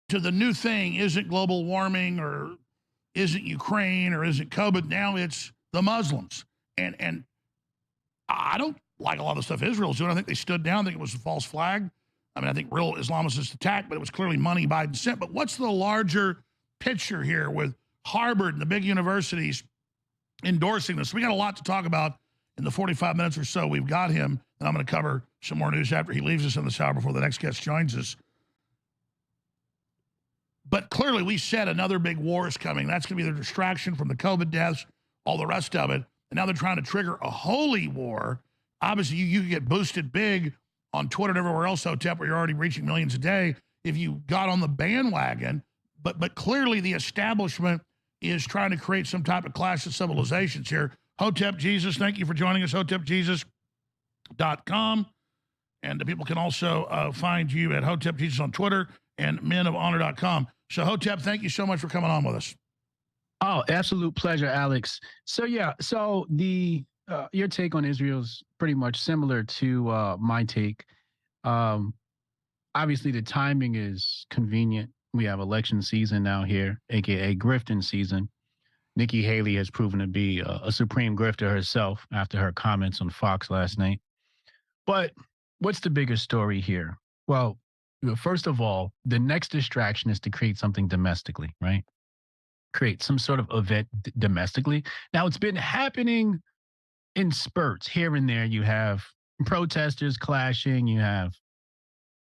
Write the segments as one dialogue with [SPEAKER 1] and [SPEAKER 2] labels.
[SPEAKER 1] to the new thing isn't global warming or isn't Ukraine or isn't COVID. Now it's the Muslims. And I don't like a lot of the stuff Israel's doing. I think they stood down. I think it was a false flag. I mean, I think real Islamicists attacked, but it was clearly money Biden sent. But what's the larger picture here with Harvard and the big universities endorsing this? We got a lot to talk about in the 45 minutes or so we've got him, and I'm going to cover some more news after he leaves us in this hour before the next guest joins us. But clearly we said another big war is coming. That's going to be the distraction from the COVID deaths, all the rest of it. And now they're trying to trigger a holy war. Obviously, you get boosted big on Twitter and everywhere else, Hotep, where you're already reaching millions a day if you got on the bandwagon. But clearly the establishment is trying to create some type of clash of civilizations here. Hotep Jesus, thank you for joining us, hotepjesus.com. And the people can also find you at Hotep Jesus on Twitter and menofhonor.com. So, Hotep, thank you so much for coming on with us.
[SPEAKER 2] Oh, absolute pleasure, Alex. So, yeah, so your take on Israel's pretty much similar to my take. Obviously, the timing is convenient. We have election season now here, a.k.a. grifting season. Nikki Haley has proven to be a supreme grifter herself after her comments on Fox last night. But what's the bigger story here? Well, first of all, the next distraction is to create something domestically, right? Create some sort of event domestically. Now, it's been happening in spurts here and there. You have protesters clashing. You have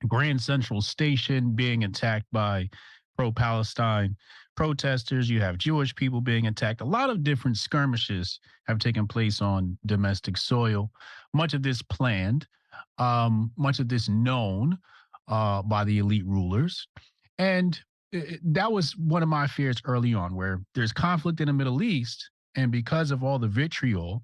[SPEAKER 2] Grand Central Station being attacked by pro-Palestine protesters. You have Jewish people being attacked. A lot of different skirmishes have taken place on domestic soil. Much of this planned, much of this known by the elite rulers. And that was one of my fears early on, where there's conflict in the Middle East, and because of all the vitriol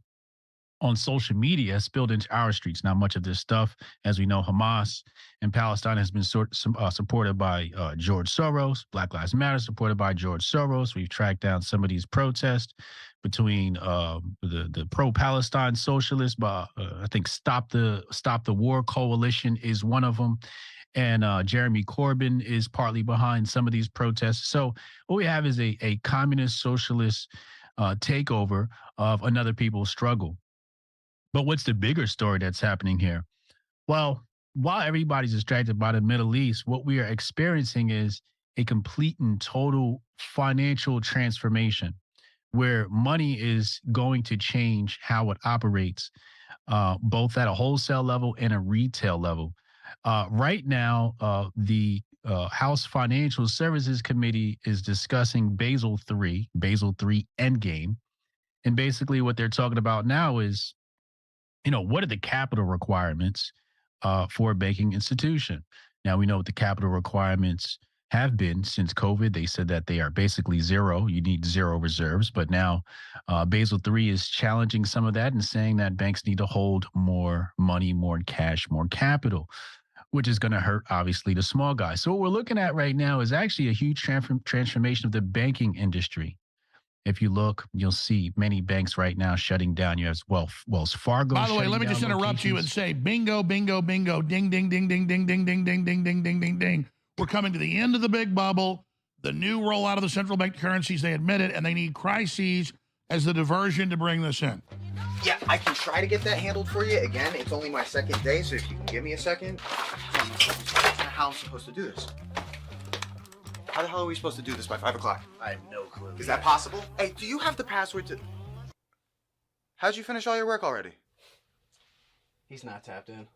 [SPEAKER 2] on social media spilled into our streets. Now, much of this stuff, as we know, Hamas in Palestine has been supported by George Soros. Black Lives Matter supported by George Soros. We've tracked down some of these protests between the pro-Palestine socialists, but I think Stop the War Coalition is one of them. And Jeremy Corbyn is partly behind some of these protests. So what we have is a communist socialist takeover of another people's struggle. But what's the bigger story that's happening here? Well, while everybody's distracted by the Middle East, what we are experiencing is a complete and total financial transformation where money is going to change how it operates, both at a wholesale level and a retail level. Right now, the House Financial Services Committee is discussing Basel III Endgame. And basically what they're talking about now is, what are the capital requirements for a banking institution? Now, we know what the capital requirements have been since COVID. They said that they are basically zero. You need zero reserves. But now Basel III is challenging some of that and saying that banks need to hold more money, more cash, more capital, which is going to hurt, obviously, the small guys. So what we're looking at right now is actually a huge transformation of the banking industry. If you look, you'll see many banks right now shutting down. You have Wells Fargo.
[SPEAKER 1] By the way, let me just interrupt you and say, bingo, bingo, bingo, ding, ding, ding, ding, ding, ding, ding, ding, ding, ding, ding, ding, ding. We're coming to the end of the big bubble, the new rollout of the central bank currencies. They admit it, and they need crises as the diversion to bring this in.
[SPEAKER 3] Yeah, I can try to get that handled for you. Again, it's only my second day, so if you can give me a second. How I'm supposed to do this? How the hell are we supposed to do this by 5 o'clock?
[SPEAKER 4] I have no clue.
[SPEAKER 3] Is that possible? Hey, do you have the password to... How'd you finish all your work already?
[SPEAKER 4] He's not tapped in.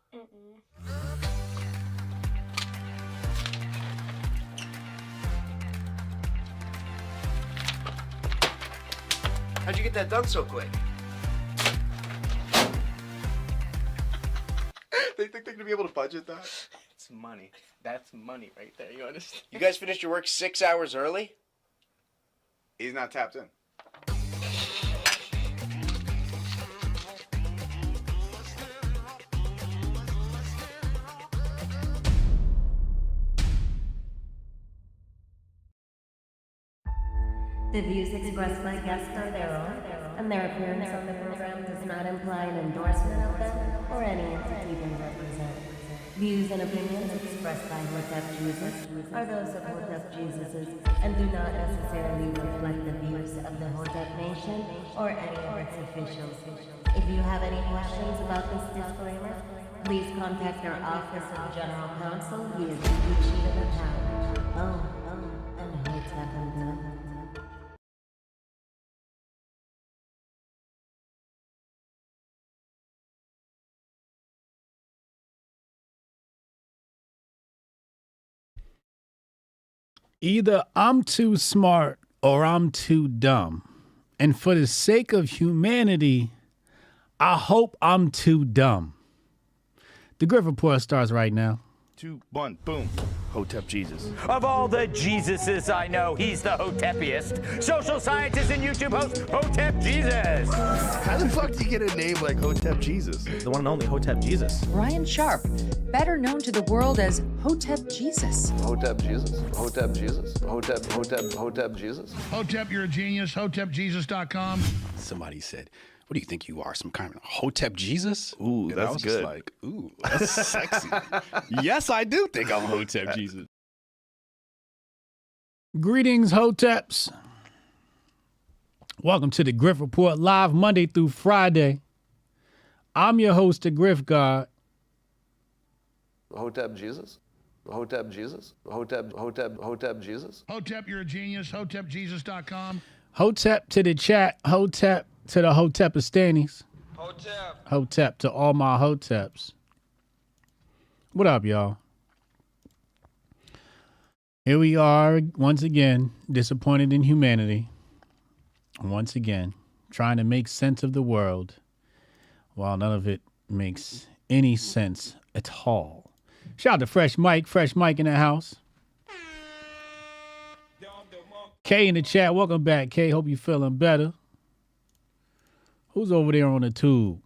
[SPEAKER 4] How'd you get that done so quick?
[SPEAKER 3] They think they're gonna be able to budget that?
[SPEAKER 4] It's money. That's money right there, you understand?
[SPEAKER 5] You guys finished your work 6 hours early?
[SPEAKER 3] He's not tapped in.
[SPEAKER 6] The views expressed by guests are their own, and their appearance on the program does not imply an endorsement of them or any entity they represent. Views and opinions expressed by Hotep Jesus are those of Hotep Jesus and do not necessarily reflect the views of the Hotep Nation or any of its officials. If you have any questions about this disclaimer, please contact our Office of General Counsel via the sheet of the town. And Hotep and done.
[SPEAKER 2] Either I'm too smart or I'm too dumb. And for the sake of humanity, I hope I'm too dumb. The Grift Report starts right now.
[SPEAKER 7] 2, 1, boom. Hotep Jesus.
[SPEAKER 8] Of all the Jesuses I know, he's the Hotepiest. Social scientist and YouTube host, Hotep Jesus.
[SPEAKER 7] How the fuck do you get a name like Hotep Jesus?
[SPEAKER 9] The one and only Hotep Jesus.
[SPEAKER 10] Ryan Sharp, better known to the world as Hotep Jesus.
[SPEAKER 11] Hotep Jesus. Hotep Jesus. Hotep Jesus.
[SPEAKER 1] Hotep, you're a genius. HotepJesus.com.
[SPEAKER 12] Somebody said, what do you think you are, some kind of Hotep Jesus?
[SPEAKER 7] Ooh,
[SPEAKER 12] and
[SPEAKER 7] that's
[SPEAKER 12] I was
[SPEAKER 7] good.
[SPEAKER 12] Just like, ooh, that's sexy. Yes, I do think I'm Hotep Jesus.
[SPEAKER 2] Greetings, Hoteps. Welcome to the Grift Report, live Monday through Friday. I'm your host, the Grift God.
[SPEAKER 11] Hotep Jesus. Hotep Jesus. Hotep Jesus.
[SPEAKER 1] Hotep, you're a genius. HotepJesus.com.
[SPEAKER 2] Hotep to the chat. Hotep to the Hotepistanis. Hotep to all my Hoteps. What up, y'all? Here we are once again, disappointed in humanity. Once again, trying to make sense of the world while none of it makes any sense at all. Shout out to Fresh Mike in the house. Kay in the chat, welcome back, Kay. Hope you're feeling better. Who's over there on the tube?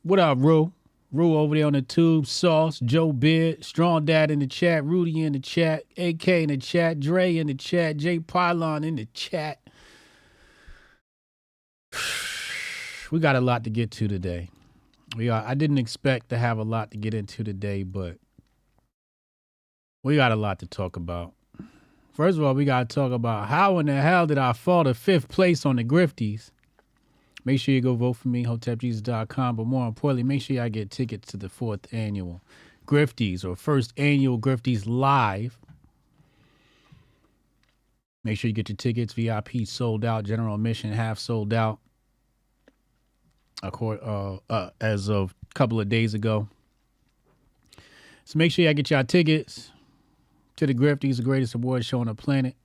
[SPEAKER 2] What up, Rue? Rue over there on the tube. Sauce, Joe Beard, Strong Dad in the chat, Rudy in the chat, AK in the chat, Dre in the chat, Jay Pylon in the chat. We got a lot to get to today. I didn't expect to have a lot to get into today, but we got a lot to talk about. First of all, we got to talk about how in the hell did I fall to 5th place on the Grifties? Make sure you go vote for me, HotepJesus.com. But more importantly, make sure y'all get tickets to the 4th annual Grifties or 1st annual Grifties Live. Make sure you get your tickets. VIP sold out. General admission half sold out. As of a couple of days ago. So make sure y'all get y'all tickets to the Grifties, the greatest award show on the planet.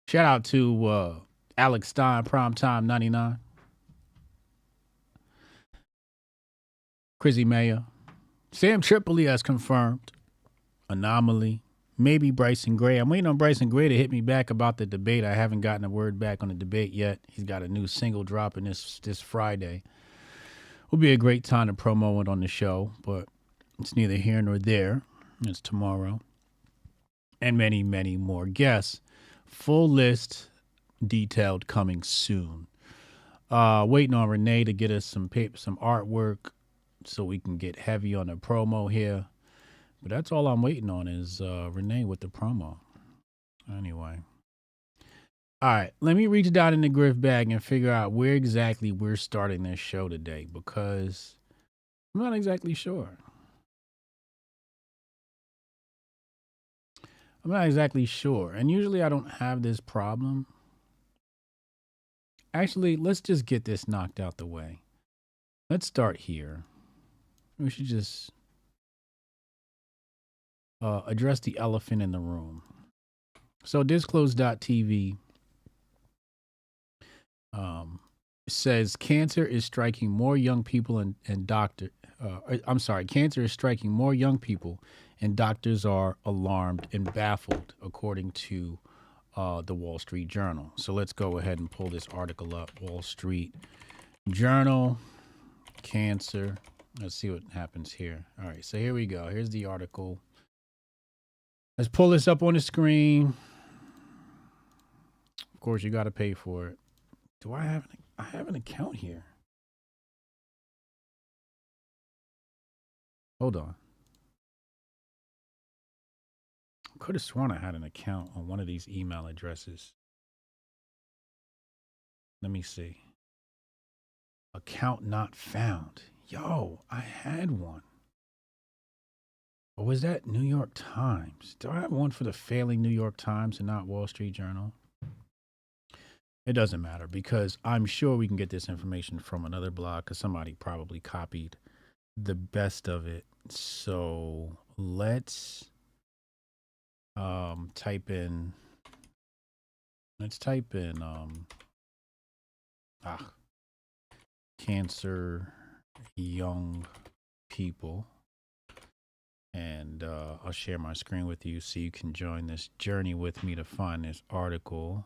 [SPEAKER 2] Shout out to Alex Stein, Primetime 99. Chrissy Mayer. Sam Tripoli has confirmed. Anomaly. Maybe Bryson Gray. I'm waiting on Bryson Gray to hit me back about the debate. I haven't gotten a word back on the debate yet. He's got a new single dropping this Friday. Will be a great time to promo it on the show, but it's neither here nor there. It's tomorrow. And many, many more guests. Full list, detailed, coming soon. Waiting on Renee to get us some paper, some artwork so we can get heavy on the promo here. But that's all I'm waiting on is Renee with the promo. Anyway. All right, let me reach down in the Grift bag and figure out where exactly we're starting this show today because I'm not exactly sure. I'm not exactly sure. And usually I don't have this problem. Actually, let's just get this knocked out the way. Let's start here. We should just address the elephant in the room. So disclose.tv says cancer is striking more young people cancer is striking more young people and doctors are alarmed and baffled, according to the Wall Street Journal. So let's go ahead and pull this article up. Wall Street Journal, cancer. Let's see what happens here. All right, so here we go. Here's the article. Let's pull this up on the screen. Of course, you got to pay for it. Do I have an account here? Hold on. Could have sworn I had an account on one of these email addresses. Let me see. Account not found. Yo, I had one. Or was that New York Times? Do I have one for the failing New York Times and not Wall Street Journal? It doesn't matter because I'm sure we can get this information from another blog because somebody probably copied the best of it. So let's type in cancer young people, and I'll share my screen with you so you can join this journey with me to find this article.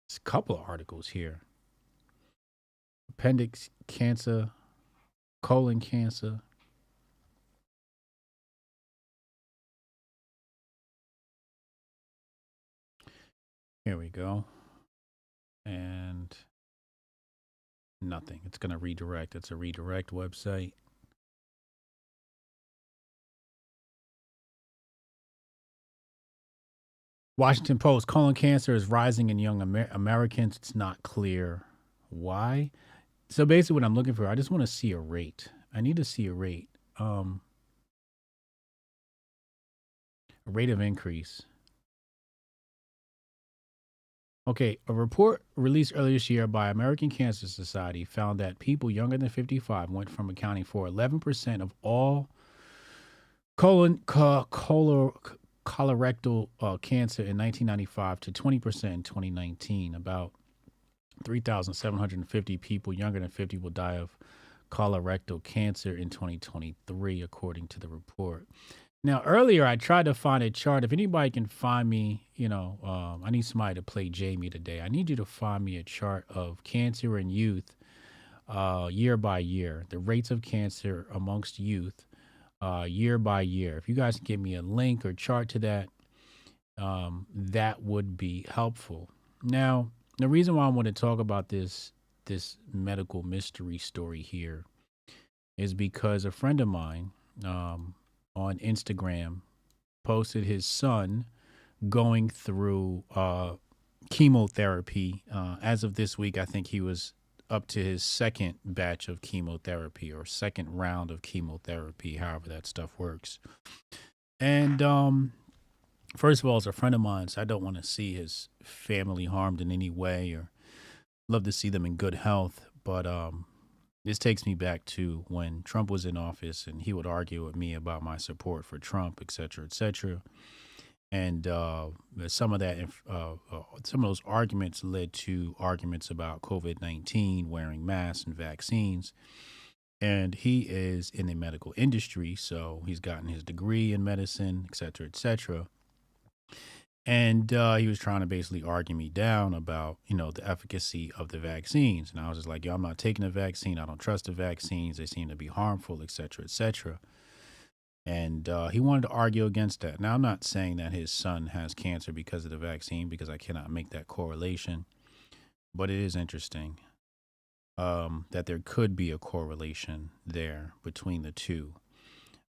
[SPEAKER 2] There's a couple of articles here. Appendix cancer, colon cancer. Here we go. And nothing. It's going to redirect. It's a redirect website. Washington Post, colon cancer is rising in young Americans. It's not clear why. So basically what I'm looking for, I just want to see a rate. I need to see a rate. A rate of increase. Okay, a report released earlier this year by American Cancer Society found that people younger than 55 went from accounting for 11% of all colorectal cancer in 1995 to 20% in 2019. About 3,750 people younger than 50 will die of colorectal cancer in 2023, according to the report. Now, earlier, I tried to find a chart. If anybody can find me, I need somebody to play Jamie today. I need you to find me a chart of cancer in youth year by year, the rates of cancer amongst youth year by year. If you guys can give me a link or chart to that, that would be helpful. Now, the reason why I want to talk about this medical mystery story here is because a friend of mine, on Instagram posted his son going through chemotherapy. As of this week, I think he was up to his second batch of chemotherapy or second round of chemotherapy, however that stuff works. And first of all, as a friend of mine, so I don't want to see his family harmed in any way or love to see them in good health. But this takes me back to when Trump was in office and he would argue with me about my support for Trump, et cetera, et cetera. And some of those arguments led to arguments about COVID-19, wearing masks and vaccines. And he is in the medical industry, so he's gotten his degree in medicine, et cetera, et cetera. And he was trying to basically argue me down about, the efficacy of the vaccines. And I was just like, yo, I'm not taking the vaccine. I don't trust the vaccines. They seem to be harmful, et cetera, et cetera. And he wanted to argue against that. Now, I'm not saying that his son has cancer because of the vaccine, because I cannot make that correlation. But it is interesting that there could be a correlation there between the two.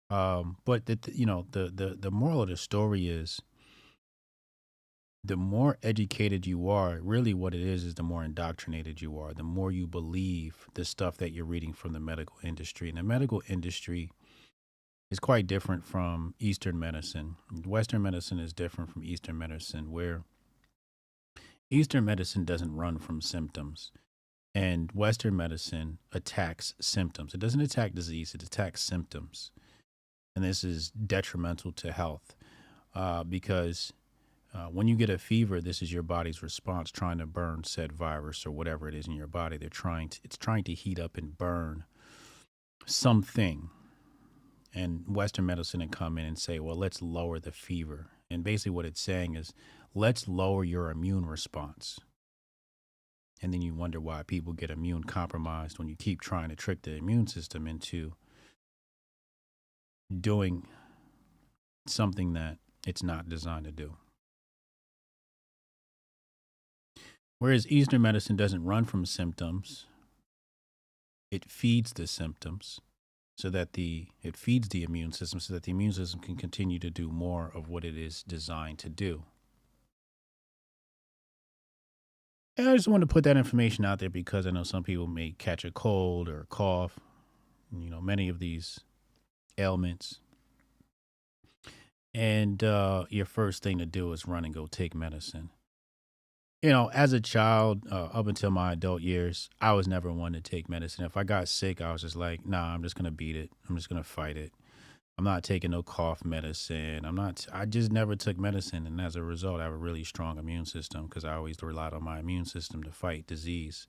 [SPEAKER 2] But the moral of the story is, the more educated you are, really what it is the more indoctrinated you are, the more you believe the stuff that you're reading from the medical industry. And the medical industry is quite different from Eastern medicine. Western medicine is different from Eastern medicine, where Eastern medicine doesn't run from symptoms, and Western medicine attacks symptoms. It doesn't attack disease, it attacks symptoms. And this is detrimental to health because when you get a fever, this is your body's response trying to burn said virus or whatever it is in your body. It's trying to heat up and burn something. And Western medicine would come in and say, well, let's lower the fever. And basically what it's saying is, let's lower your immune response. And then you wonder why people get immune compromised when you keep trying to trick the immune system into doing something that it's not designed to do. Whereas Eastern medicine doesn't run from symptoms, it feeds the symptoms. so that it feeds the immune system so that the immune system can continue to do more of what it is designed to do. And I just wanted to put that information out there because I know some people may catch a cold or a cough, many of these ailments. And your first thing to do is run and go take medicine. As a child, up until my adult years, I was never one to take medicine. If I got sick, I was just like, nah, I'm just going to beat it. I'm just going to fight it. I'm not taking no cough medicine. I just never took medicine. And as a result, I have a really strong immune system because I always relied on my immune system to fight disease.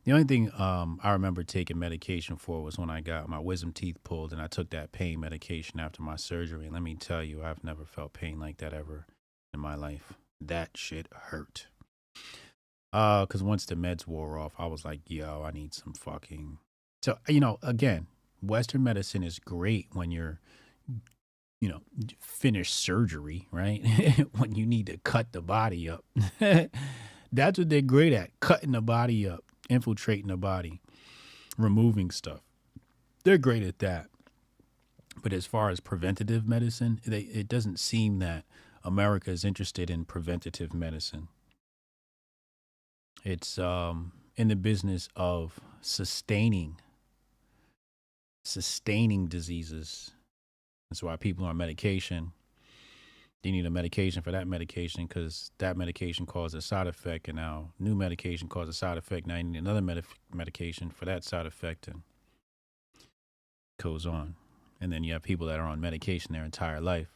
[SPEAKER 2] The only thing I remember taking medication for was when I got my wisdom teeth pulled, and I took that pain medication after my surgery. And let me tell you, I've never felt pain like that ever in my life. That shit hurt. Because once the meds wore off, I was like, yo, I need some fucking... So, again, Western medicine is great when you're, finished surgery, right? When you need to cut the body up. That's what they're great at, cutting the body up, infiltrating the body, removing stuff. They're great at that. But as far as preventative medicine, it doesn't seem that America is interested in preventative medicine. It's in the business of sustaining diseases. That's why people are on medication. They need a medication for that medication because that medication causes a side effect, and now new medication causes a side effect. Now you need another medication for that side effect, and it goes on. And then you have people that are on medication their entire life.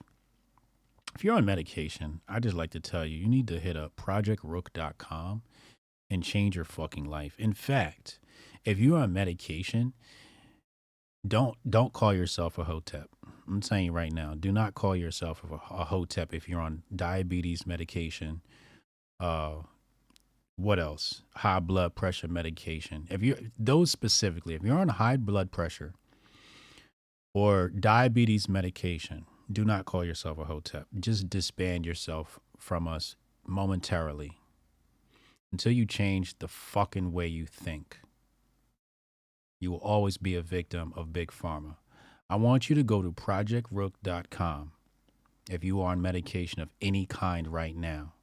[SPEAKER 2] If you're on medication, I just like to tell you, you need to hit up projectrook.com and change your fucking life. In fact, if you're on medication, don't call yourself a Hotep. I'm saying you right now, do not call yourself a Hotep if you're on diabetes medication. What else? High blood pressure medication. If you're on high blood pressure or diabetes medication, do not call yourself a Hotep. Just disband yourself from us momentarily until you change the fucking way you think. You will always be a victim of Big Pharma. I want you to go to projectrook.com if you are on medication of any kind right now.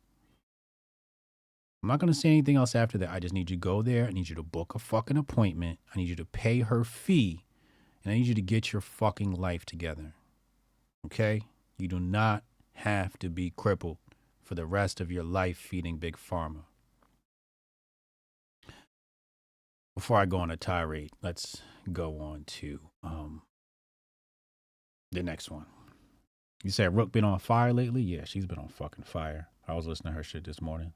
[SPEAKER 2] I'm not going to say anything else after that. I just need you to go there. I need you to book a fucking appointment. I need you to pay her fee. And I need you to get your fucking life together. Okay? You do not have to be crippled for the rest of your life feeding Big Pharma. Before I go on a tirade, let's go on to the next one. You said Rook been on fire lately? Yeah, she's been on fucking fire. I was listening to her shit this morning.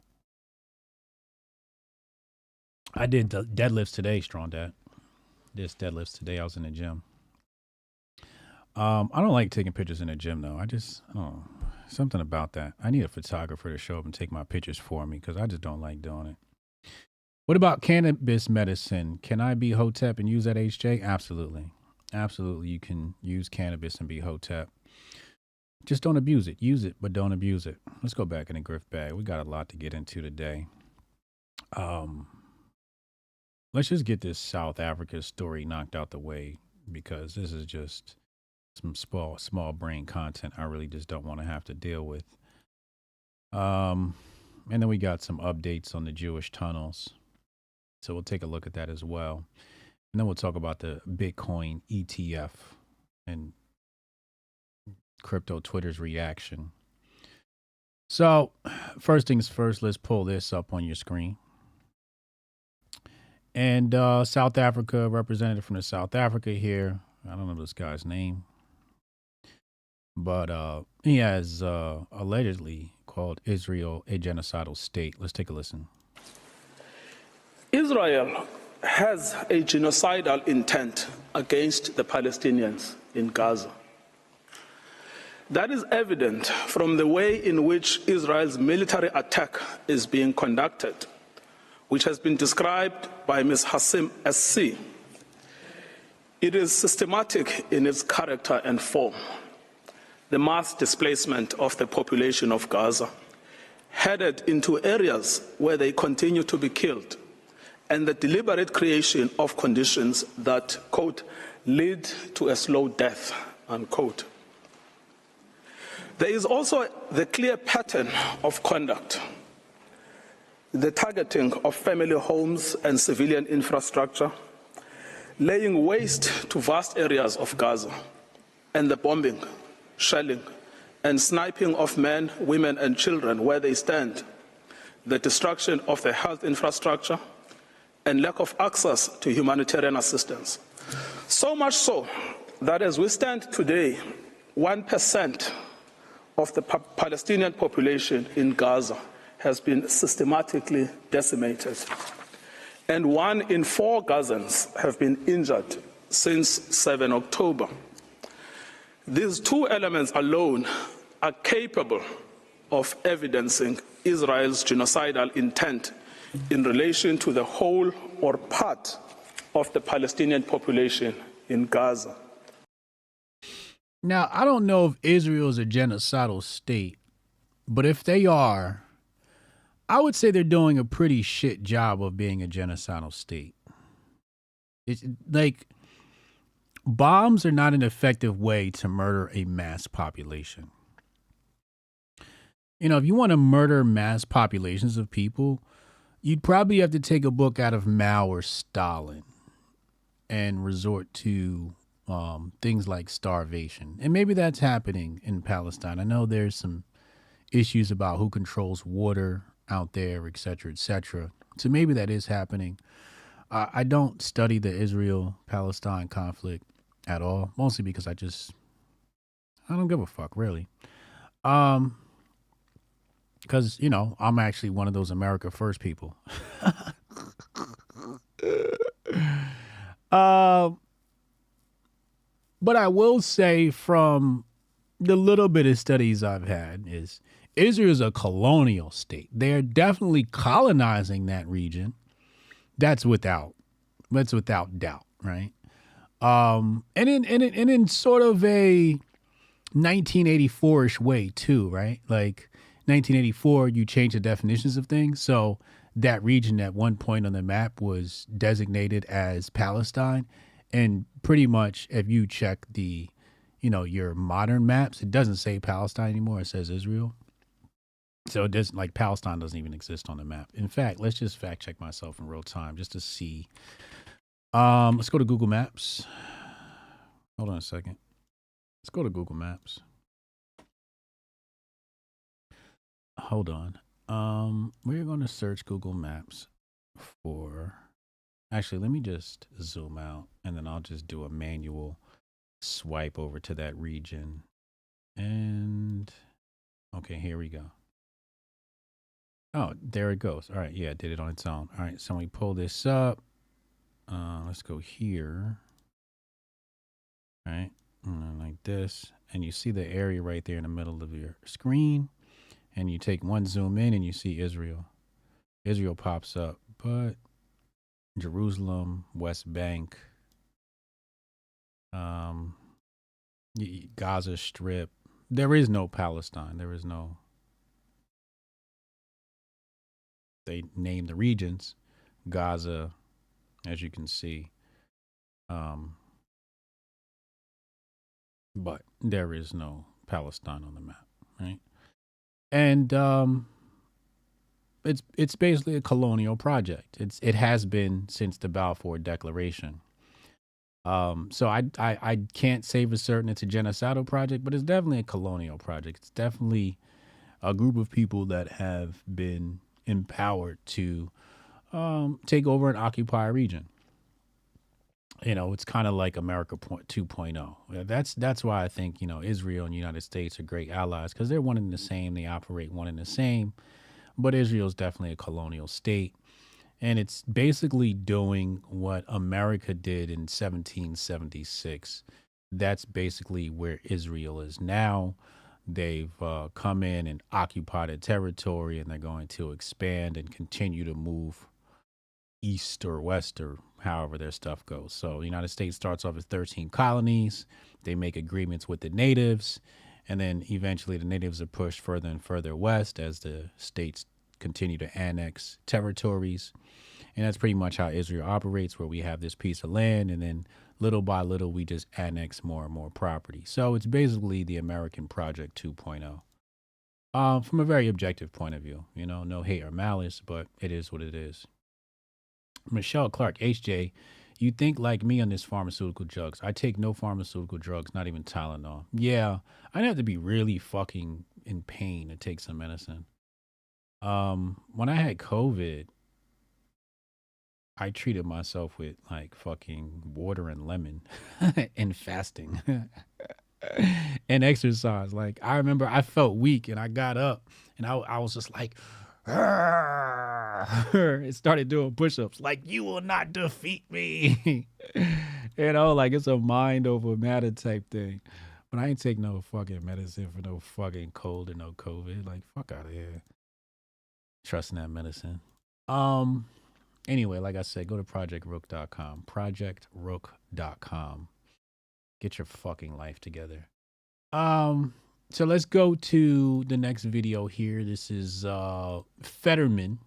[SPEAKER 2] I did deadlifts today, Strong Dad. Did deadlifts today. I was in the gym. I don't like taking pictures in the gym, though. Something about that. I need a photographer to show up and take my pictures for me because I just don't like doing it. What about cannabis medicine? Can I be Hotep and use that HJ? Absolutely. Absolutely. You can use cannabis and be Hotep. Just don't abuse it. Use it, but don't abuse it. Let's go back in the Grift bag. We got a lot to get into today. Let's just get this South Africa story knocked out the way because this is just some small brain content I really just don't want to have to deal with. And then we got some updates on the Jewish tunnels. So we'll take a look at that as well. And then we'll talk about the Bitcoin ETF and crypto Twitter's reaction. So first things first, let's pull this up on your screen. And South Africa, representative from the South Africa here. I don't know this guy's name. But he has allegedly called Israel a genocidal state. Let's take a listen.
[SPEAKER 9] Israel has a genocidal intent against the Palestinians in Gaza. That is evident from the way in which Israel's military attack is being conducted, which has been described by Ms. Hassim SC. It is systematic in its character and form. The mass displacement of the population of Gaza, headed into areas where they continue to be killed, and the deliberate creation of conditions that, quote, lead to a slow death, unquote. There is also the clear pattern of conduct, the targeting of family homes and civilian infrastructure, laying waste to vast areas of Gaza, and the bombing, shelling, and sniping of men, women, and children where they stand, the destruction of the health infrastructure, and lack of access to humanitarian assistance. So much so that as we stand today, 1% of the Palestinian population in Gaza has been systematically decimated, and 1 in 4 Gazans have been injured since 7 October. These two elements alone are capable of evidencing Israel's genocidal intent in relation to the whole or part of the Palestinian population in Gaza.
[SPEAKER 2] Now, I don't know if Israel is a genocidal state, but if they are, I would say they're doing a pretty shit job of being a genocidal state. It's like, bombs are not an effective way to murder a mass population. You know, if you want to murder mass populations of people, you'd probably have to take a book out of Mao or Stalin and resort to things like starvation. And maybe that's happening in Palestine. I know there's some issues about who controls water out there, et cetera, et cetera. So maybe that is happening. I don't study the Israel-Palestine conflict at all, mostly because I don't give a fuck, really. Because, you know, I'm actually one of those America First people. But I will say, from the little bit of studies I've had, is Israel is a colonial state. They're definitely colonizing that region. That's without doubt, right? And in sort of a 1984-ish way too, right? Like 1984, you change the definitions of things. So that region at one point on the map was designated as Palestine. And pretty much if you check your modern maps, it doesn't say Palestine anymore. It says Israel. So it doesn't, like, Palestine doesn't even exist on the map. In fact, let's just fact check myself in real time just to see. Let's go to Google Maps. Hold on a second. Let's go to Google Maps. Hold on. We're going to search Google Maps for... Actually, let me just zoom out, and then I'll just do a manual swipe over to that region. And, okay, here we go. Oh, there it goes. All right, yeah, it did it on its own. All right, so we pull this up. Let's go here. All right, and then like this. And you see the area right there in the middle of your screen. And you take one zoom in, and you see Israel. Israel pops up, but... Jerusalem, West Bank, Gaza Strip. There is no Palestine. There is no. They name the regions, Gaza, as you can see. But there is no Palestine on the map, right? And it's basically a colonial project. It has been since the Balfour Declaration. So I can't say for certain it's a genocidal project, but it's definitely a colonial project. It's definitely a group of people that have been empowered to take over and occupy a region. You know, it's kind of like America 2.0. That's why I think, you know, Israel and the United States are great allies, because they're one and the same. They operate one and the same. But Israel is definitely a colonial state. And it's basically doing what America did in 1776. That's basically where Israel is now. They've come in and occupied a territory, and they're going to expand and continue to move east or west or however their stuff goes. So the United States starts off as 13 colonies. They make agreements with the natives. And then eventually the natives are pushed further and further west as the states continue to annex territories. And that's pretty much how Israel operates, where we have this piece of land and then little by little we just annex more and more property. So it's basically the American Project 2.0. From a very objective point of view, you know, no hate or malice, but it is what it is. Michelle Clark, HJ, you think like me on this pharmaceutical drugs. I take no pharmaceutical drugs, not even Tylenol. Yeah, I'd have to be really fucking in pain to take some medicine. When I had COVID, I treated myself with like fucking water and lemon and fasting. And exercise. Like, I remember I felt weak and I got up and I was just like, it started doing push-ups like, you will not defeat me. You know, like it's a mind over matter type thing. But I ain't take no fucking medicine for no fucking cold or no COVID. Like, fuck out of here. Trusting that medicine. Anyway, like I said, go to projectrook.com. Projectrook.com. Get your fucking life together. So let's go to the next video here. This is Fetterman.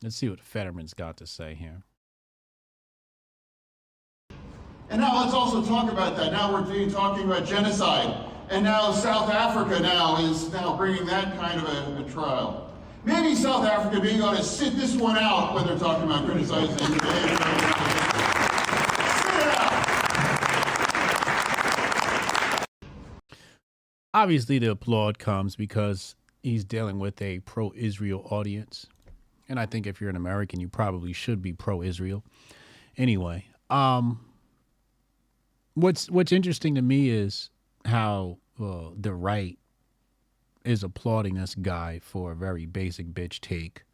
[SPEAKER 2] Let's see what Fetterman's got to say here.
[SPEAKER 13] And now let's also talk about that. Now we're talking about genocide. And now South Africa is bringing that kind of a trial. Maybe South Africa being able to sit this one out when they're talking about criticizing. Sit it out.
[SPEAKER 2] Obviously, the applaud comes because he's dealing with a pro-Israel audience. And I think if you're an American, you probably should be pro-Israel. Anyway, what's interesting to me is how the right is applauding this guy for a very basic bitch take.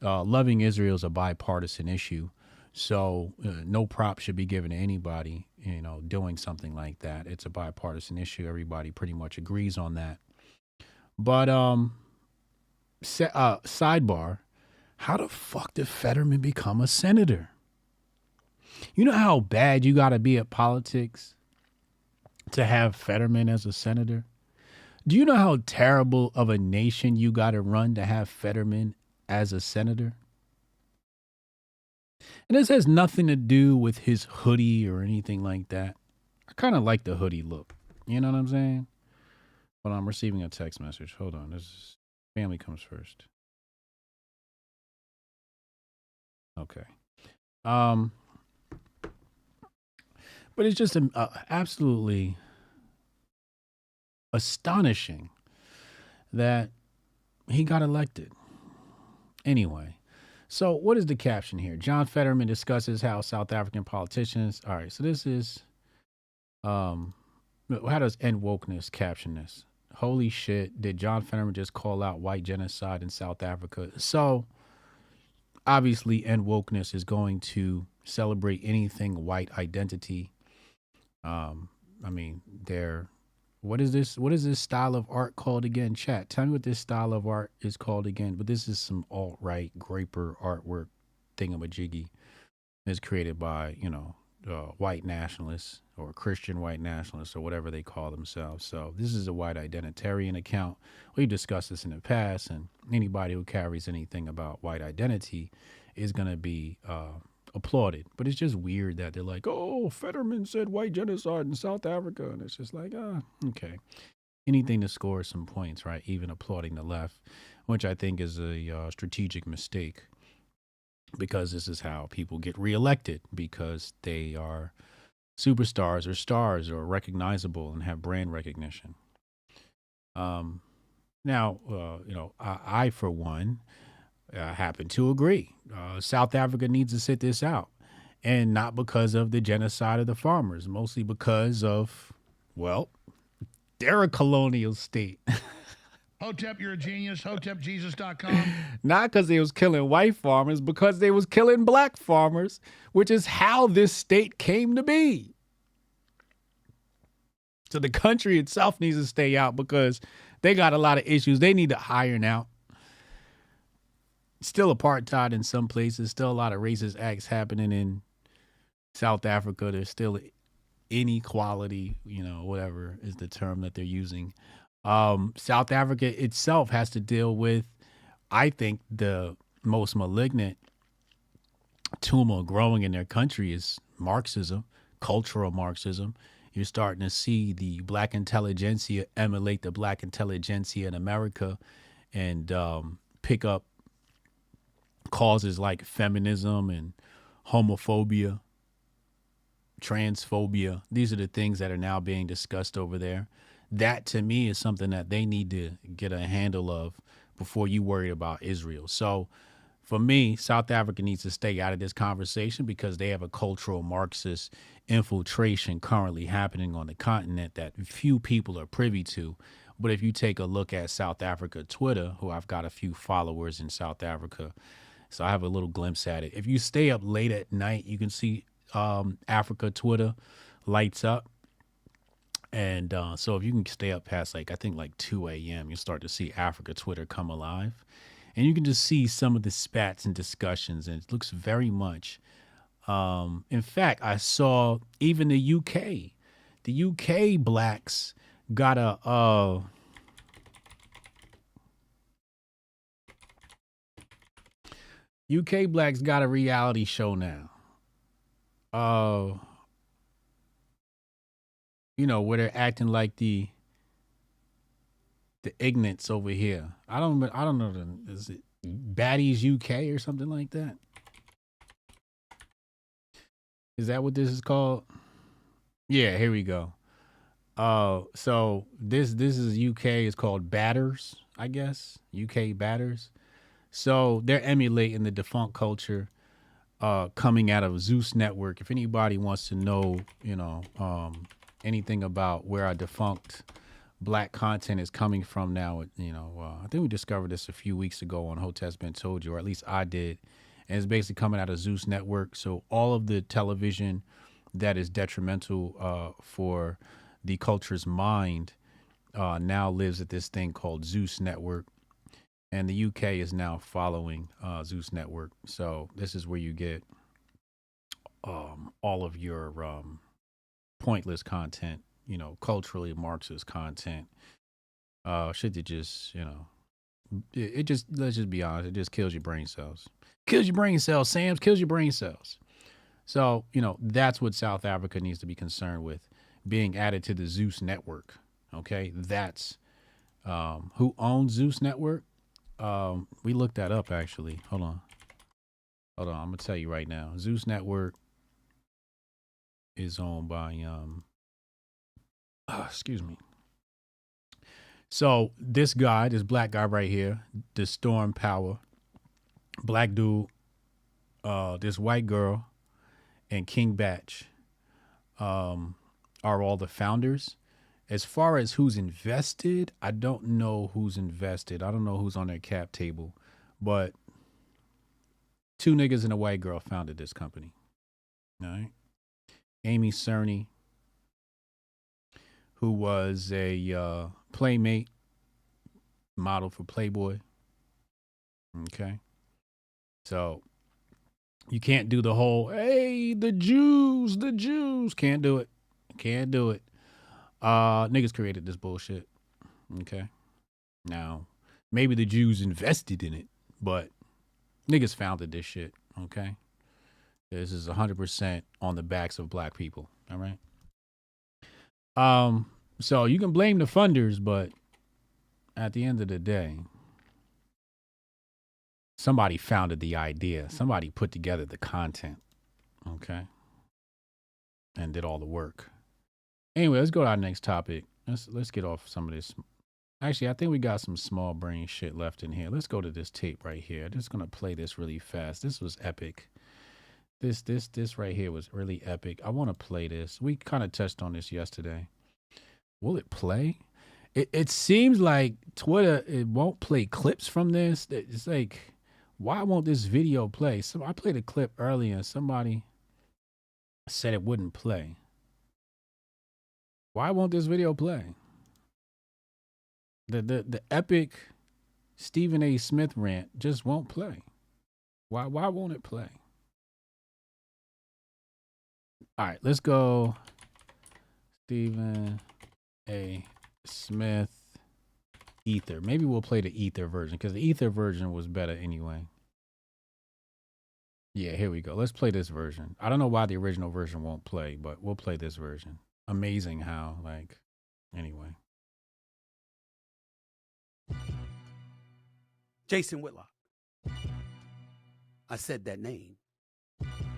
[SPEAKER 2] Loving Israel is a bipartisan issue. So no props should be given to anybody, you know, doing something like that. It's a bipartisan issue. Everybody pretty much agrees on that. But sidebar, how the fuck did Fetterman become a senator? You know how bad you got to be at politics to have Fetterman as a senator? Do you know how terrible of a nation you got to run to have Fetterman as a senator? And this has nothing to do with his hoodie or anything like that. I kind of like the hoodie look. You know what I'm saying? But I'm receiving a text message. Hold on. This is family comes first. Okay. But it's just absolutely astonishing that he got elected. Anyway. So what is the caption here? John Fetterman discusses how South African politicians. All right. So this is, how does End Wokeness caption this? Holy shit. Did John Fetterman just call out white genocide in South Africa? So obviously End Wokeness is going to celebrate anything white identity. I mean, what is this style of art called again? Chat, tell me what this style of art is called again. But this is some alt-right graper artwork thingamajiggy. It's created by, you know, white nationalists or Christian white nationalists or whatever they call themselves. So this is a white identitarian account. We've discussed this in the past, and anybody who carries anything about white identity is going to be applauded. But it's just weird that they're like, oh, Fetterman said white genocide in South Africa. And it's just like, okay. Anything to score some points, right? Even applauding the left, which I think is a strategic mistake, because this is how people get reelected, because they are superstars or stars or recognizable and have brand recognition. Now, you know, I for one, happen to agree. South Africa needs to sit this out, and not because of the genocide of the farmers, mostly because of, well, they're a colonial state.
[SPEAKER 1] Hotep, you're a genius. HotepJesus.com.
[SPEAKER 2] Not because they was killing white farmers, because they was killing black farmers, which is how this state came to be. So the country itself needs to stay out because they got a lot of issues they need to iron out. Still apartheid in some places, still a lot of racist acts happening in South Africa. There's still inequality, you know, whatever is the term that they're using. South Africa itself has to deal with I think the most malignant tumor growing in their country is Marxism, cultural Marxism. You're starting to see the black intelligentsia emulate the black intelligentsia in America and pick up causes like feminism and homophobia, transphobia. These are the things that are now being discussed over there. That to me is something that they need to get a handle of before you worry about Israel. So for me, South Africa needs to stay out of this conversation because they have a cultural Marxist infiltration currently happening on the continent that few people are privy to. But if you take a look at South Africa Twitter, who I've got a few followers in South Africa, so I have a little glimpse at it. If you stay up late at night, you can see Africa Twitter lights up. And so if you can stay up past I think 2 a.m., you'll start to see Africa Twitter come alive. And you can just see some of the spats and discussions, and it looks very much. In fact, I saw even the UK. The UK blacks got a UK blacks got a reality show now. Where they're acting like the ignorants over here. I don't know. Is it Baddies UK or something like that? Is that what this is called? Yeah, here we go. So this is UK. It's called Batters, I guess. UK Batters. So they're emulating the defunct culture coming out of Zeus Network. If anybody wants to know, anything about where our defunct black content is coming from now, I think we discovered this a few weeks ago on Hotep's Been Told You, or at least I did. And it's basically coming out of Zeus Network. So all of the television that is detrimental for the culture's mind now lives at this thing called Zeus Network. And the UK is now following Zeus Network. So this is where you get all of your pointless content, culturally Marxist content. Shit that just, it just, let's just be honest, it just kills your brain cells. Kills your brain cells, Sam's, kills your brain cells. So, that's what South Africa needs to be concerned with, being added to the Zeus Network. Okay, that's who owns Zeus Network. We looked that up actually. Hold on. I'm gonna tell you right now. Zeus Network is owned by excuse me. So this black guy right here, the Storm Power, black dude, this white girl, and King Batch are all the founders. As far as who's invested, I don't know who's invested. I don't know who's on their cap table, but 2 niggas and a white girl founded this company. All right. Amy Cerny, who was a Playmate model for Playboy. Okay. So you can't do the whole, hey, the Jews. Can't do it. Niggas created this bullshit. Okay. Now, maybe the Jews invested in it, but niggas founded this shit. Okay. This is 100% on the backs of black people. All right. So you can blame the funders, but at the end of the day, somebody founded the idea. Somebody put together the content. Okay. And did all the work. Anyway, let's go to our next topic. Let's get off some of this. Actually, I think we got some small brain shit left in here. Let's go to this tape right here. I'm just gonna play this really fast. This was epic. This right here was really epic. I want to play this. We kind of touched on this yesterday. Will it play? It seems like Twitter, it won't play clips from this. It's like, why won't this video play? So I played a clip earlier and somebody said it wouldn't play. Why won't this video play? The epic Stephen A. Smith rant just won't play. Why won't it play? All right, let's go. Stephen A. Smith Ether. Maybe we'll play the Ether version because the Ether version was better anyway. Yeah, here we go. Let's play this version. I don't know why the original version won't play, but we'll play this version. Amazing how, like, anyway.
[SPEAKER 14] Jason Whitlock. I said that name.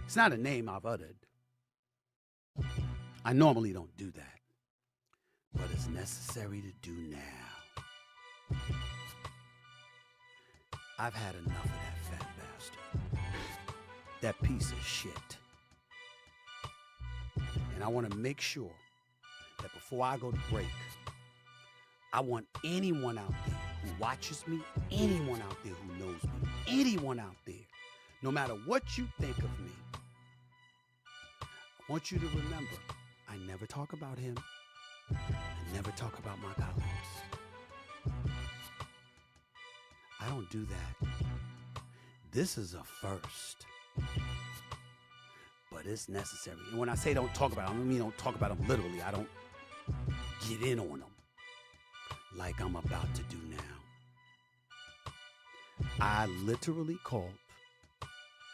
[SPEAKER 14] It's not a name I've uttered. I normally don't do that, but it's necessary to do now. I've had enough of that fat bastard. That piece of shit. And I want to make sure that before I go to break, I want anyone out there who watches me, anyone out there who knows me, anyone out there, no matter what you think of me, I want you to remember, I never talk about him. I never talk about my colleagues. I don't do that. This is a first. But it's necessary. And when I say don't talk about them, I don't mean don't talk about them literally. I don't get in on them like I'm about to do now. I literally called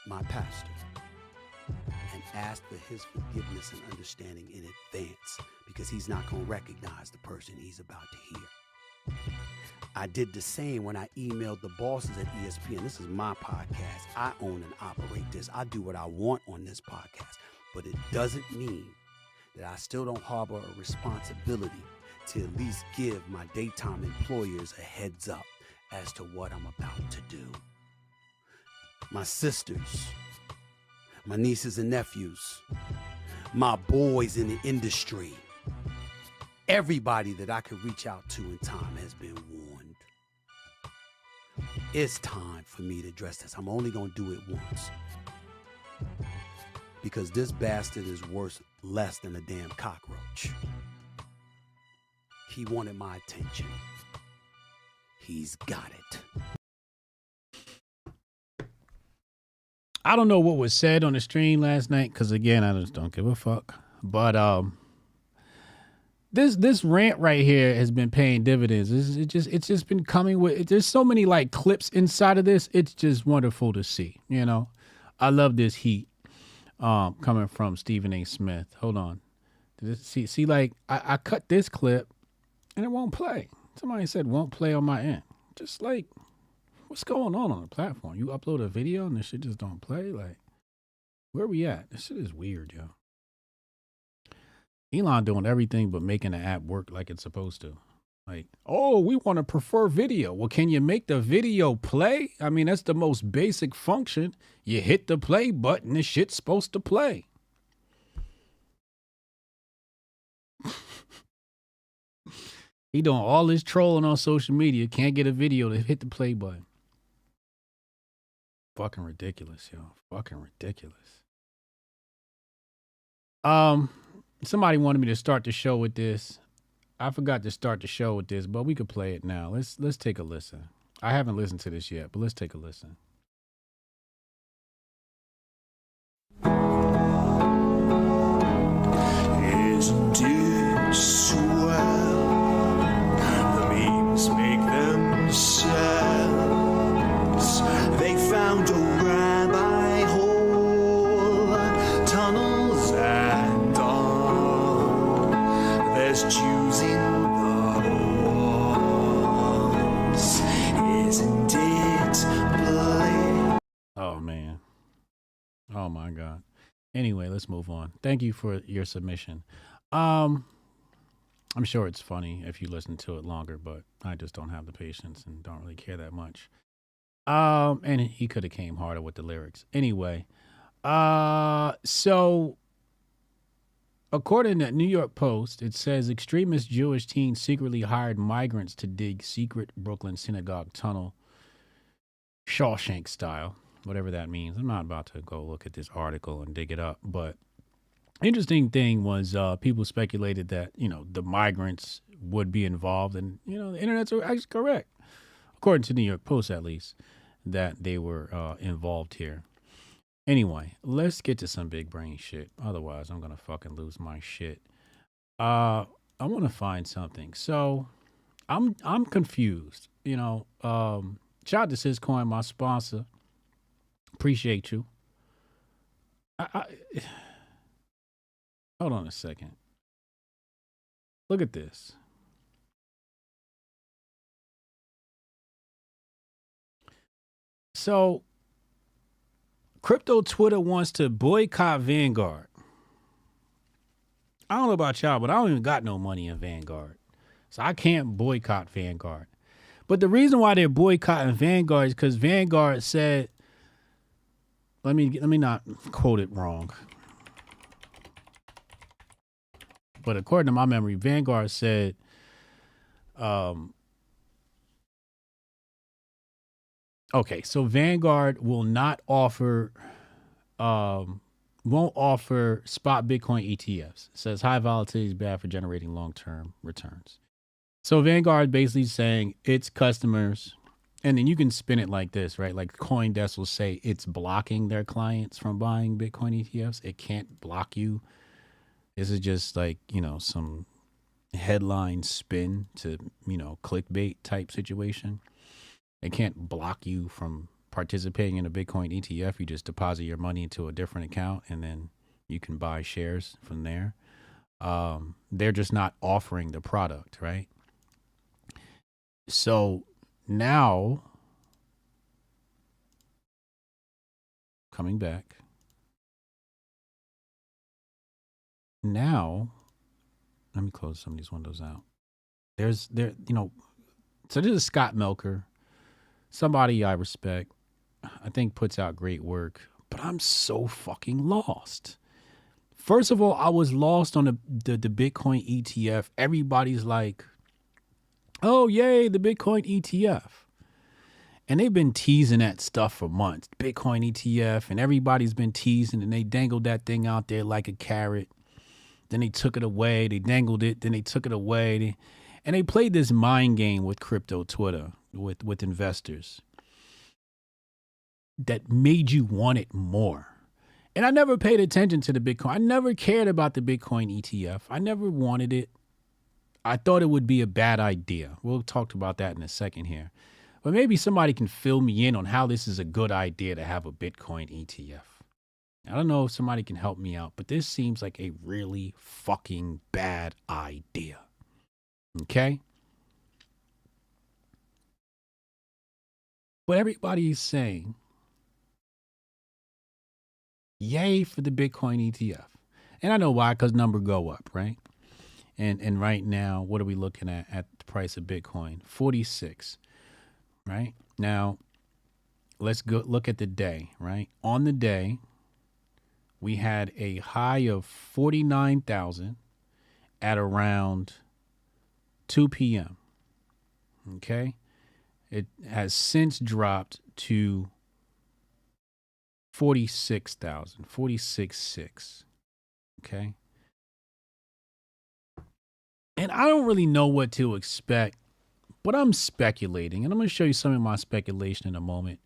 [SPEAKER 14] my pastor and asked for his forgiveness and understanding in advance because he's not going to recognize the person he's about to hear. I did the same when I emailed the bosses at ESPN. This is my podcast. I own and operate this. I do what I want on this podcast. But it doesn't mean that I still don't harbor a responsibility to at least give my daytime employers a heads up as to what I'm about to do. My sisters, my nieces and nephews, my boys in the industry, everybody that I could reach out to in time has been warned. It's time for me to address this. I'm only going to do it once. Because this bastard is worth less than a damn cockroach. He wanted my attention. He's got it.
[SPEAKER 2] I don't know what was said on the stream last night because, again, I just don't give a fuck. But this rant right here has been paying dividends. It's just been coming with. There's so many like clips inside of this. It's just wonderful to see. You know, I love this heat coming from Stephen A. Smith. Hold on, see, like I cut this clip and it won't play. Somebody said won't play on my end. Just like, what's going on the platform? You upload a video and this shit just don't play. Like, where we at? This shit is weird, yo. Elon doing everything but making the app work like it's supposed to. Like, oh, we want to prefer video. Well, can you make the video play? I mean, that's the most basic function. You hit the play button, the shit's supposed to play. He doing all this trolling on social media. Can't get a video to hit the play button. Fucking ridiculous, yo. Fucking ridiculous. Somebody wanted me to start the show with this. I forgot to start the show with this, but we could play it now. Let's take a listen. I haven't listened to this yet, but let's take a listen.
[SPEAKER 15] Isn't it swell? The memes make themselves. They found a rabbi hole, tunnels and all. There's Jews in the walls. Isn't it bliss?
[SPEAKER 2] Oh, man. Oh, my God. Anyway, let's move on. Thank you for your submission. I'm sure it's funny if you listen to it longer, but I just don't have the patience and don't really care that much. And he could have came harder with the lyrics. Anyway, so according to New York Post, it says extremist Jewish teens secretly hired migrants to dig secret Brooklyn synagogue tunnel, Shawshank style, whatever that means. I'm not about to go look at this article and dig it up, but interesting thing was people speculated that, you know, the migrants would be involved, and, you know, the internet's actually correct, according to New York Post at least, that they were involved here. Anyway, let's get to some big brain shit. Otherwise, I'm going to fucking lose my shit. I want to find something. So I'm confused. Shout out to Syscoin, my sponsor. Appreciate you. Hold on a second. Look at this. So, crypto Twitter wants to boycott Vanguard. I don't know about y'all, but I don't even got no money in Vanguard. So I can't boycott Vanguard. But the reason why they're boycotting Vanguard is because Vanguard said, let me not quote it wrong. But according to my memory, Vanguard said, okay, so Vanguard will not offer, won't offer spot Bitcoin ETFs. It says high volatility is bad for generating long-term returns. So Vanguard basically saying its customers, and then you can spin it like this, right? Like CoinDesk will say it's blocking their clients from buying Bitcoin ETFs. It can't block you. This is just like, some headline spin to, clickbait type situation. It can't block you from participating in a Bitcoin ETF. You just deposit your money into a different account and then you can buy shares from there. They're just not offering the product, right? So now, coming back, now, let me close some of these windows out. So this is Scott Melker, somebody I respect, I think puts out great work, but I'm so fucking lost. First of all, I was lost on the Bitcoin ETF. Everybody's like, oh, yay, the Bitcoin ETF. And they've been teasing that stuff for months. Bitcoin ETF, and everybody's been teasing, and they dangled that thing out there like a carrot. Then they took it away. They dangled it. Then they took it away. And they played this mind game with crypto Twitter, with investors that made you want it more. And I never paid attention to the Bitcoin. I never cared about the Bitcoin ETF. I never wanted it. I thought it would be a bad idea. We'll talk about that in a second here. But maybe somebody can fill me in on how this is a good idea to have a Bitcoin ETF. I don't know if somebody can help me out, but this seems like a really fucking bad idea. Okay? But everybody's saying, yay for the Bitcoin ETF. And I know why, because number go up, right? And right now, what are we looking at the price of Bitcoin? 46, right? Now, let's go look at the day, right? On the day, we had a high of 49,000 at around 2 p.m. Okay? It has since dropped to 46,000, 46.6. Okay? And I don't really know what to expect, but I'm speculating. And I'm going to show you some of my speculation in a moment.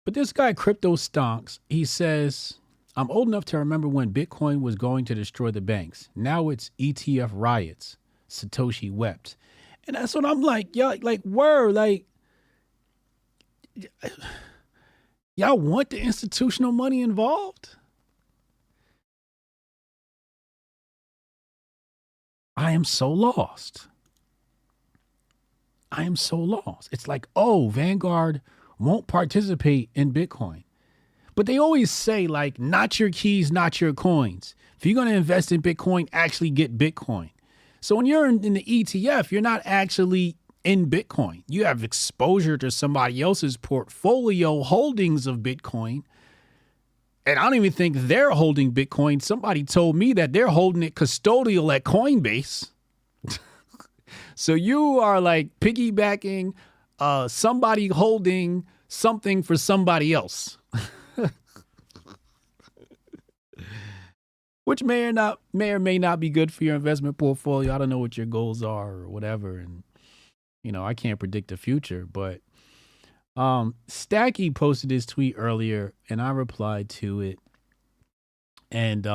[SPEAKER 2] But this guy, Crypto Stonks, he says, I'm old enough to remember when Bitcoin was going to destroy the banks. Now it's ETF riots. Satoshi wept. And that's what I'm like, y'all, like, word, like, y'all want the institutional money involved? I am so lost. I am so lost. It's like, oh, Vanguard won't participate in Bitcoin. But they always say, like, not your keys, not your coins. If you're going to invest in Bitcoin, actually get Bitcoin. So when you're in the ETF, you're not actually in Bitcoin. You have exposure to somebody else's portfolio holdings of Bitcoin. And I don't even think they're holding Bitcoin. Somebody told me that they're holding it custodial at Coinbase. So you are like piggybacking somebody holding something for somebody else. Which may or may not be good for your investment portfolio. I don't know what your goals are or whatever. And, I can't predict the future. But Stacky posted his tweet earlier and I replied to it. And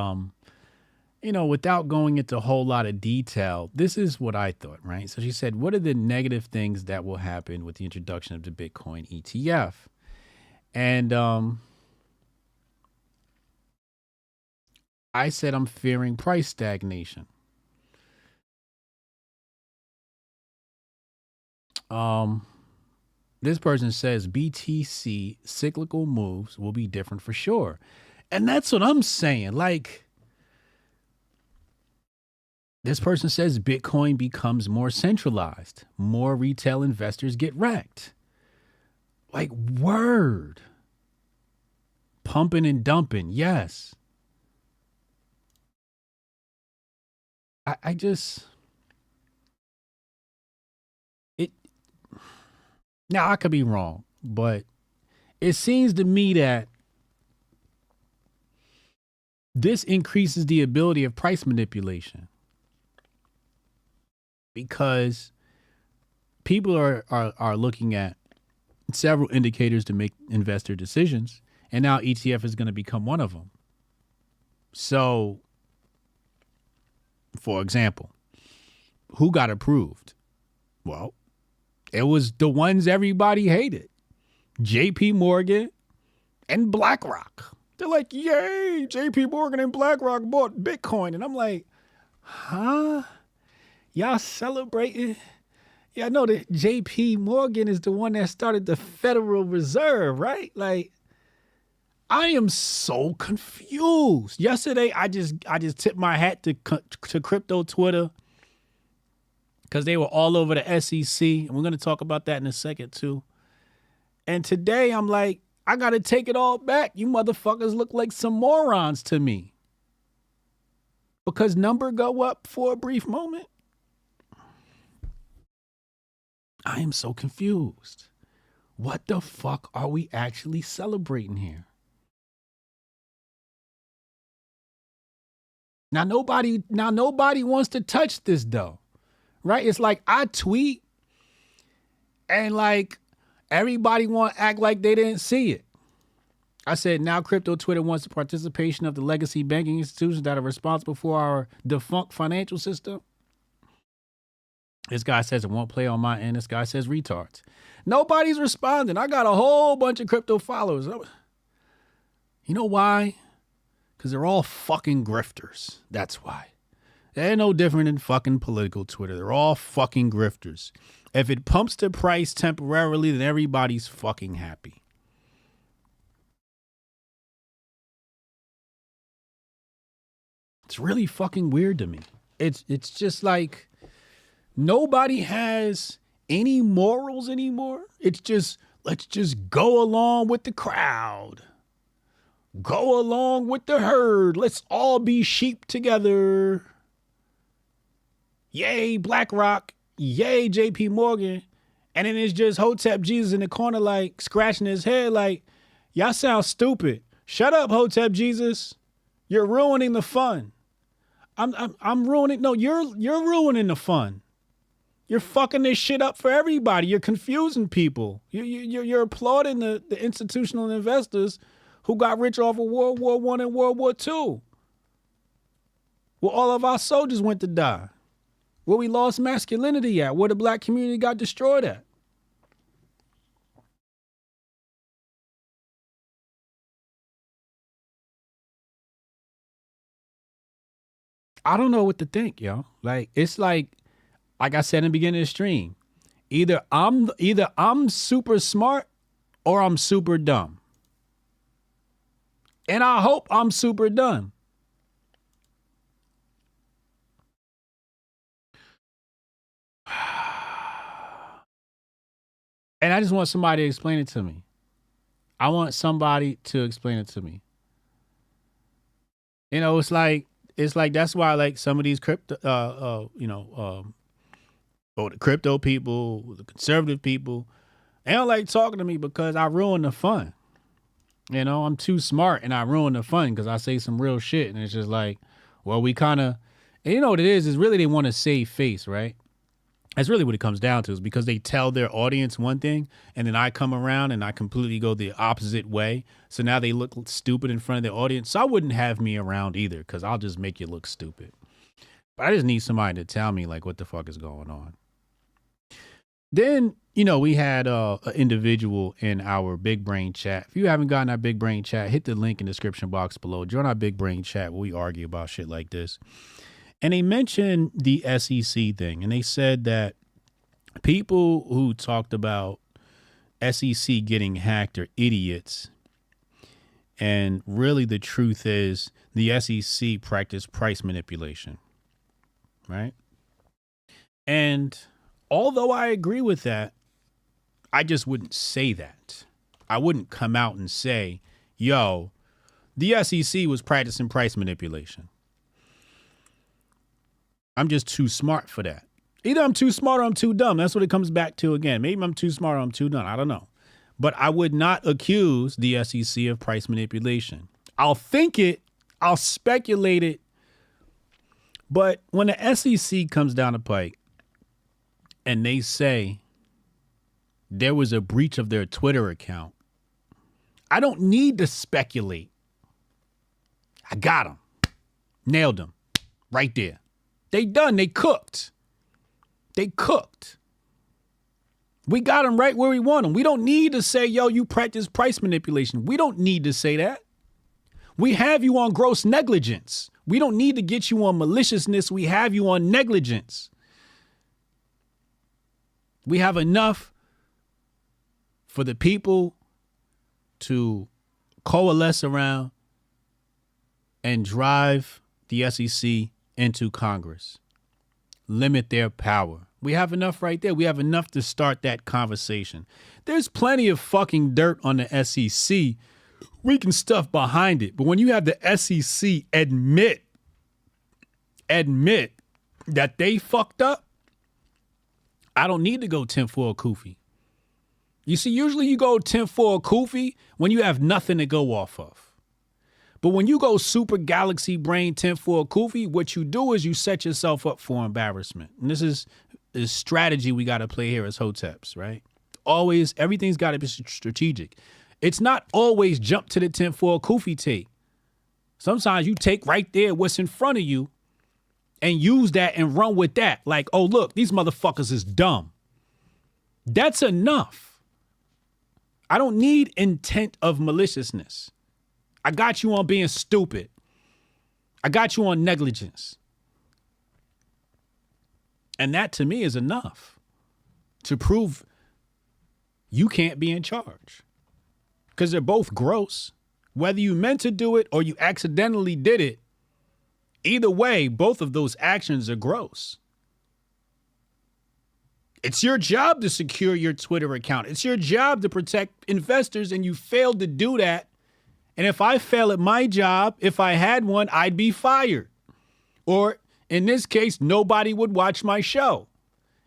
[SPEAKER 2] without going into a whole lot of detail, this is what I thought, right? So she said, what are the negative things that will happen with the introduction of the Bitcoin ETF? And I said, I'm fearing price stagnation. This person says BTC cyclical moves will be different for sure. And that's what I'm saying. Like, this person says Bitcoin becomes more centralized. More retail investors get wrecked. Like, word. Pumping and dumping, yes. I just... Now, I could be wrong, but it seems to me that this increases the ability of price manipulation because people are looking at several indicators to make investor decisions, and now ETF is going to become one of them. So, for example, who got approved? Well, it was the ones everybody hated. JP Morgan and BlackRock. They're like, yay, JP Morgan and BlackRock bought Bitcoin. And I'm like, huh? Y'all celebrating? Yeah, I know that JP Morgan is the one that started the Federal Reserve, right? Like, I am so confused. Yesterday, I just tipped my hat to crypto Twitter, because they were all over the SEC. And we're going to talk about that in a second, too. And today, I'm like, I got to take it all back. You motherfuckers look like some morons to me. Because number go up for a brief moment. I am so confused. What the fuck are we actually celebrating here? Now, nobody wants to touch this, though. Right? It's like I tweet and like everybody want to act like they didn't see it. I said, now crypto Twitter wants the participation of the legacy banking institutions that are responsible for our defunct financial system. This guy says it won't play on my end. This guy says retards. Nobody's responding. I got a whole bunch of crypto followers. You know why? Because they're all fucking grifters. That's why. They're no different than fucking political Twitter. They're all fucking grifters. If it pumps the price temporarily, then everybody's fucking happy. It's really fucking weird to me. It's just like nobody has any morals anymore. It's just, let's just go along with the crowd. Go along with the herd. Let's all be sheep together. Yay, BlackRock. Yay, JP Morgan. And then it's just Hotep Jesus in the corner, like scratching his head, like, y'all sound stupid. Shut up, Hotep Jesus. You're ruining the fun. I'm ruining. No, you're ruining the fun. You're fucking this shit up for everybody. You're confusing people. You're applauding the institutional investors who got rich off of World War I and World War II. Where all of our soldiers went to die. Where we lost masculinity at, where the black community got destroyed at. I don't know what to think, yo. Like, it's like I said in the beginning of the stream, either I'm super smart or I'm super dumb. And I hope I'm super dumb. And I just want somebody to explain it to me. I want somebody to explain it to me. You know, it's like that's why like some of these crypto, the crypto people, the conservative people, they don't like talking to me because I ruin the fun. You know, I'm too smart and I ruin the fun because I say some real shit. And it's just like, well, we kind of, you know what it is really they want to save face, right? That's really what it comes down to, is because they tell their audience one thing and then I come around and I completely go the opposite way. So now they look stupid in front of their audience. So I wouldn't have me around either, because I'll just make you look stupid. But I just need somebody to tell me like what the fuck is going on. Then, you know, we had an individual in our Big Brain chat. If you haven't gotten our Big Brain chat, hit the link in the description box below. Join our Big Brain chat where we argue about shit like this. And they mentioned the SEC thing, and they said that people who talked about SEC getting hacked are idiots. And really the truth is the SEC practiced price manipulation, right? And although I agree with that, I just wouldn't say that. I wouldn't come out and say, yo, the SEC was practicing price manipulation. I'm just too smart for that. Either I'm too smart or I'm too dumb. That's what it comes back to again. Maybe I'm too smart or I'm too dumb. I don't know. But I would not accuse the SEC of price manipulation. I'll think it. I'll speculate it. But when the SEC comes down the pike and they say there was a breach of their Twitter account, I don't need to speculate. I got them. Nailed them. Right there. They done. They cooked. They cooked. We got them right where we want them. We don't need to say, yo, you practice price manipulation. We don't need to say that. We have you on gross negligence. We don't need to get you on maliciousness. We have you on negligence. We have enough for the people to coalesce around and drive the SEC into Congress. Limit their power. We have enough right there. We have enough to start that conversation. There's plenty of fucking dirt on the SEC. We can stuff behind it. But when you have the SEC admit that they fucked up, I don't need to go tinfoil kufi. You see, usually you go tinfoil kufi when you have nothing to go off of. But when you go super galaxy brain tinfoil kufi, what you do is you set yourself up for embarrassment. And this is the strategy we got to play here as Hoteps, right? Always, everything's got to be strategic. It's not always jump to the tinfoil kufi take. Sometimes you take right there what's in front of you and use that and run with that. Like, oh, look, these motherfuckers is dumb. That's enough. I don't need intent of maliciousness. I got you on being stupid. I got you on negligence. And that to me is enough to prove you can't be in charge. Because they're both gross. Whether you meant to do it or you accidentally did it, either way, both of those actions are gross. It's your job to secure your Twitter account. It's your job to protect investors, and you failed to do that. And if I fail at my job, if I had one, I'd be fired. Or in this case, nobody would watch my show.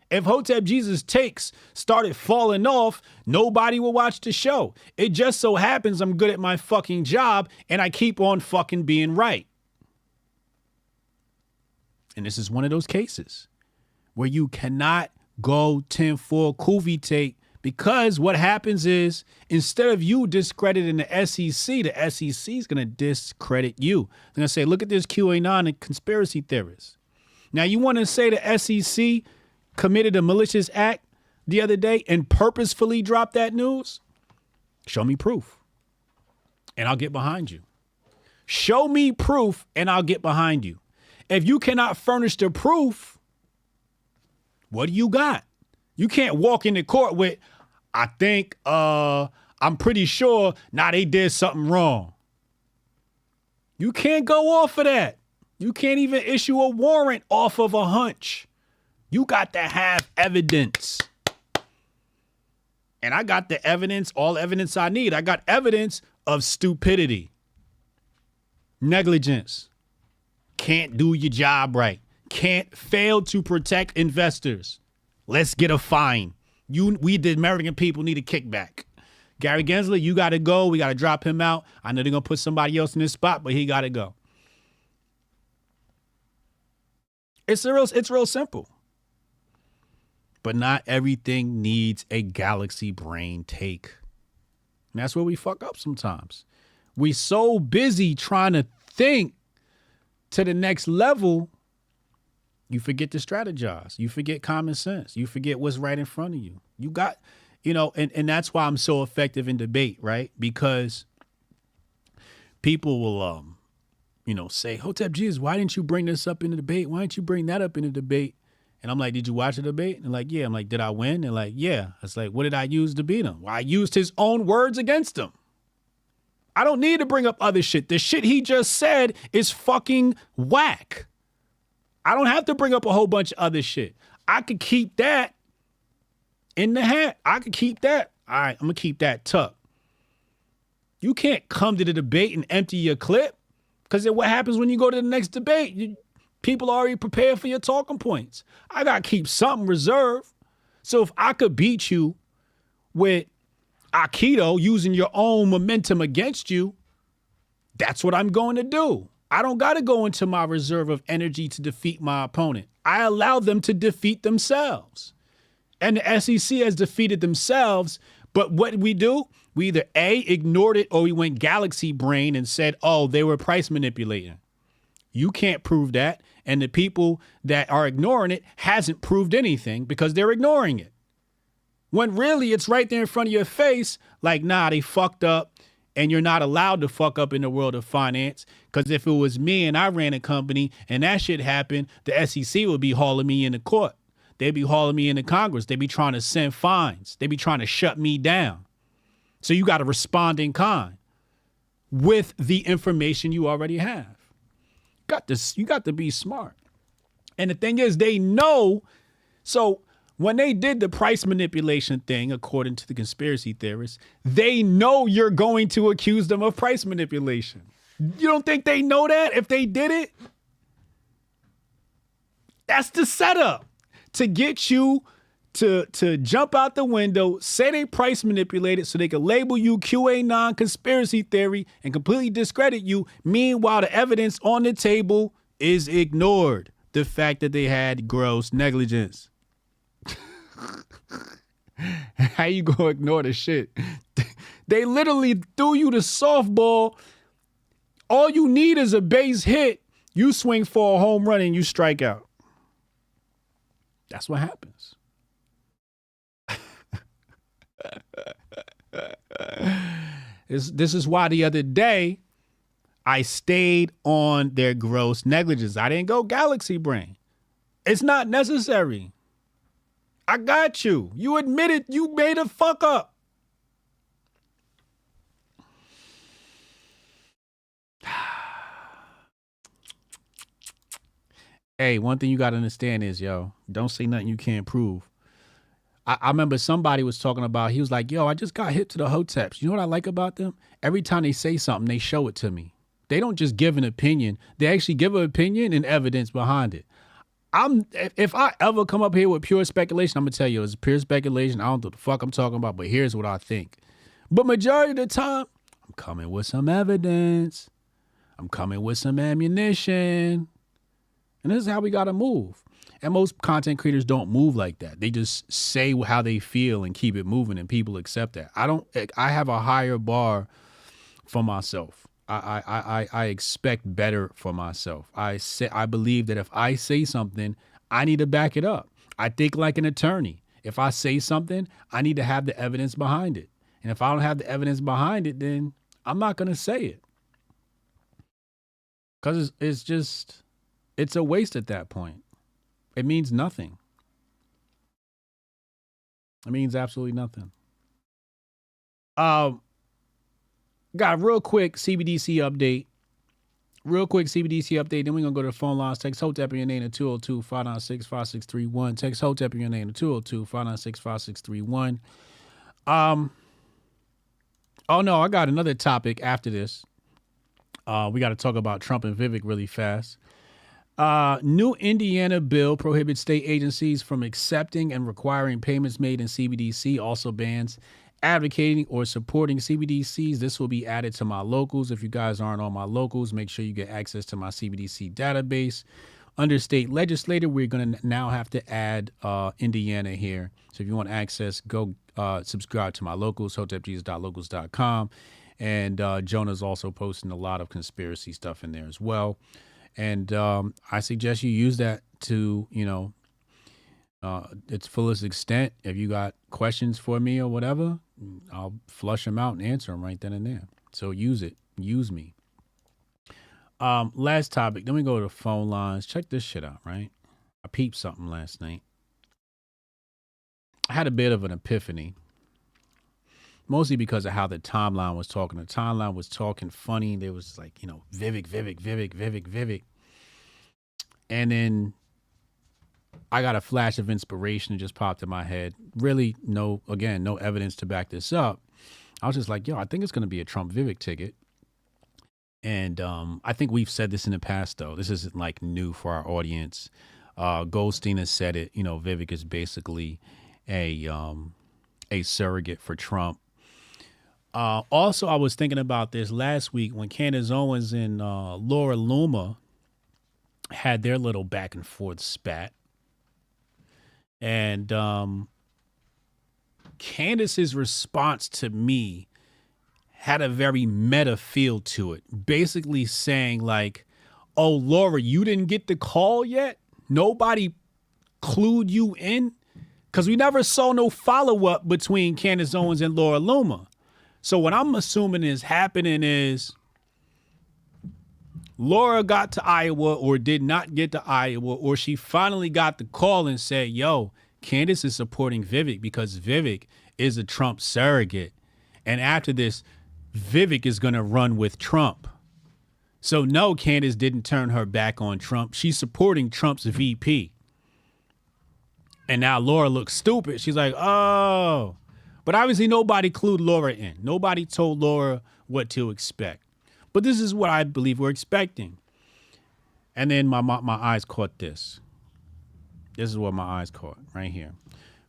[SPEAKER 2] If Hotep Jesus takes started falling off, nobody will watch the show. It just so happens I'm good at my fucking job and I keep on fucking being right. And this is one of those cases where you cannot go tinfoil kufi take, because what happens is instead of you discrediting the SEC is going to discredit you. They're going to say, look at this QAnon and conspiracy theorists. Now you want to say the SEC committed a malicious act the other day and purposefully dropped that news? Show me proof and I'll get behind you. Show me proof and I'll get behind you. If you cannot furnish the proof, what do you got? You can't walk into court with, I think, I'm pretty sure, they did something wrong. You can't go off of that. You can't even issue a warrant off of a hunch. You got to have evidence. And I got the evidence, all evidence I need. I got evidence of stupidity, negligence, can't do your job right, can't fail to protect investors. Let's get a fine. We the American people need a kickback. Gary Gensler, you got to go. We got to drop him out. I know they're going to put somebody else in this spot, but he got to go. It's real simple. but not everything needs a galaxy brain take. And that's where we fuck up sometimes. We so busy trying to think to the next level, you forget to strategize. You forget common sense. You forget what's right in front of you. You got, and that's why I'm so effective in debate, right? Because people will, say, Hotep Jesus, why didn't you bring this up in the debate? Why didn't you bring that up in the debate? And I'm like, did you watch the debate? And they're like, yeah. I'm like, did I win? And like, yeah. It's like, what did I use to beat him? Well, I used his own words against him. I don't need to bring up other shit. The shit he just said is fucking whack. I don't have to bring up a whole bunch of other shit. I could keep that in the hat. I could keep that. All right, I'm going to keep that tucked. You can't come to the debate and empty your clip, because then what happens when you go to the next debate? People already prepared for your talking points. I got to keep something reserved. So if I could beat you with Aikido using your own momentum against you, that's what I'm going to do. I don't got to go into my reserve of energy to defeat my opponent. I allow them to defeat themselves. And the SEC has defeated themselves. But what we do, we either A, ignored it, or we went galaxy brain and said, oh, they were price manipulating. You can't prove that. And the people that are ignoring it hasn't proved anything because they're ignoring it. When really it's right there in front of your face, like, nah, they fucked up. And you're not allowed to fuck up in the world of finance, because if it was me and I ran a company and that shit happened, the SEC would be hauling me into court. They'd be hauling me into Congress. They'd be trying to send fines. They'd be trying to shut me down. So you got to respond in kind with the information you already have. You got to be smart. And the thing is, they know. So when they did the price manipulation thing, according to the conspiracy theorists, they know you're going to accuse them of price manipulation. You don't think they know that if they did it? That's the setup to get you to jump out the window, say they price manipulated so they can label you QAnon conspiracy theory and completely discredit you. Meanwhile, the evidence on the table is ignored. The fact that they had gross negligence. How you gonna ignore the shit? They literally threw you the softball. All you need is a base hit. You swing for a home run and you strike out. That's what happens. This is why the other day I stayed on their gross negligence. I didn't go galaxy brain. It's not necessary. I got you. You admitted you made a fuck up. Hey, one thing you got to understand is, don't say nothing you can't prove. I remember somebody was talking about, he was like, I just got hip to the Hoteps. You know what I like about them? Every time they say something, they show it to me. They don't just give an opinion. They actually give an opinion and evidence behind it. If I ever come up here with pure speculation, I'm going to tell you, it's pure speculation. I don't know what the fuck I'm talking about, but here's what I think. But majority of the time, I'm coming with some evidence. I'm coming with some ammunition. And this is how we got to move. And most content creators don't move like that. They just say how they feel and keep it moving, and people accept that. I have a higher bar for myself. I expect better for myself. I believe that if I say something, I need to back it up. I think like an attorney. If I say something, I need to have the evidence behind it. And if I don't have the evidence behind it, then I'm not going to say it. Because it's a waste at that point. It means nothing. It means absolutely nothing. Got a real quick CBDC update. Then we're going to go to the phone lines. Text Hotep in your name to 202-596-5631. Text Hotep in your name to 202-596-5631. Oh, no, I got another topic after this. We got to talk about Trump and Vivek really fast. New Indiana bill prohibits state agencies from accepting and requiring payments made in CBDC, also bans advocating or supporting CBDCs. This will be added to my locals. If you guys aren't on my locals, make sure you get access to my CBDC database Under state legislator, we're going to now have to add Indiana here. So if you want access, go subscribe to my locals, hotepjesus.locals.com. And Jonah's also posting a lot of conspiracy stuff in there as well. And I suggest you use that to, its fullest extent. If you got questions for me or whatever, I'll flush them out and answer them right then and there. So use it. Use me. Last topic. Then we go to the phone lines. Check this shit out, right? I peeped something last night. I had a bit of an epiphany. Mostly because of how the timeline was talking. The timeline was talking funny. There was like, Vivek. And then I got a flash of inspiration that just popped in my head. Really, no evidence to back this up. I was just like, I think it's going to be a Trump Vivek ticket. And I think we've said this in the past, though. This isn't like new for our audience. Goldstein has said it. Vivek is basically a surrogate for Trump. Also, I was thinking about this last week when Candace Owens and Laura Loomer had their little back and forth spat. And Candace's response to me had a very meta feel to it. Basically saying like, oh, Laura, you didn't get the call yet? Nobody clued you in? Because we never saw no follow-up between Candace Owens and Laura Loomer. So what I'm assuming is happening is Laura got to Iowa or did not get to Iowa, or she finally got the call and said, yo, Candace is supporting Vivek because Vivek is a Trump surrogate. And after this, Vivek is going to run with Trump. So no, Candace didn't turn her back on Trump. She's supporting Trump's VP. And now Laura looks stupid. She's like, oh. But obviously nobody clued Laura in. Nobody told Laura what to expect. But this is what I believe we're expecting. And then my eyes caught this. This is what my eyes caught right here.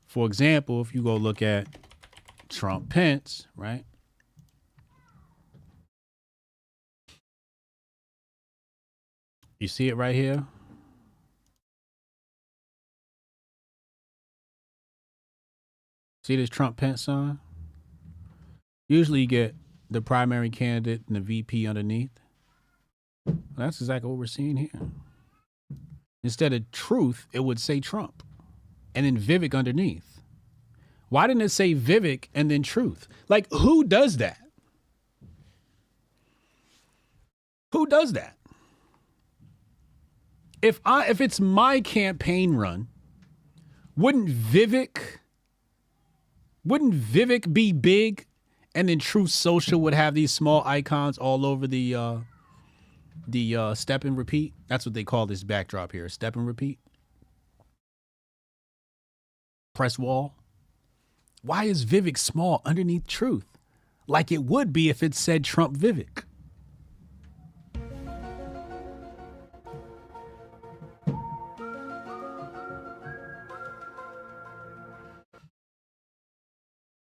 [SPEAKER 2] For example, if you go look at Trump Pence, right? You see it right here? See this Trump Pence sign? Usually you get the primary candidate and the VP underneath. Well, that's exactly what we're seeing here. Instead of truth, it would say Trump. And then Vivek underneath. Why didn't it say Vivek and then truth? Like, who does that? Who does that? If it's my campaign run, wouldn't Vivek be big, and then Truth Social would have these small icons all over the step and repeat? That's what they call this backdrop here, step and repeat. Press wall. Why is Vivek small underneath Truth? Like it would be if it said Trump Vivek.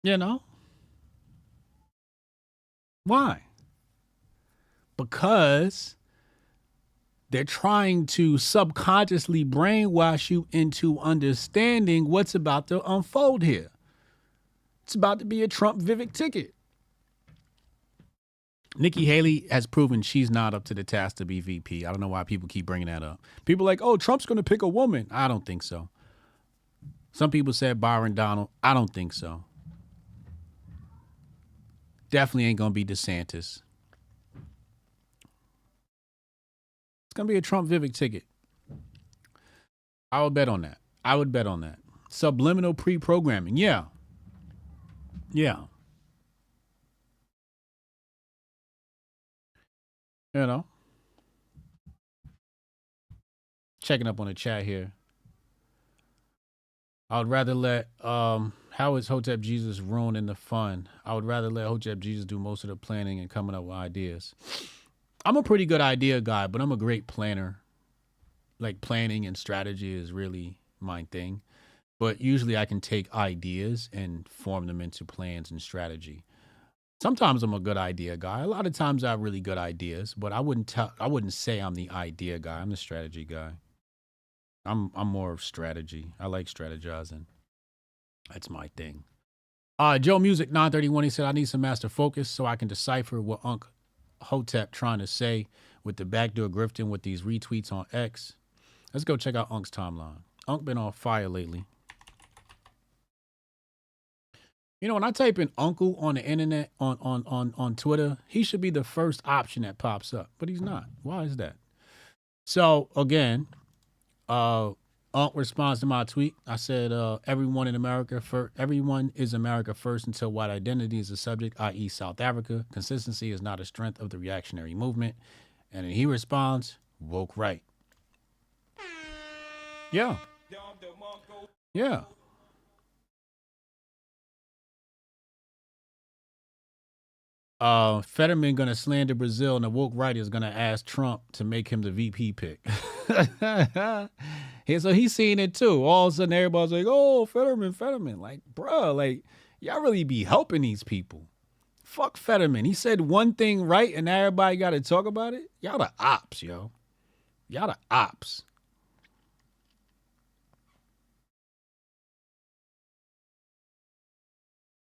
[SPEAKER 2] You know? Why? Because they're trying to subconsciously brainwash you into understanding what's about to unfold here. It's about to be a Trump Vivek ticket. Nikki Haley has proven she's not up to the task to be VP. I don't know why people keep bringing that up. People are like, oh, Trump's going to pick a woman. I don't think so. Some people said Byron Donald. I don't think so. Definitely ain't going to be DeSantis. It's going to be a Trump Vivek ticket. I would bet on that. Subliminal pre-programming. Yeah. You know. Checking up on the chat here. I would rather let, how is Hotep Jesus ruining the fun? I would rather let Hotep Jesus do most of the planning and coming up with ideas. I'm a pretty good idea guy, but I'm a great planner. Like planning and strategy is really my thing. But usually I can take ideas and form them into plans and strategy. Sometimes I'm a good idea guy. A lot of times I have really good ideas, but I wouldn't say I'm the idea guy. I'm the strategy guy. I'm more of strategy. I like strategizing. That's my thing. Joe Music 931, he said, I need some master focus so I can decipher what Unc Hotep trying to say with the backdoor grifting with these retweets on X. Let's go check out Unc's timeline. Unc been on fire lately. You know, when I type in uncle on the internet, on Twitter, he should be the first option that pops up, but he's not. Why is that? So, again, Unc responds to my tweet. I said, everyone is America first until white identity is a subject, i.e. South Africa. Consistency is not a strength of the reactionary movement. And then he responds, woke right. Yeah. Yeah. Fetterman gonna slander Brazil, and the woke right is gonna ask Trump to make him the VP pick. So he's seeing it too. All of a sudden, everybody's like, "Oh, Fetterman." Like, bruh, like y'all really be helping these people. Fuck Fetterman. He said one thing right, and everybody got to talk about it. Y'all the ops, yo. Y'all the ops.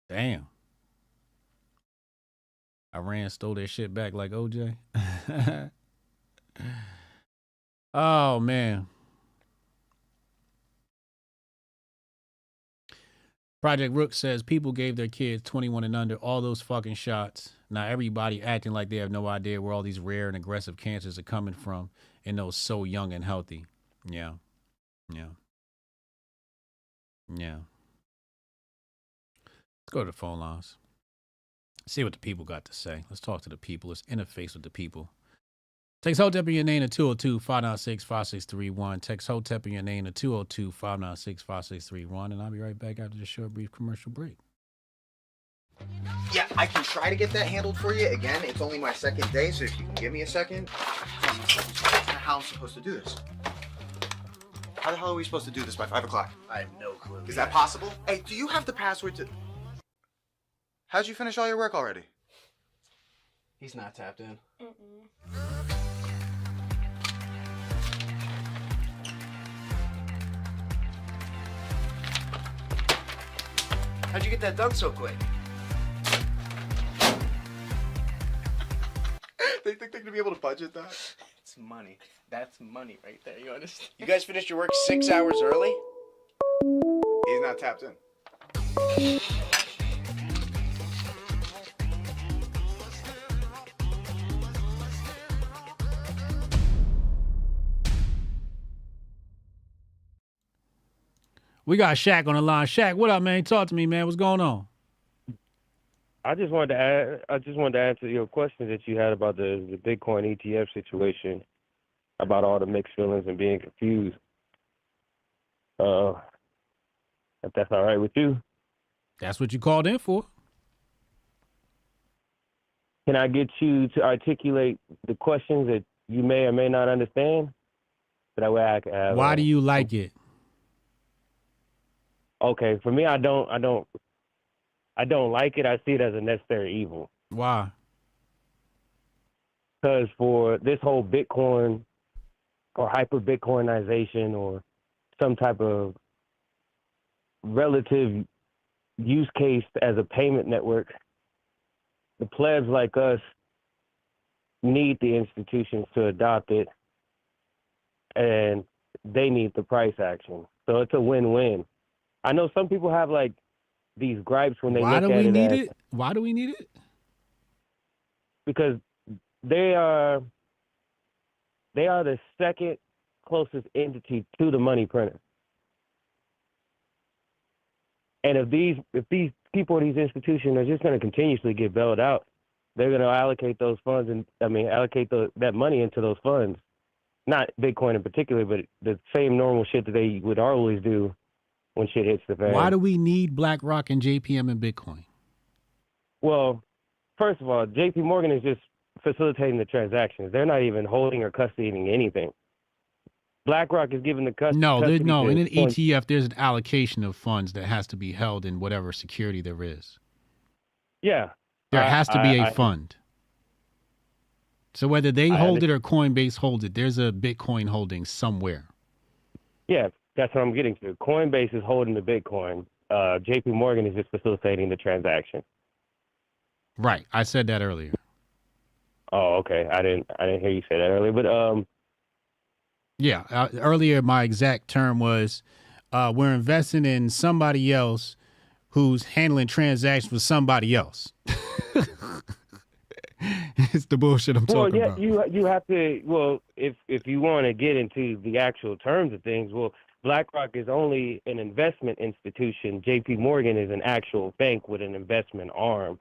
[SPEAKER 2] Damn. Iran stole their shit back like OJ. Oh, man. Project Rook says people gave their kids 21 and under all those fucking shots. Now everybody acting like they have no idea where all these rare and aggressive cancers are coming from and those so young and healthy. Yeah. Yeah. Yeah. Let's go to the phone lines. See what the people got to say. Let's talk to the people. Let's interface with the people. Text Hotep in your name to 202-596-5631. Text Hotep in your name to 202-596-5631. And I'll be right back after this short, brief commercial break.
[SPEAKER 3] Yeah, I can try to get that handled for you. Again, it's only my second day, so if you can give me a second. How I'm supposed to do this? How the hell are we supposed to do this by 5 o'clock?
[SPEAKER 4] I have no clue.
[SPEAKER 3] Is that possible? Hey, do you have the password to... How'd you finish all your work already?
[SPEAKER 4] He's not tapped in. How'd you get that done so quick?
[SPEAKER 3] They think they're gonna be able to budget that?
[SPEAKER 4] It's money. That's money right there. You understand?
[SPEAKER 5] You guys finished your work 6 hours early?
[SPEAKER 3] He's not tapped in.
[SPEAKER 2] We got Shaq on the line. Shaq, what up, man? Talk to me, man. What's going on?
[SPEAKER 16] I just wanted to answer your question that you had about the Bitcoin ETF situation, about all the mixed feelings and being confused. If that's all right with you.
[SPEAKER 2] That's what you called in for.
[SPEAKER 16] Can I get you to articulate the questions that you may or may not understand? So that way I can have.
[SPEAKER 2] Why do you like it?
[SPEAKER 16] Okay, for me, I don't like it. I see it as a necessary evil.
[SPEAKER 2] Why?
[SPEAKER 16] Because for this whole Bitcoin or hyper Bitcoinization or some type of relative use case as a payment network, the plebs like us need the institutions to adopt it, and they need the price action. So it's a win-win. I know some people have like these gripes when they
[SPEAKER 2] Why
[SPEAKER 16] look
[SPEAKER 2] do
[SPEAKER 16] at
[SPEAKER 2] we
[SPEAKER 16] it.
[SPEAKER 2] need it? Why do we need it?
[SPEAKER 16] Because they are the second closest entity to the money printer. And if these people, these institutions are just going to continuously get bailed out, they're going to allocate those funds allocate that money into those funds. Not Bitcoin in particular, but the same normal shit that they would always do when shit hits the fan.
[SPEAKER 2] Why do we need BlackRock and JPM and Bitcoin?
[SPEAKER 16] Well, first of all, JP Morgan is just facilitating the transactions. They're not even holding or custodying anything. BlackRock is giving the custody.
[SPEAKER 2] No, in an ETF, there's an allocation of funds that has to be held in whatever security there is.
[SPEAKER 16] Yeah.
[SPEAKER 2] There has to be a fund. So whether they hold it or Coinbase hold it, there's a Bitcoin holding somewhere.
[SPEAKER 16] Yeah, that's what I'm getting to. Coinbase is holding the Bitcoin. JP Morgan is just facilitating the transaction.
[SPEAKER 2] Right. I said that earlier.
[SPEAKER 16] Oh, okay. I didn't hear you say that earlier, but
[SPEAKER 2] yeah, earlier my exact term was we're investing in somebody else who's handling transactions for somebody else. It's the bullshit I'm talking about.
[SPEAKER 16] You have to. Well, if you want to get into the actual terms of things, well, BlackRock is only an investment institution. JP Morgan is an actual bank with an investment arm.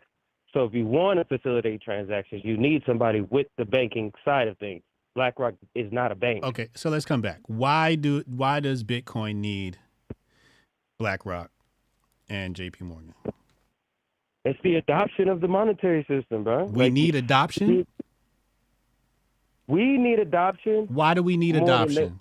[SPEAKER 16] So if you want to facilitate transactions, you need somebody with the banking side of things. BlackRock is not a bank.
[SPEAKER 2] Okay, so let's come back. Why does Bitcoin need BlackRock and JP Morgan?
[SPEAKER 16] It's the adoption of the monetary system, bro.
[SPEAKER 2] We need adoption?
[SPEAKER 16] We need adoption.
[SPEAKER 2] Why do we need adoption?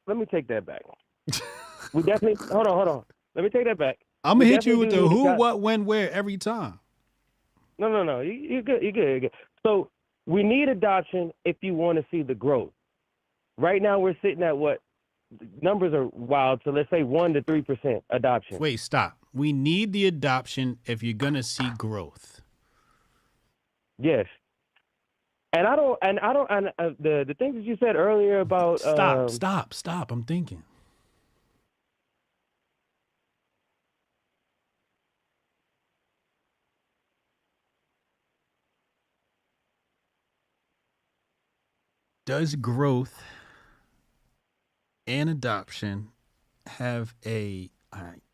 [SPEAKER 16] Let me take that back. We definitely hold on. Let me take that back.
[SPEAKER 2] I'm gonna hit you with the who, what, when, where every time.
[SPEAKER 16] No. You're good. So we need adoption if you want to see the growth. Right now we're sitting at what? Numbers are wild. So let's say 1 to 3% adoption.
[SPEAKER 2] Wait, stop. We need the adoption if you're gonna see growth.
[SPEAKER 16] Yes. And the things that you said earlier about
[SPEAKER 2] Stop. I'm thinking. Does growth and adoption have a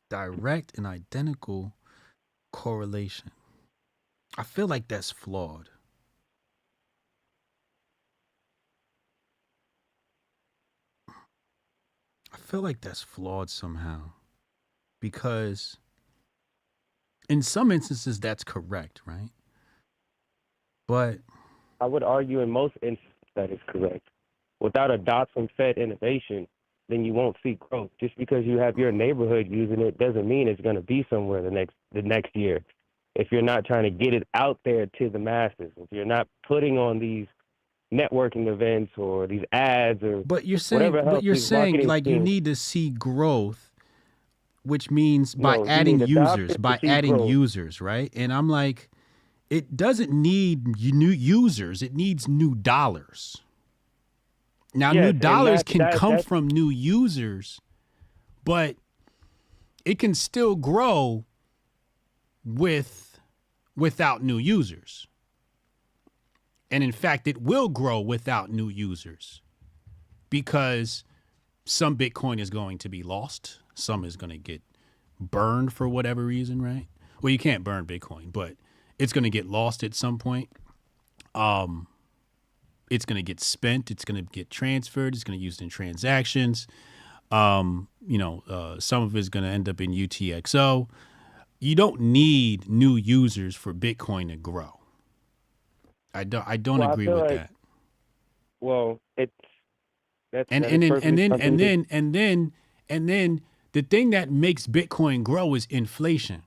[SPEAKER 2] direct and identical correlation? I feel like that's flawed. I feel like that's flawed somehow, because in some instances that's correct, right? But
[SPEAKER 16] I would argue in most instances that is correct. Without adoption-fed innovation, then you won't see growth. Just because you have your neighborhood using it doesn't mean it's going to be somewhere the next year. If you're not trying to get it out there to the masses, if you're not putting on these networking events or these ads or
[SPEAKER 2] you're saying like you need to see growth, which means by adding users, right? And I'm like, it doesn't need new users, it needs new dollars. Now, new dollars can come from new users, but it can still grow without new users. And in fact, it will grow without new users, because some Bitcoin is going to be lost. Some is going to get burned for whatever reason, right? Well, you can't burn Bitcoin, but it's going to get lost at some point. It's going to get spent. It's going to get transferred. It's going to be used in transactions. Some of it's going to end up in UTXO. You don't need new users for Bitcoin to grow. I don't agree with that.
[SPEAKER 16] Well, it's
[SPEAKER 2] and then the thing that makes Bitcoin grow is inflation.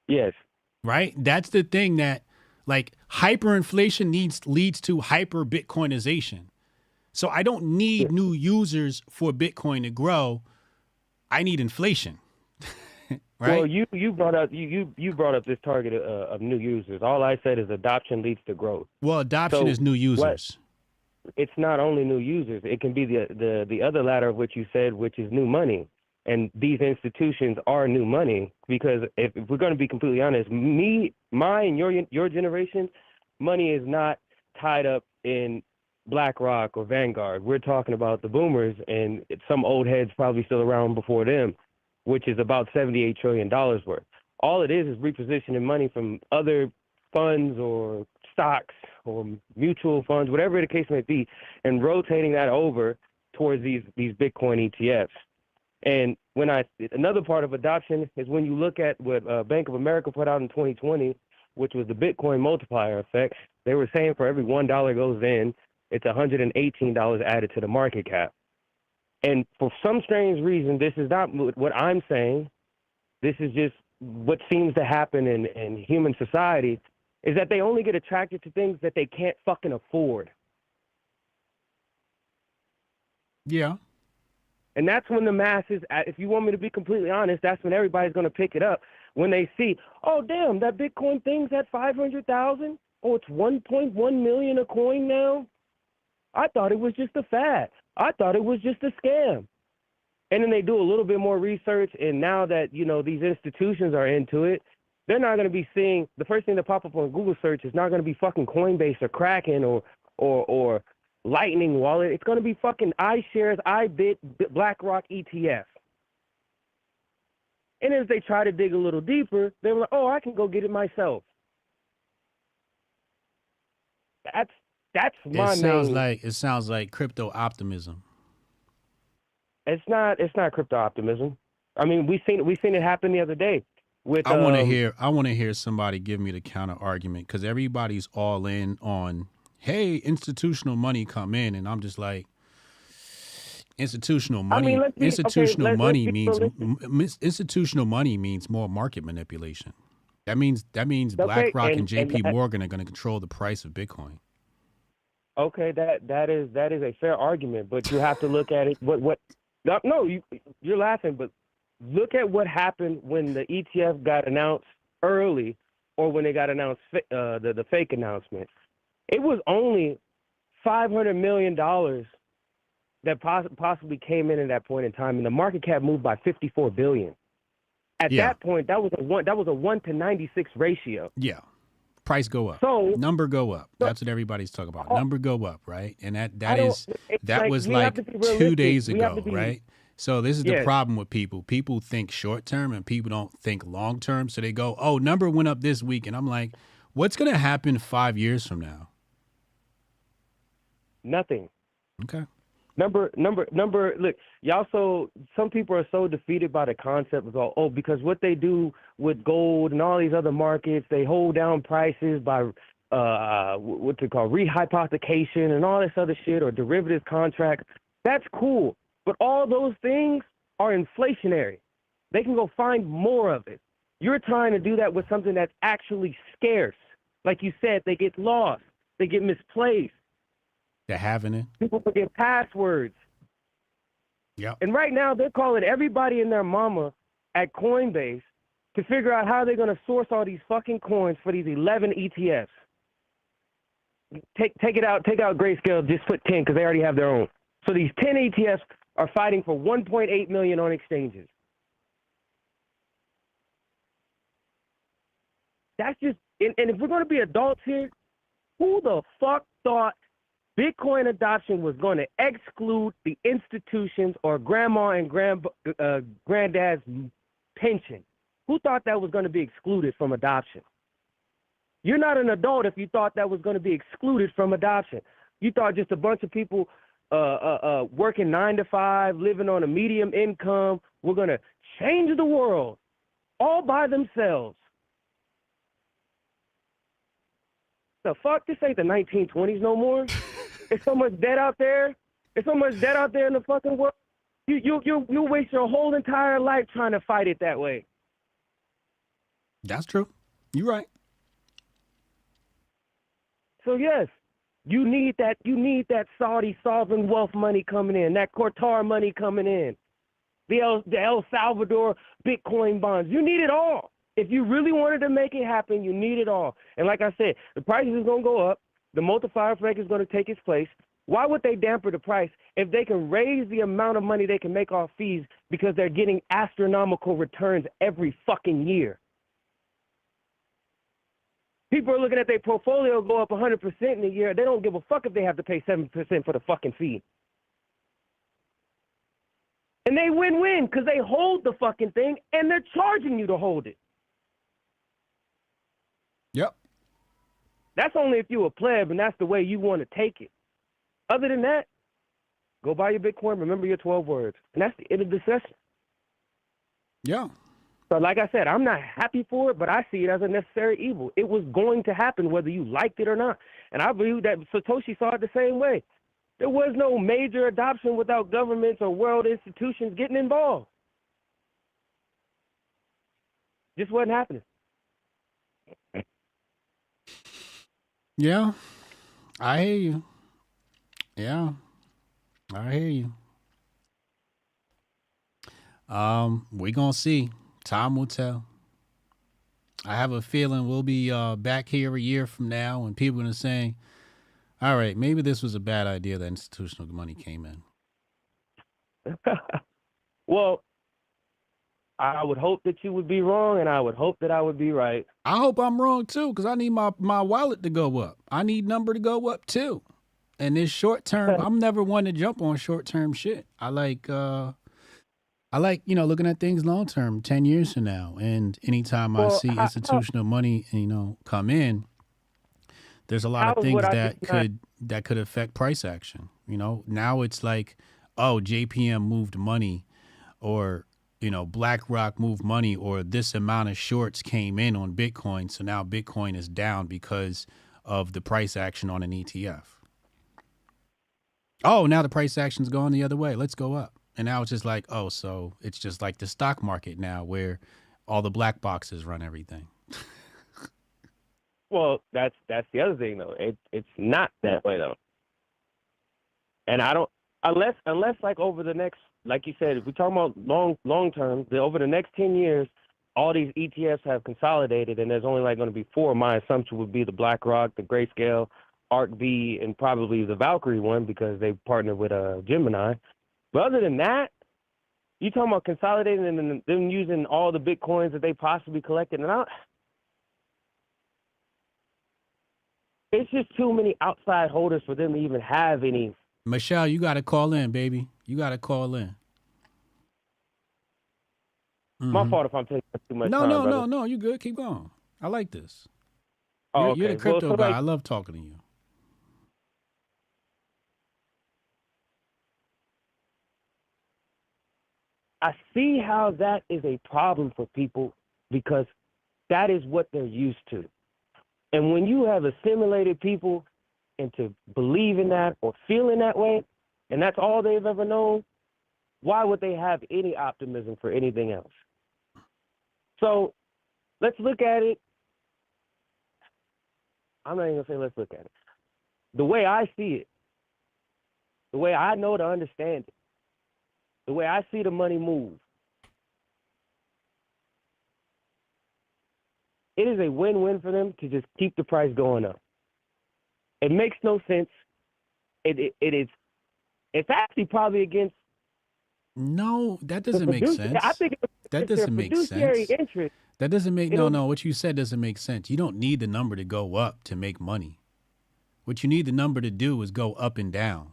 [SPEAKER 16] Yes.
[SPEAKER 2] Right? That's the thing that, like, hyperinflation leads to hyper Bitcoinization. So I don't need new users for Bitcoin to grow. I need inflation. Right?
[SPEAKER 16] Well, you brought up this target of new users. All I said is adoption leads to growth.
[SPEAKER 2] Well, adoption is new users.
[SPEAKER 16] It's not only new users. It can be the other ladder of what you said, which is new money. And these institutions are new money, because if we're going to be completely honest, mine, your generation, money is not tied up in BlackRock or Vanguard. We're talking about the boomers, and some old heads probably still around before them, which is about $78 trillion worth. All it is repositioning money from other funds or stocks or mutual funds, whatever the case may be, and rotating that over towards these Bitcoin ETFs. And another part of adoption is when you look at what Bank of America put out in 2020, which was the Bitcoin multiplier effect. They were saying for every $1 goes in, it's $118 added to the market cap. And for some strange reason, this is not what I'm saying. This is just what seems to happen in human society. is that they only get attracted to things that they can't fucking afford.
[SPEAKER 2] Yeah.
[SPEAKER 16] And that's when the masses, if you want me to be completely honest, that's when everybody's going to pick it up. When they see, oh, damn, that Bitcoin thing's at 500,000. Oh, it's 1.1 million a coin now. I thought it was just a fad. I thought it was just a scam. And then they do a little bit more research. And now that, you know, these institutions are into it, they're not going to be seeing, the first thing that pop up on Google search is not going to be fucking Coinbase or Kraken or Lightning Wallet. It's going to be fucking iShares, iBit, BlackRock ETF. And as they try to dig a little deeper, they're like, oh, I can go get it myself. That's my main.
[SPEAKER 2] It sounds like crypto optimism.
[SPEAKER 16] It's not crypto optimism. I mean, we seen it happen the other day.
[SPEAKER 2] I want to hear somebody give me the counter argument, because everybody's all in on, hey, institutional money come in, and I'm just like, institutional money. Institutional money means more market manipulation. That means BlackRock and JP Morgan are going to control the price of Bitcoin.
[SPEAKER 16] Okay, that is a fair argument, but you have to look at it. You're laughing, but look at what happened when the ETF got announced early, or when they got announced the fake announcement. It was only $500 million that possibly came in at that point in time, and the market cap moved by 54 billion. At that point, that was a 1 to 96 ratio.
[SPEAKER 2] Yeah. Price go up.
[SPEAKER 16] So
[SPEAKER 2] number go up. That's what everybody's talking about. Number go up, right? And that was like 2 days ago, right? So this is the problem with people. People think short term and people don't think long term. So they go, oh, number went up this week. And I'm like, what's going to happen 5 years from now?
[SPEAKER 16] Nothing.
[SPEAKER 2] Okay.
[SPEAKER 16] Number, look, some people are so defeated by the concept of, because what they do with gold and all these other markets, they hold down prices by what they call rehypothecation and all this other shit, or derivative contracts. That's cool. But all those things are inflationary. They can go find more of it. You're trying to do that with something that's actually scarce. Like you said, they get lost. They get misplaced.
[SPEAKER 2] They're having it.
[SPEAKER 16] People forget passwords.
[SPEAKER 2] Yeah.
[SPEAKER 16] And right now, they're calling everybody and their mama at Coinbase to figure out how they're going to source all these fucking coins for these 11 ETFs. Take it out. Take out Grayscale. Just put 10 because they already have their own. So these 10 ETFs are fighting for 1.8 million on exchanges. That's just. And if we're going to be adults here, who the fuck thought Bitcoin adoption was going to exclude the institutions or grandma and granddad's pension? Who thought that was going to be excluded from adoption? You're not an adult if you thought that was going to be excluded from adoption. You thought just a bunch of people working 9 to 5, living on a medium income, were going to change the world all by themselves. The fuck? This ain't the 1920s no more. There's so much debt out there. There's so much debt out there in the fucking world. You waste your whole entire life trying to fight it that way.
[SPEAKER 2] That's true. You're right.
[SPEAKER 16] So yes, you need that Saudi sovereign wealth money coming in, that Qatar money coming in, the El Salvador Bitcoin bonds. You need it all. If you really wanted to make it happen, you need it all. And like I said, the prices is going to go up. The multiplier effect is going to take its place. Why would they damper the price if they can raise the amount of money they can make off fees because they're getting astronomical returns every fucking year? People are looking at their portfolio go up 100% in a year. They don't give a fuck if they have to pay 7% for the fucking fee. And they win-win because they hold the fucking thing and they're charging you to hold it.
[SPEAKER 2] Yep.
[SPEAKER 16] That's only if you're a pleb and that's the way you want to take it. Other than that, go buy your Bitcoin, remember your 12 words. And that's the end of the session.
[SPEAKER 2] Yeah.
[SPEAKER 16] So like I said, I'm not happy for it, but I see it as a necessary evil. It was going to happen whether you liked it or not. And I believe that Satoshi saw it the same way. There was no major adoption without governments or world institutions getting involved. Just wasn't happening.
[SPEAKER 2] Yeah, I hear you. Yeah, I hear you. We gonna see. Time will tell. I have a feeling we'll be back here a year from now and people are gonna say, all right, maybe this was a bad idea that institutional money came in.
[SPEAKER 16] Well, I would hope that you would be wrong, and I would hope that I would be right.
[SPEAKER 2] I hope I'm wrong too, because I need my wallet to go up. I need number to go up too. And this short term, I'm never one to jump on short term shit. I like looking at things long term, 10 years from now. And anytime I see institutional money, come in, there's a lot of things that could affect price action. Now it's like, oh, JPM moved money, or BlackRock moved money, or this amount of shorts came in on Bitcoin. So now Bitcoin is down because of the price action on an ETF. Oh, now the price action's going the other way. Let's go up. And now it's just like, oh, so it's just like the stock market now where all the black boxes run everything.
[SPEAKER 16] Well, that's the other thing though. It's not that way though. And I don't unless like over the next, like you said, if we're talking about long term, over the next 10 years, all these ETFs have consolidated, and there's only like going to be 4. My assumption would be the BlackRock, the Grayscale, ARK-V, and probably the Valkyrie one because they partnered with Gemini. But other than that, you talking about consolidating and them using all the Bitcoins that they possibly collected, and it's just too many outside holders for them to even have any.
[SPEAKER 2] Michelle, you got to call in, baby. You got to call in. Mm-hmm.
[SPEAKER 16] My fault if I'm taking too much time.
[SPEAKER 2] No. You good. Keep going. I like this.
[SPEAKER 16] Oh,
[SPEAKER 2] you're the crypto guy.
[SPEAKER 16] Like,
[SPEAKER 2] I love talking to you.
[SPEAKER 16] I see how that is a problem for people because that is what they're used to. And when you have assimilated people into believing that or feeling that way, and that's all they've ever known, why would they have any optimism for anything else? So let's look at it. I'm not even going to say let's look at it. The way I see it, the way I know to understand it, the way I see the money move, it is a win-win for them to just keep the price going up. It makes no sense. It's actually probably against.
[SPEAKER 2] No, that doesn't make sense.
[SPEAKER 16] I think
[SPEAKER 2] that doesn't make sense.
[SPEAKER 16] Interest.
[SPEAKER 2] That doesn't make no. What you said doesn't make sense. You don't need the number to go up to make money. What you need the number to do is go up and down.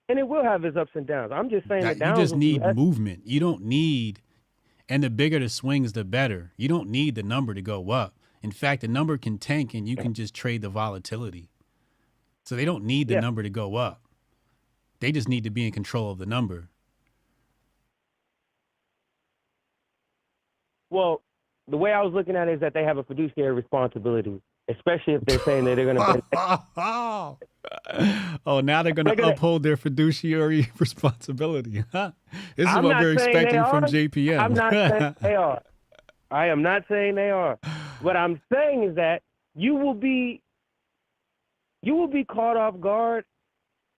[SPEAKER 16] And it will have its ups and downs. I'm just saying that
[SPEAKER 2] you just need movement. You don't need, and the bigger the swings, the better. You don't need the number to go up. In fact, the number can tank and you can just trade the volatility. So they don't need the number to go up. They just need to be in control of the number.
[SPEAKER 16] Well, the way I was looking at it is that they have a fiduciary responsibility, especially if they're saying that they're going to.
[SPEAKER 2] Oh, now they're going to uphold their fiduciary responsibility. Huh? This is what we're expecting from JPM.
[SPEAKER 16] I'm not saying they are. I am not saying they are. What I'm saying is that you will be caught off guard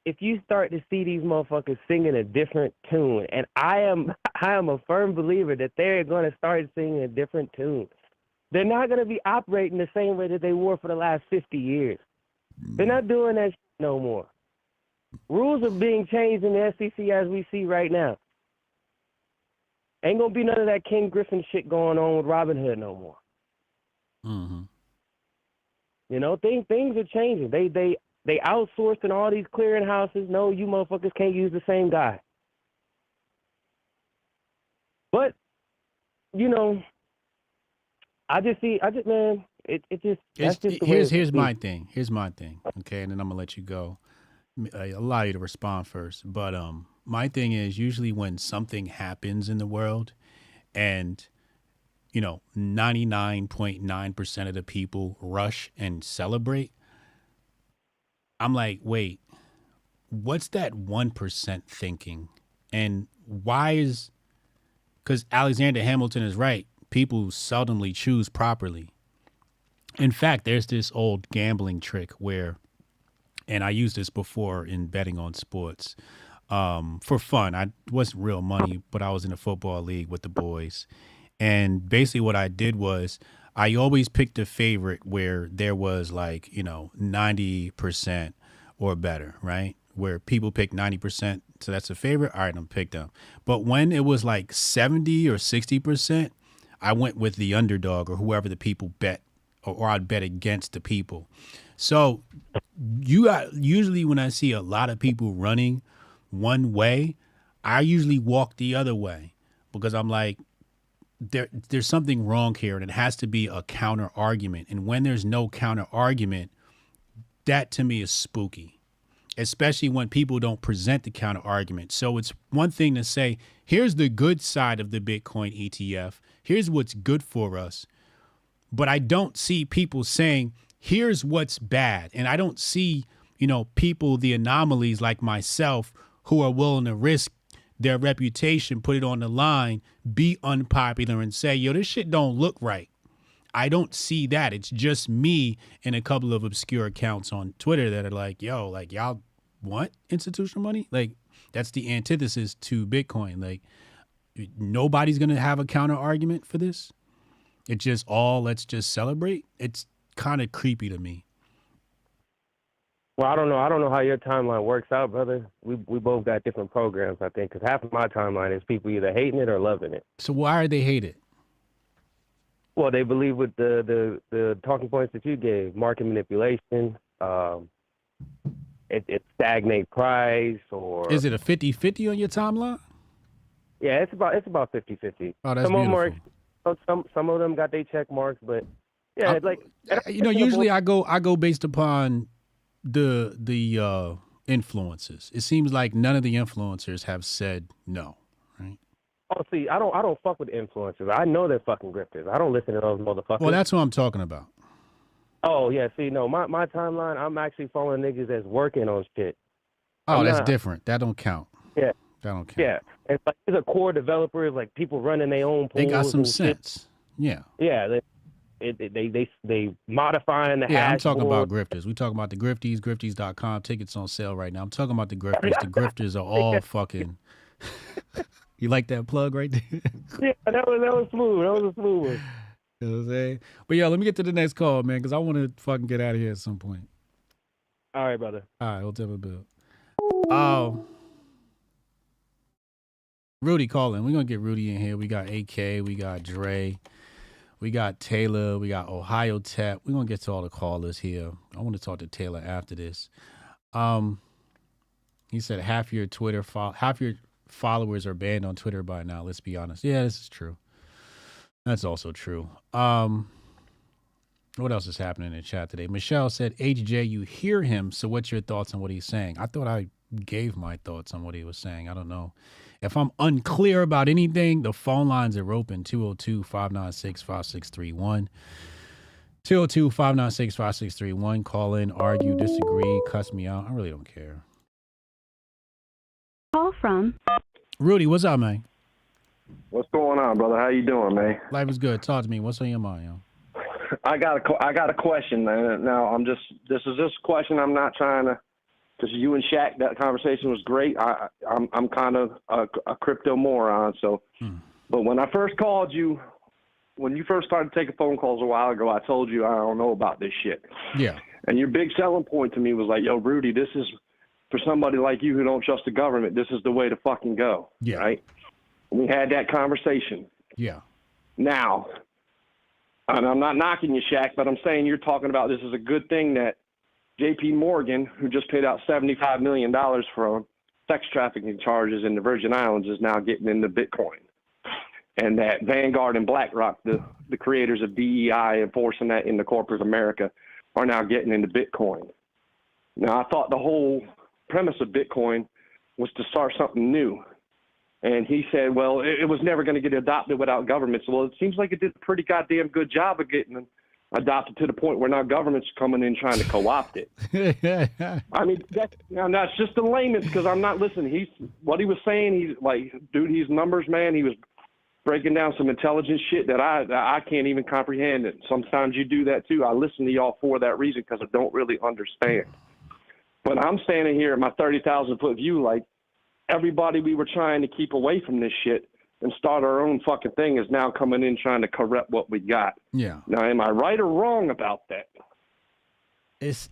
[SPEAKER 16] if you start to see these motherfuckers singing a different tune. And I am a firm believer that they're going to start singing a different tune. They're not going to be operating the same way that they were for the last 50 years. They're not doing that shit no more. Rules are being changed in the SEC as we see right now. Ain't going to be none of that King Griffin shit going on with Robin Hood no more.
[SPEAKER 2] Mm-hmm.
[SPEAKER 16] You know, things are changing. They outsourced in all these clearing houses. No, you motherfuckers can't use the same guy. But, you know,
[SPEAKER 2] here's my thing. Here's my thing. Okay, and then I'm gonna let you go. I allow you to respond first. But my thing is usually when something happens in the world, and 99.9% of the people rush and celebrate. I'm like, wait, what's that 1% thinking? And why is? Because Alexander Hamilton is right. People seldomly choose properly. In fact, there's this old gambling trick where, and I used this before in betting on sports, for fun. I wasn't real money, but I was in a football league with the boys. And basically what I did was I always picked a favorite where there was like, 90% or better, right? Where people pick 90%. So that's a favorite. All right, I'm picked them. But when it was like 70 or 60%, I went with the underdog or whoever the people bet, or I'd bet against the people. So usually when I see a lot of people running one way, I usually walk the other way because I'm like, there's something wrong here, and it has to be a counter argument. And when there's no counter argument, that to me is spooky, especially when people don't present the counter argument. So it's one thing to say, here's the good side of the Bitcoin ETF. Here's what's good for us. But I don't see people saying, here's what's bad. And I don't see, people, the anomalies like myself, who are willing to risk their reputation, put it on the line, be unpopular and say, yo, this shit don't look right. I don't see that. It's just me and a couple of obscure accounts on Twitter that are like, yo, like, y'all want institutional money? Like, that's the antithesis to Bitcoin. Like, nobody's going to have a counter argument for this. It's just let's just celebrate. It's kind of creepy to me.
[SPEAKER 16] Well, I don't know how your timeline works out, brother. We both got different programs, I think, because half of my timeline is people either hating it or loving it.
[SPEAKER 2] So why are they hate it?
[SPEAKER 16] Well, they believe with the talking points that you gave, market manipulation, it stagnate price, or
[SPEAKER 2] is it a 50-50 on your timeline?
[SPEAKER 16] Yeah, it's about 50-50.
[SPEAKER 2] Oh, that's beautiful.
[SPEAKER 16] Some of them got their check marks, but yeah,
[SPEAKER 2] usually I go based upon the influences. It seems like none of the influencers have said no, right?
[SPEAKER 16] Oh, see, I don't fuck with influencers. I know they're fucking grifters. I don't listen to those motherfuckers.
[SPEAKER 2] Well, that's what I'm talking about.
[SPEAKER 16] Oh yeah, see, no, my timeline, I'm actually following niggas that's working on shit.
[SPEAKER 2] Oh, that's different. That don't count.
[SPEAKER 16] Yeah.
[SPEAKER 2] That don't count.
[SPEAKER 16] Yeah. It's like these are core developers, like people running their own pools.
[SPEAKER 2] They got some sense.
[SPEAKER 16] Shit. Yeah. They modifying the hash.
[SPEAKER 2] Yeah, I'm talking about grifters. We talking about the grifties, grifties.com. Tickets on sale right now. I'm talking about the grifters. The grifters are all fucking. You like that plug right there?
[SPEAKER 16] Yeah, that was smooth. That was a smooth one.
[SPEAKER 2] You know what I'm saying? But yeah, let me get to the next call, man, because I want to fucking get out of here at some point.
[SPEAKER 16] All right, brother.
[SPEAKER 2] All right, we'll tell a bill. Oh. Rudy calling. We're going to get Rudy in here. We got AK, we got Dre, we got Taylor, we got Ohio Tap. We're going to get to all the callers here. I want to talk to Taylor after this. He said half your followers are banned on Twitter by now. Let's be honest. Yeah, this is true. That's also true. What else is happening in the chat today? Michelle said, HJ, you hear him, so what's your thoughts on what he's saying? I thought I gave my thoughts on what he was saying. I don't know. If I'm unclear about anything, the phone lines are open, 202-596-5631. 202-596-5631. Call in, argue, disagree, cuss me out. I really don't care.
[SPEAKER 17] Call from
[SPEAKER 2] Rudy, what's up, man?
[SPEAKER 18] What's going on, brother? How you doing, man?
[SPEAKER 2] Life is good. Talk to me. What's on your mind, yo?
[SPEAKER 18] I got a question, man. Now, this is just a question. I'm not trying to, because you and Shaq, that conversation was great. I'm kind of a crypto moron. So, but when I first called you, when you first started taking phone calls a while ago, I told you I don't know about this shit.
[SPEAKER 2] Yeah.
[SPEAKER 18] And your big selling point to me was like, yo, Rudy, this is for somebody like you who don't trust the government. This is the way to fucking go.
[SPEAKER 2] Yeah.
[SPEAKER 18] Right. We had that conversation.
[SPEAKER 2] Yeah.
[SPEAKER 18] Now, and I'm not knocking you, Shaq, but I'm saying you're talking about this is a good thing that J.P. Morgan, who just paid out $75 million for sex trafficking charges in the Virgin Islands, is now getting into Bitcoin. And that Vanguard and BlackRock, the creators of DEI, enforcing that into corporate America, are now getting into Bitcoin. Now, I thought the whole premise of Bitcoin was to start something new. And he said, well, it was never going to get adopted without governments. Well, it seems like it did a pretty goddamn good job of getting adopted to the point where now government's coming in trying to co-opt it. I mean, that's just a layman, because I'm not listening. What he was saying, he's like, dude, he's numbers man. He was breaking down some intelligent shit that I can't even comprehend. And sometimes you do that too. I listen to y'all for that reason because I don't really understand. But I'm standing here at my 30,000 foot view, like everybody we were trying to keep away from this shit and start our own fucking thing is now coming in trying to correct what we got.
[SPEAKER 17] Yeah.
[SPEAKER 18] Now, am I right or wrong about that?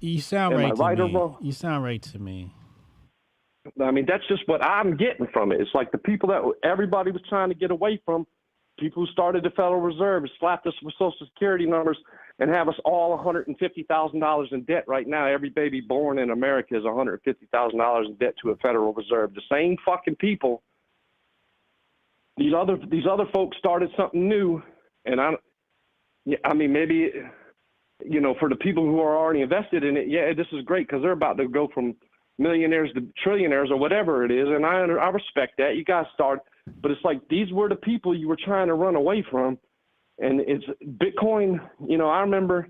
[SPEAKER 17] You sound right to me. You sound right to me.
[SPEAKER 18] I mean, that's just what I'm getting from it. It's like the people that everybody was trying to get away from, people who started the Federal Reserve, slapped us with Social Security numbers and have us all $150,000 in debt right now. Every baby born in America is $150,000 in debt to a Federal Reserve. The same fucking people. These other folks started something new, and I mean, maybe, you know, for the people who are already invested in it, yeah, this is great because they're about to go from millionaires to trillionaires or whatever it is, and I respect that. You guys started, but it's like these were the people you were trying to run away from, and it's Bitcoin. You know, I remember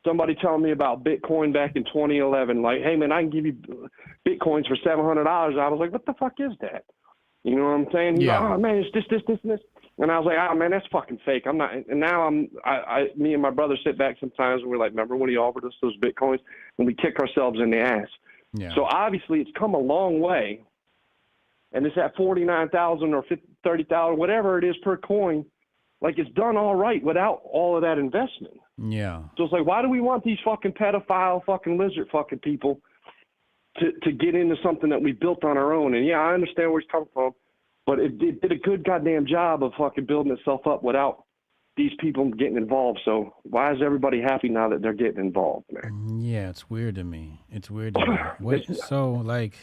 [SPEAKER 18] somebody telling me about Bitcoin back in 2011. Like, hey man, I can give you Bitcoins for $700. I was like, what the fuck is that? You know what I'm saying? He's like, oh man, it's this, and this. And I was like, oh man, that's fucking fake. I'm not. And now me and my brother sit back sometimes and we're like, remember when he offered us those Bitcoins? And we kick ourselves in the ass.
[SPEAKER 17] Yeah.
[SPEAKER 18] So obviously it's come a long way, and it's at 49,000 or 30,000, whatever it is per coin. Like it's done all right without all of that investment.
[SPEAKER 17] Yeah.
[SPEAKER 18] So it's like, why do we want these fucking pedophile, fucking lizard, fucking people to get into something that we built on our own? And yeah, I understand where he's coming from, but it did a good goddamn job of fucking building itself up without these people getting involved. So why is everybody happy now that they're getting involved, man?
[SPEAKER 17] Yeah, it's weird to me. It's weird to me. So like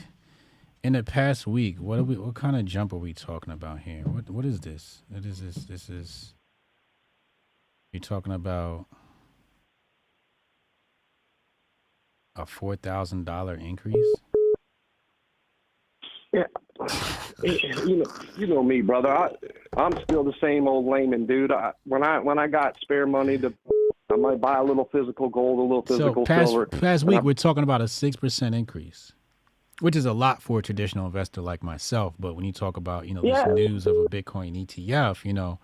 [SPEAKER 17] in the past week, what kind of jump are we talking about here? What is this? What is this? This is you're talking about a $4,000 increase?
[SPEAKER 18] Yeah, you know me, brother. I'm still the same old layman, dude. When I got spare money, I might buy a little physical gold, a little physical silver.
[SPEAKER 17] Past week, we're talking about a 6% increase, which is a lot for a traditional investor like myself. But when you talk about this news of a Bitcoin ETF,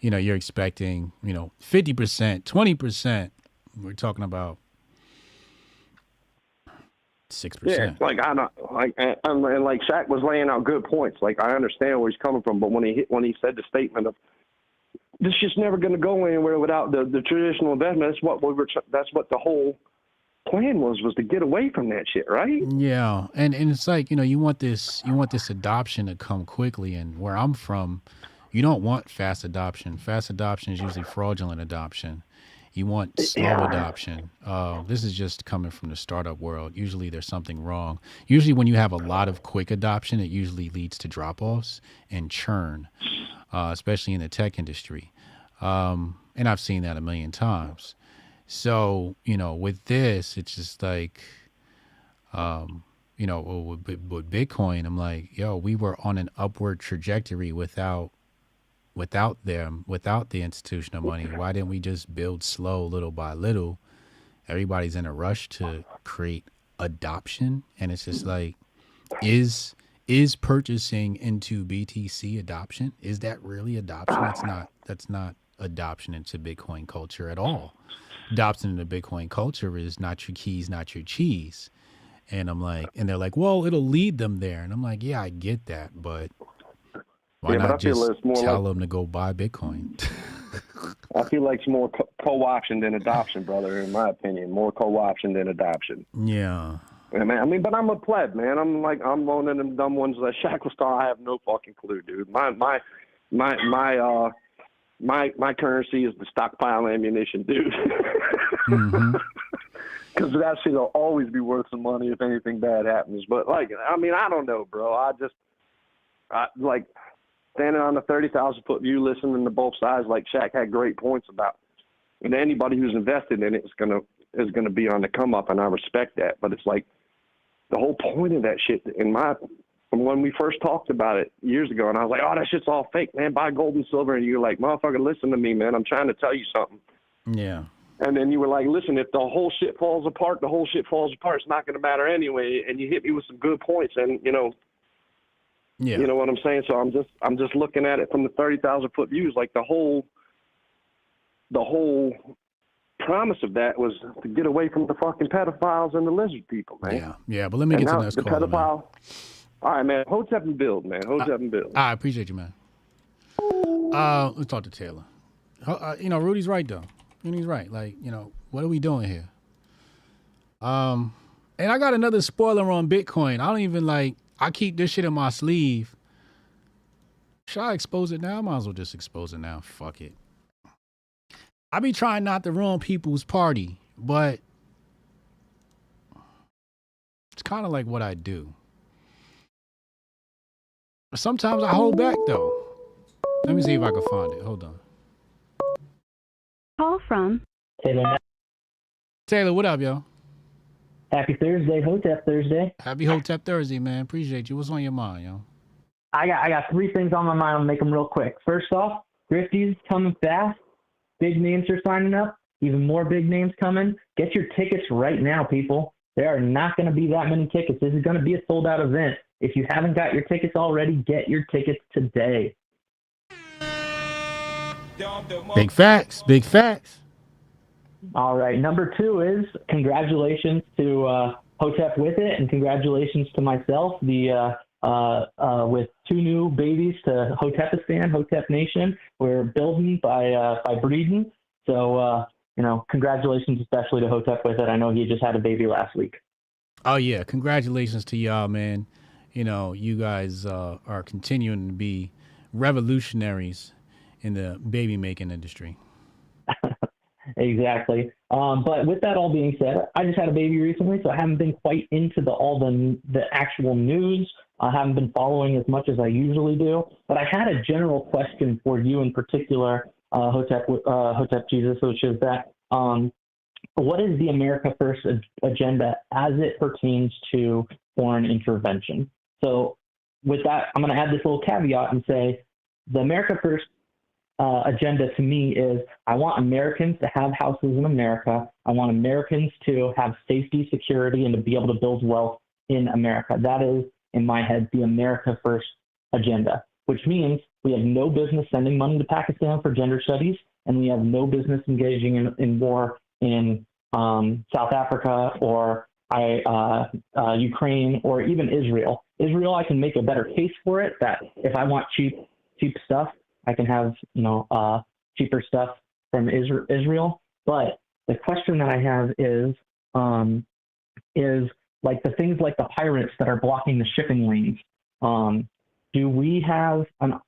[SPEAKER 17] you're expecting 50%, 20%. We're talking about 6%.
[SPEAKER 18] Yeah, like and like Shaq was laying out good points. Like I understand where he's coming from, but when he said the statement of this shit's never going to go anywhere without the traditional investment, that's what the whole plan was to get away from that shit, right?
[SPEAKER 17] Yeah, and it's like you want this adoption to come quickly, and where I'm from, you don't want fast adoption. Fast adoption is usually fraudulent adoption. You want slow adoption. This is just coming from the startup world. Usually there's something wrong. Usually when you have a lot of quick adoption, it usually leads to drop-offs and churn, especially in the tech industry. And I've seen that a million times. So, with this, it's just like, with Bitcoin, I'm like, we were on an upward trajectory without the institutional money. Why didn't we just build slow, little by little? Everybody's in a rush to create adoption, and it's just like, is purchasing into BTC adoption? Is that really adoption? That's not adoption into Bitcoin culture at all. Adoption into Bitcoin culture is not your keys, not your cheese. And I'm like, and they're like, well, it'll lead them there. And I'm like, yeah, I get that, but why not just tell them to go buy Bitcoin?
[SPEAKER 18] I feel like it's more co-option than adoption, brother, in my opinion. More co-option than adoption.
[SPEAKER 17] Yeah.
[SPEAKER 18] Yeah, man. But I'm a pleb, man. I'm one of them dumb ones that Shaq was talking. I have no fucking clue, dude. My currency is the stockpile ammunition, dude. Because that shit will always be worth some money if anything bad happens. But I don't know, bro. I standing on the 30,000 foot view, listening to both sides, like Shaq had great points about. And anybody who's invested in it is gonna be on the come up, and I respect that. But it's like the whole point of that shit, from when we first talked about it years ago, and I was like, oh, that shit's all fake, man. Buy gold and silver, and you're like, motherfucker, listen to me, man. I'm trying to tell you something.
[SPEAKER 17] Yeah.
[SPEAKER 18] And then you were like, listen, if the whole shit falls apart, the whole shit falls apart. It's not going to matter anyway. And you hit me with some good points, and
[SPEAKER 2] Yeah.
[SPEAKER 18] You know what I'm saying? So I'm just looking at it from the 30,000 foot views. Like the whole promise of that was to get away from the fucking pedophiles and the lizard people, man.
[SPEAKER 2] Yeah, yeah. But let me get to the next caller, man.
[SPEAKER 18] All right, man. Hotep and build, man. Hotep and build.
[SPEAKER 2] I appreciate you, man. Let's talk to Taylor. Rudy's right though. Rudy's right. Like, what are we doing here? And I got another spoiler on Bitcoin. I don't even I keep this shit in my sleeve. Should I expose it now? I might as well just expose it now. Fuck it. I be trying not to ruin people's party, but it's kind of like what I do. Sometimes I hold back though. Let me see if I can find it. Hold on.
[SPEAKER 19] Call from
[SPEAKER 20] Taylor.
[SPEAKER 2] Taylor, what up, yo?
[SPEAKER 20] Happy Thursday, Hotep Thursday.
[SPEAKER 2] Happy Hotep Thursday, man. Appreciate you. What's on your mind, yo?
[SPEAKER 20] I got three things on my mind. I'll make them real quick. First off, Grifty's coming fast. Big names are signing up. Even more big names coming. Get your tickets right now, people. There are not going to be that many tickets. This is going to be a sold-out event. If you haven't got your tickets already, get your tickets today.
[SPEAKER 2] Big facts. Big facts.
[SPEAKER 20] All right. Number two is congratulations to Hotep with it, and congratulations to myself, with two new babies to Hotepistan, Hotep Nation. We're building by breeding. So, congratulations especially to Hotep with it. I know he just had a baby last week.
[SPEAKER 2] Oh, yeah. Congratulations to y'all, man. You guys are continuing to be revolutionaries in the baby making industry.
[SPEAKER 20] Exactly. But with that all being said, I just had a baby recently, so I haven't been quite into all the actual news. I haven't been following as much as I usually do. But I had a general question for you in particular, Hotep Jesus, which is that what is the America First agenda as it pertains to foreign intervention? So with that, I'm going to add this little caveat and say the America First agenda to me is I want Americans to have houses in America. I want Americans to have safety, security, and to be able to build wealth in America. That is, in my head, the America First agenda, which means we have no business sending money to Pakistan for gender studies, and we have no business engaging in war in South Africa or Ukraine or even Israel. Israel, I can make a better case for it that if I want cheap stuff, I can have, cheaper stuff from Israel. But the question that I have is like the things like the pirates that are blocking the shipping lanes. Do we have not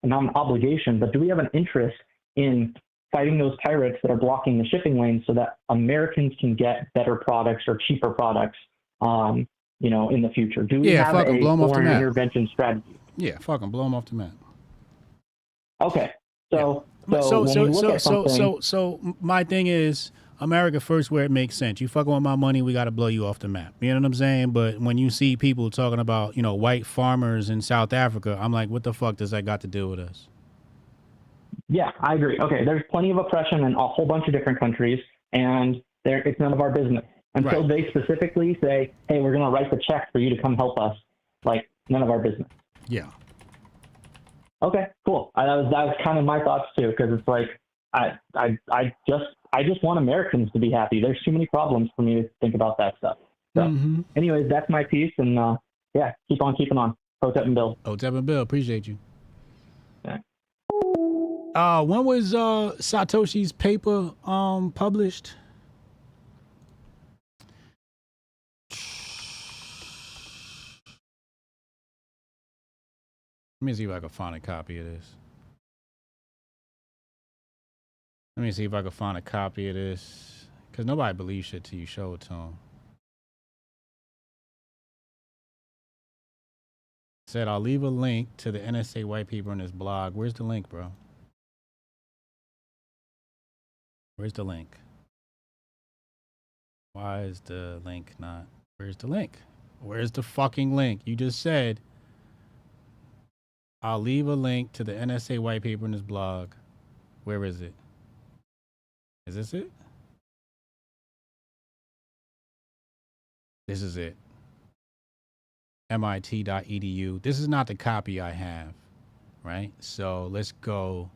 [SPEAKER 20] an obligation, but do we have an interest in fighting those pirates that are blocking the shipping lanes so that Americans can get better products or cheaper products, in the future? Do we have a foreign intervention strategy?
[SPEAKER 2] Yeah, fucking blow them off the map.
[SPEAKER 20] Okay, so
[SPEAKER 2] my thing is America First where it makes sense. You fucking with my money, we got to blow you off the map. You know what I'm saying? But when you see people talking about, white farmers in South Africa, I'm like, what the fuck does that got to do with us?
[SPEAKER 20] Yeah, I agree. Okay, there's plenty of oppression in a whole bunch of different countries, and it's none of our business. Until they specifically say, hey, we're going to write the check for you to come help us, like, none of our business.
[SPEAKER 2] Yeah.
[SPEAKER 20] Okay, cool. That was kind of my thoughts too, because it's like I just want Americans to be happy. There's too many problems for me to think about that stuff. So, anyways, that's my piece, and keep on keeping on. Hotep and Bill.
[SPEAKER 2] Hotep and Bill, appreciate you.
[SPEAKER 20] Okay.
[SPEAKER 2] When was Satoshi's paper published? Let me see if I can find a copy of this. Because nobody believes shit till you show it to them. Said, I'll leave a link to the NSA white people in this blog. Where's the link, bro? Where's the link? Why is the link not? Where's the link? Where's the fucking link? You just said, I'll leave a link to the NSA white paper in this blog. Where is it? Is this it? This is it.
[SPEAKER 17] mit.edu. This is not the copy I have, right? So let's go.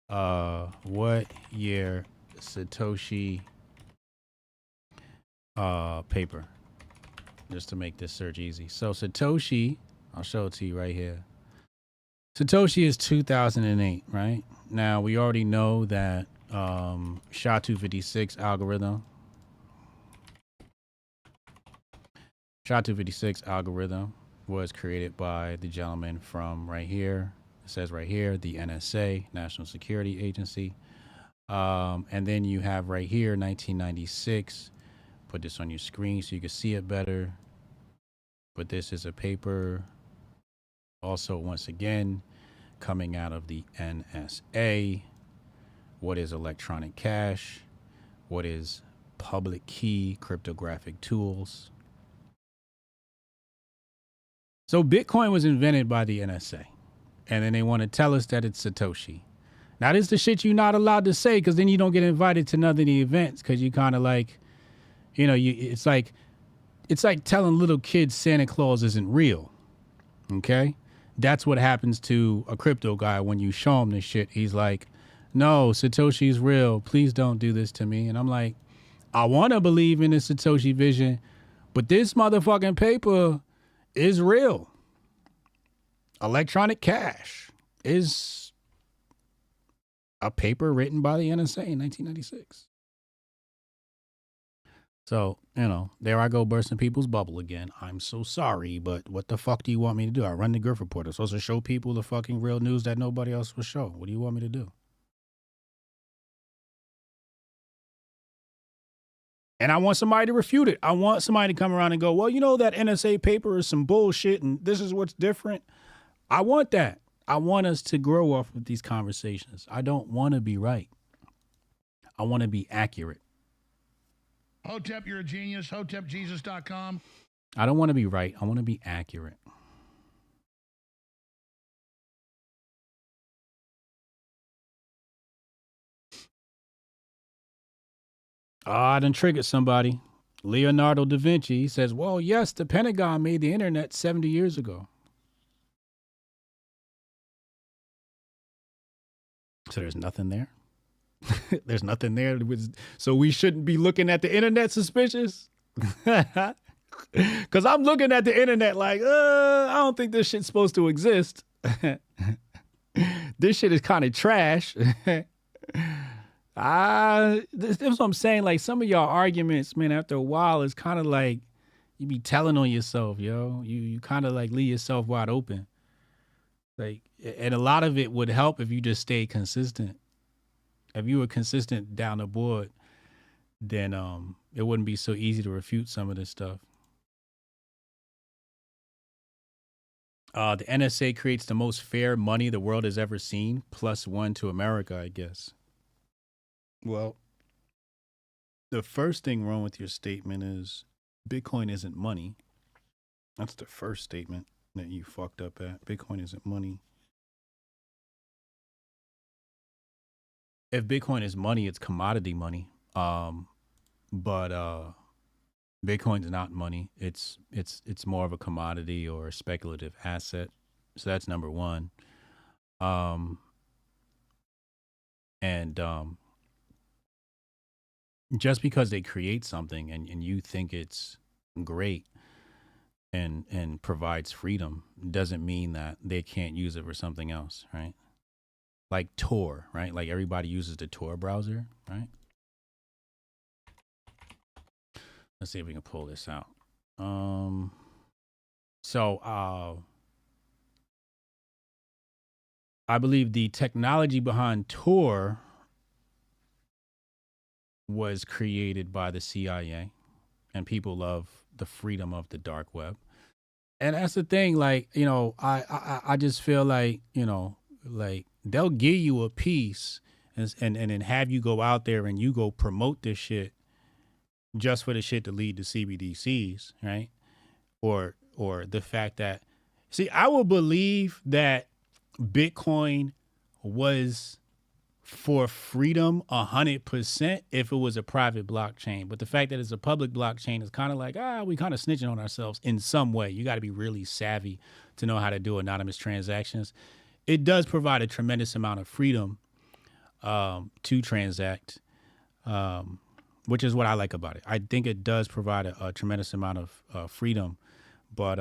[SPEAKER 17] What year Satoshi paper? Just to make this search easy. So Satoshi, I'll show it to you right here. Satoshi is 2008, right? Now we already know that SHA-256 algorithm. SHA-256 algorithm was created by the gentleman from right here. It says right here, the NSA, National Security Agency. And then you have right here, 1996. Put this on your screen so you can see it better. But this is a paper, also once again, coming out of the NSA. What is electronic cash? What is public key cryptographic tools? So Bitcoin was invented by the NSA. And then they want to tell us that it's Satoshi. Now, this is the shit you're not allowed to say, because then you don't get invited to none of the events, because you kind of like, you know, it's like telling little kids Santa Claus isn't real. Okay? That's what happens to a crypto guy when you show him this shit. He's like, no, Satoshi's real. Please don't do this to me. And I'm like, I want to believe in the Satoshi vision, but this motherfucking paper is real. Electronic cash is a paper written by the NSA in 1996. So, you know, there I go bursting people's bubble again. I'm so sorry, but what the fuck do you want me to do? I run the Grift Report. I'm supposed to show people the fucking real news that nobody else will show. What do you want me to do? And I want somebody to refute it. I want somebody to come around and go, well, you know, that NSA paper is some bullshit and this is what's different. I want that. I want us to grow off of these conversations. I don't want to be right. I want to be accurate.
[SPEAKER 1] Hotep, you're a genius. HotepJesus.com.
[SPEAKER 17] I don't want to be right. I want to be accurate. I done triggered somebody. Leonardo da Vinci says, well, yes, the Pentagon made the internet 70 years ago. So there's nothing there. There's nothing there. So we shouldn't be looking at the internet suspicious. Because I'm looking at the internet like, I don't think this shit's supposed to exist. This shit is kind of trash. That's what I'm saying. Like some of y'all arguments, man, after a while, it's kind of like you be telling on yourself, yo. You kind of like leave yourself wide open. Like, and a lot of it would help if you just stayed consistent. If you were consistent down the board, then it wouldn't be so easy to refute some of this stuff. The NSA creates the most fair money the world has ever seen, +1 to America, I guess. Well, the first thing wrong with your statement is Bitcoin isn't money. That's the first statement that you fucked up at. Bitcoin isn't money. If Bitcoin is money, it's commodity money. But Bitcoin's not money. It's more of a commodity or a speculative asset. So that's number one. Just because they create something and you think it's great and provides freedom doesn't mean that they can't use it for something else, right? Like Tor, right? Like everybody uses the Tor browser, right? Let's see if we can pull this out. I believe the technology behind Tor was created by the CIA, and people love the freedom of the dark web. And that's the thing, like, you know, I just feel like, you know, like they'll give you a piece and then have you go out there and you go promote this shit just for the shit to lead to CBDCs, right? Or the fact that, see, I will believe that Bitcoin was for freedom 100% if it was a private blockchain. But the fact that it's a public blockchain is kind of like, we kind of snitching on ourselves in some way. You got to be really savvy to know how to do anonymous transactions. It does provide a tremendous amount of freedom to transact, which is what I like about it. I think it does provide a tremendous amount of freedom, but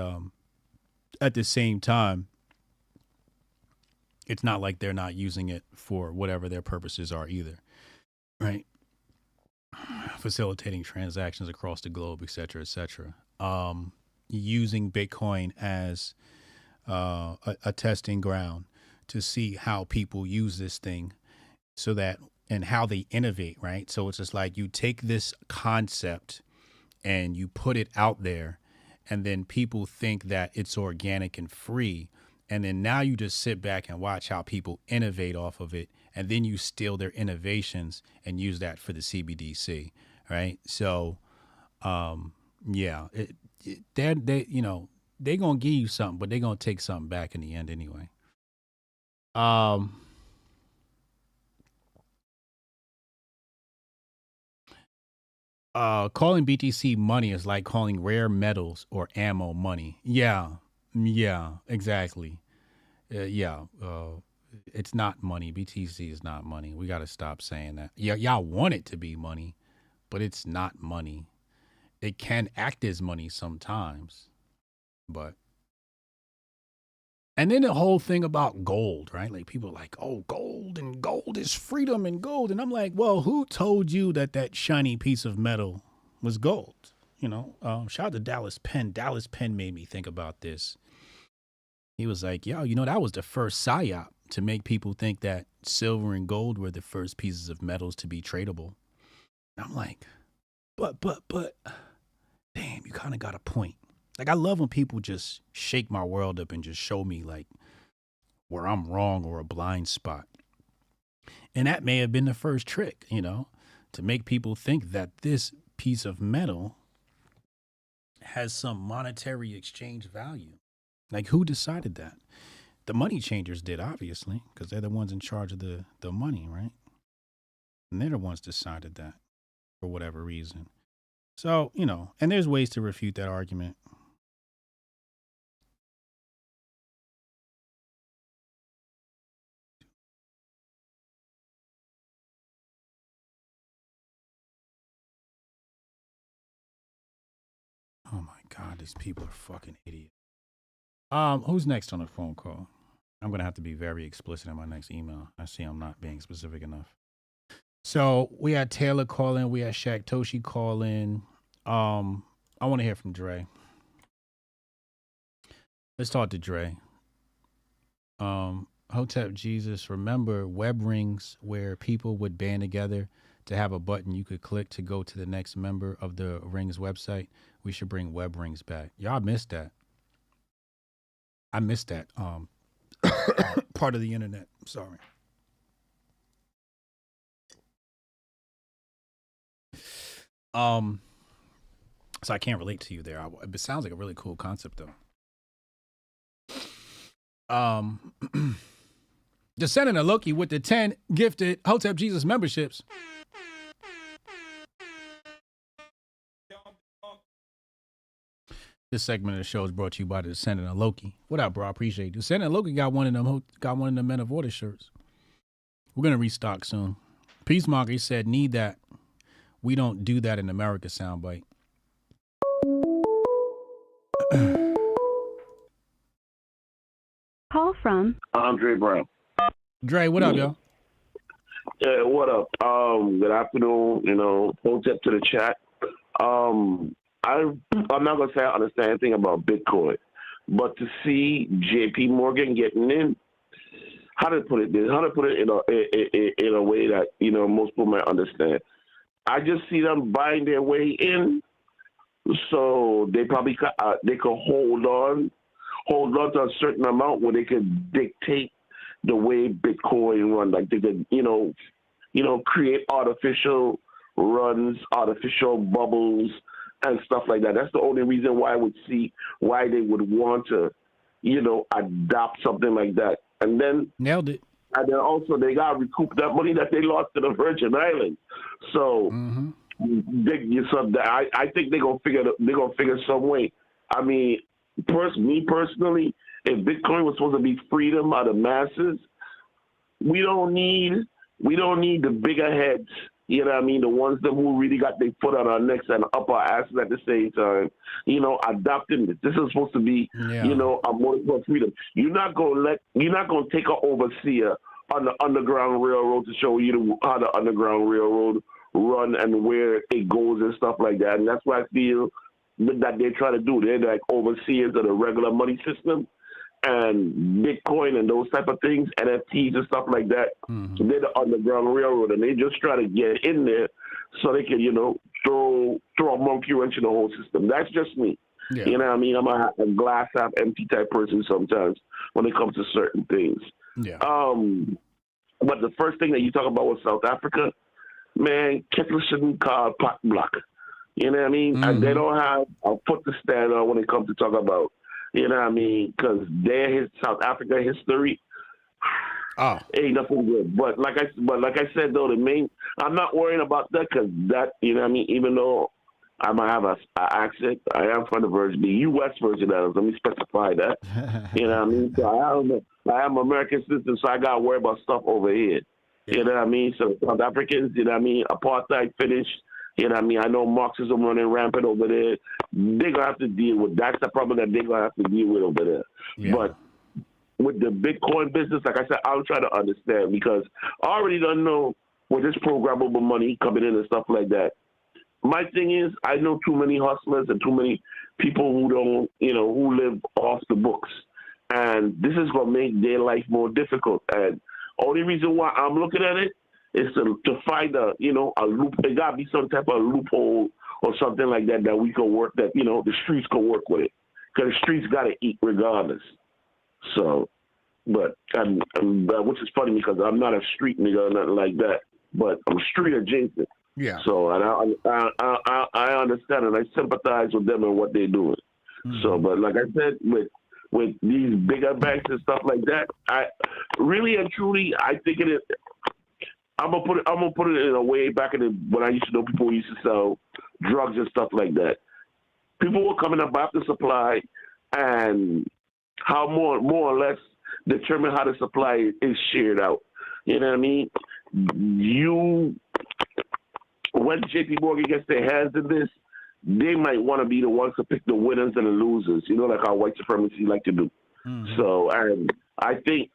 [SPEAKER 17] at the same time, it's not like they're not using it for whatever their purposes are either, right? Facilitating transactions across the globe, et cetera, et cetera. Using Bitcoin as a testing ground to see how people use this thing so that, and how they innovate, right? So it's just like you take this concept and you put it out there, and then people think that it's organic and free. And then now you just sit back and watch how people innovate off of it. And then you steal their innovations and use that for the CBDC. Right. So, yeah, they're going to give you something, but they're going to take something back in the end anyway. Calling BTC money is like calling rare metals or ammo money. Yeah, exactly. It's not money. BTC is not money. We got to stop saying that. Yeah, y'all want it to be money, but it's not money. It can act as money sometimes, but. And then the whole thing about gold, right? Like people are like, oh, gold is freedom and gold. And I'm like, well, who told you that shiny piece of metal was gold? Shout out to Dallas Penn. Dallas Penn made me think about this. He was like, yo, that was the first psyop to make people think that silver and gold were the first pieces of metals to be tradable. And I'm like, but, damn, you kind of got a point. Like, I love when people just shake my world up and just show me, like, where I'm wrong or a blind spot. And that may have been the first trick, to make people think that this piece of metal has some monetary exchange value. Like, who decided that? The money changers did, obviously, because they're the ones in charge of the money, right? And they're the ones decided that for whatever reason. So, and there's ways to refute that argument. Oh my God, these people are fucking idiots. Who's next on the phone call? I'm gonna have to be very explicit in my next email. I see I'm not being specific enough. So we had Taylor call in, we had Shaq Toshi call in. I want to hear from Dre. Let's talk to Dre. Hotep Jesus, remember web rings where people would band together to have a button you could click to go to the next member of the Rings website? We should bring web rings back. Y'all missed that. I missed that part of the internet. Sorry. So I can't relate to you there. It sounds like a really cool concept, though. Just sending a Loki with the 10 gifted Hotep Jesus memberships. This segment of the show is brought to you by the Descendant of Loki. What up, bro? I appreciate you. Descendant of Loki got one of them Men of Order shirts. We're gonna restock soon. Peacemonger, he said, need that. We don't do that in America. Soundbite.
[SPEAKER 19] Call from
[SPEAKER 21] Andre Brown.
[SPEAKER 17] Dre, what up, yo?
[SPEAKER 21] Yeah, what up? Good afternoon. Hotep to the chat. I'm not gonna say I understand anything about Bitcoin, but to see J.P. Morgan getting in, how to put it in a way that most people might understand. I just see them buying their way in, so they probably they could hold on to a certain amount where they could dictate the way Bitcoin run. Like they could create artificial runs, artificial bubbles, and stuff like that. That's the only reason why I would see why they would want to, adopt something like that. And then
[SPEAKER 17] nailed it.
[SPEAKER 21] And then also they got to recoup that money that they lost to the Virgin Islands. So, I think they're gonna figure some way. I mean, me personally, if Bitcoin was supposed to be freedom of the masses, we don't need the bigger heads. You know what I mean? The ones that who really got their foot on our necks and up our asses at the same time, adopting it. This is supposed to be, a model for freedom. You're not gonna take an overseer on the Underground Railroad to show you how the Underground Railroad run and where it goes and stuff like that. And that's what I feel that they try to do. They're like overseers of the regular money system. And Bitcoin and those type of things, NFTs and stuff like that, they're the Underground Railroad, and they just try to get in there so they can, throw a monkey wrench in the whole system. That's just me. Yeah. You know what I mean? I'm a glass half empty type person sometimes when it comes to certain things.
[SPEAKER 17] Yeah.
[SPEAKER 21] But the first thing that you talk about was South Africa, man, kettle shouldn't call pot block. You know what I mean? And they don't have a foot to stand on when it comes to talk about. You know what I mean? Because South Africa history ain't nothing good. But like I said though, I'm not worrying about that because that, you know what I mean. Even though I might have an accent, I am from the U.S. Virgin Islands. Let me specify that. You know what I mean? So I am American citizen, so I got to worry about stuff over here. You know what I mean? So South Africans, you know what I mean? Apartheid finished. You know what I mean? I know Marxism running rampant over there. They're going to have to deal with. That's the problem that they're going to have to deal with over there. Yeah. But with the Bitcoin business, like I said, I'll try to understand because I already don't know with this programmable money coming in and stuff like that. My thing is, I know too many hustlers and too many people who don't, who live off the books. And this is going to make their life more difficult. And only reason why I'm looking at it is to find a loop. There got to be some type of loophole or something like that we can work, that, the streets can work with it. Because the streets got to eat regardless. So, but which is funny because I'm not a street nigga or nothing like that, but I'm street adjacent. Yeah. So, and I understand and I sympathize with them and what they're doing. So, but like I said, with these bigger banks and stuff like that, I really and truly, I think it is. I'm gonna put it in a way back when I used to know people who used to sell drugs and stuff like that. People were coming up after supply and how more or less determine how the supply is shared out. You know what I mean? When JP Morgan gets their hands in this, they might want to be the ones to pick the winners and the losers, like how white supremacy like to do. So, and I think,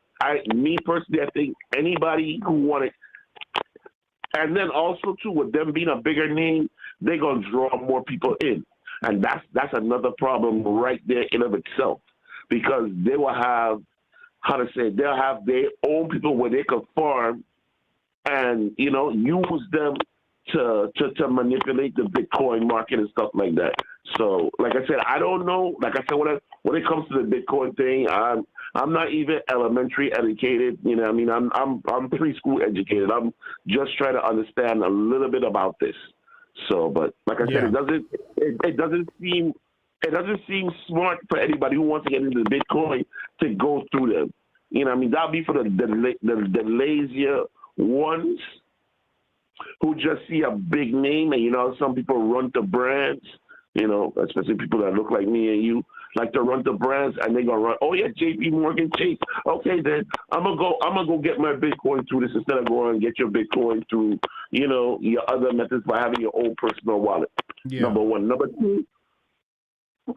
[SPEAKER 21] me personally, I think anybody who wanted, and then also too, with them being a bigger name, they're gonna draw more people in, and that's another problem right there in of itself, because they will have, they'll have their own people where they can farm, and use them to manipulate the Bitcoin market and stuff like that. So, like I said, I don't know. Like I said, when it comes to the Bitcoin thing, I'm not even elementary educated. You know what I mean? I'm preschool educated. I'm just trying to understand a little bit about this. So, but like I said, it doesn't seem smart for anybody who wants to get into Bitcoin to go through them. You know what I mean? That'll be for the lazier ones who just see a big name, and some people run to brands, especially people that look like me and you, like to run to brands, and they're gonna run. Oh yeah, JP Morgan Chase. Okay, then I'm gonna go get my Bitcoin through this instead of going and get your Bitcoin through, your other methods by having your own personal wallet. Yeah. Number one. Number two,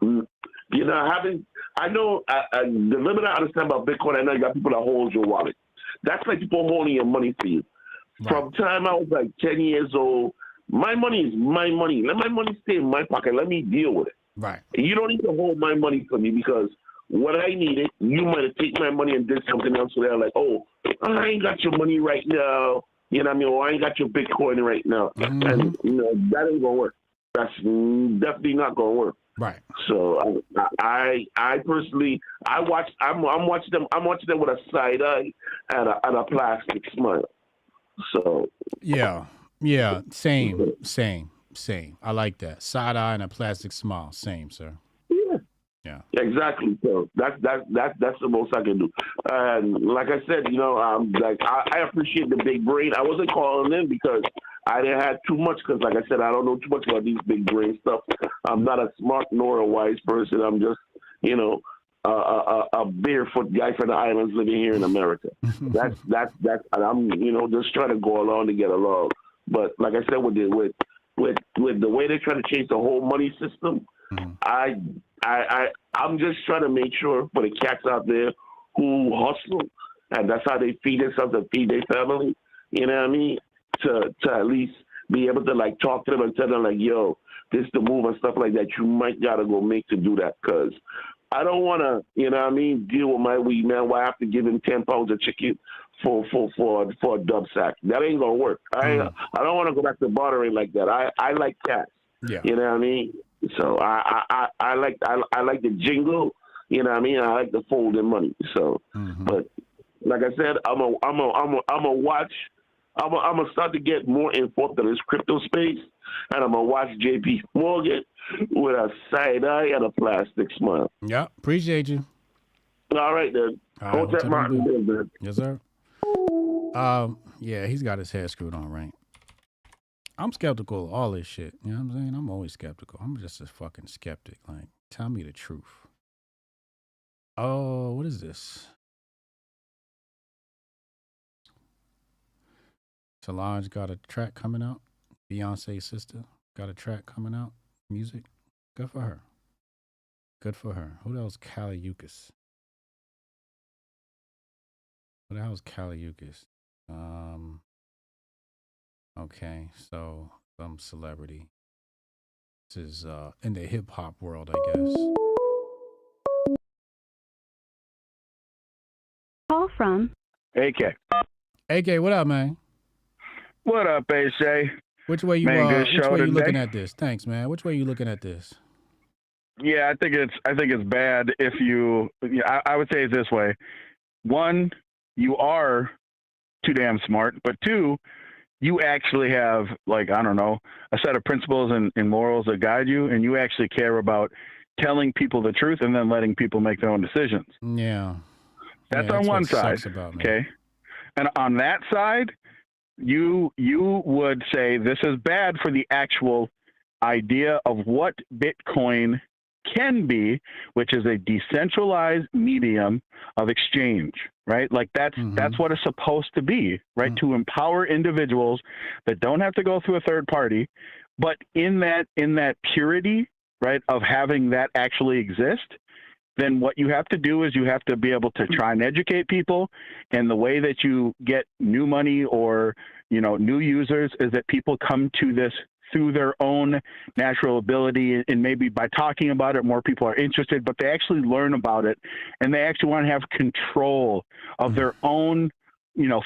[SPEAKER 21] I know the limit I understand about Bitcoin. I know you got people that hold your wallet. That's like people holding your money for you. Right. From time I was like 10 years old, my money is my money. Let my money stay in my pocket. Let me deal with it. Right. You don't need to hold my money for me because when I need it, you might have taken my money and did something else. So they're like, oh, I ain't got your money right now. You know what I mean? Or I ain't got your Bitcoin right now. And, that ain't going to work. That's definitely not going to work. Right. So I personally, I'm watching them with a side eye and a plastic smile. So
[SPEAKER 17] yeah, same. I like that. Side eye and a plastic smile. Same, sir.
[SPEAKER 21] Yeah.
[SPEAKER 17] Yeah.
[SPEAKER 21] Exactly. So that's the most I can do. And like I said, I appreciate the big brain. I wasn't calling in because I didn't have too much. Because like I said, I don't know too much about these big brain stuff. I'm not a smart nor a wise person. I'm just a barefoot guy from the islands living here in America. That's and I'm just trying to go along to get along. But like I said, with the way they're trying to change the whole money system, I'm just trying to make sure for the cats out there who hustle, and that's how they feed themselves and feed their family. You know what I mean? To at least be able to like talk to them and tell them like, yo, this is the move and stuff like that. You might gotta go make to do that, because I don't want to, deal with my weed man where I have to give him 10 pounds of chicken for a dub sack. That ain't gonna work. I don't want to go back to bartering like that. I like cats.
[SPEAKER 17] Yeah.
[SPEAKER 21] You know what I mean? So I like the jingle. You know what I mean? I like the folding money. So, but like I said, I'm a watch. I'm gonna start to get more involved in this crypto space, and I'm gonna watch JP Morgan with a side eye and a plastic smile.
[SPEAKER 17] Yeah, appreciate you.
[SPEAKER 21] All right then.
[SPEAKER 17] All right,
[SPEAKER 21] Martin.
[SPEAKER 17] Yes, sir. Yeah, he's got his head screwed on right. I'm skeptical of all this shit. You know what I'm saying? I'm always skeptical. I'm just a fucking skeptic. Like, tell me the truth. Oh, what is this? Solange got a track coming out. Beyonce's sister got a track coming out. Music. Good for her. Good for her. Who the hell's Kaliukis? Who the hell's Kaliukis? Okay, so some celebrity. This is in the hip hop world, I guess.
[SPEAKER 19] Call from
[SPEAKER 22] AK.
[SPEAKER 17] AK, what up, man?
[SPEAKER 22] What up, AJ?
[SPEAKER 17] Which way you looking at this? Thanks, man. Which way you looking at this?
[SPEAKER 22] Yeah, I think it's bad if you. I would say it this way: one, you are too damn smart, but two, you actually have, like, I don't know, a set of principles and morals that guide you, and you actually care about telling people the truth and then letting people make their own decisions.
[SPEAKER 17] Yeah.
[SPEAKER 22] That's on one side. Okay. And on that side, you would say this is bad for the actual idea of what Bitcoin can be, which is a decentralized medium of exchange, right? Like that's what it's supposed to be, right? To empower individuals that don't have to go through a third party, but in that purity, right, of having that actually exist, then what you have to do is you have to be able to try and educate people. And the way that you get new money or, new users is that people come to this through their own natural ability, and maybe by talking about it, more people are interested, but they actually learn about it and they actually want to have control of their own,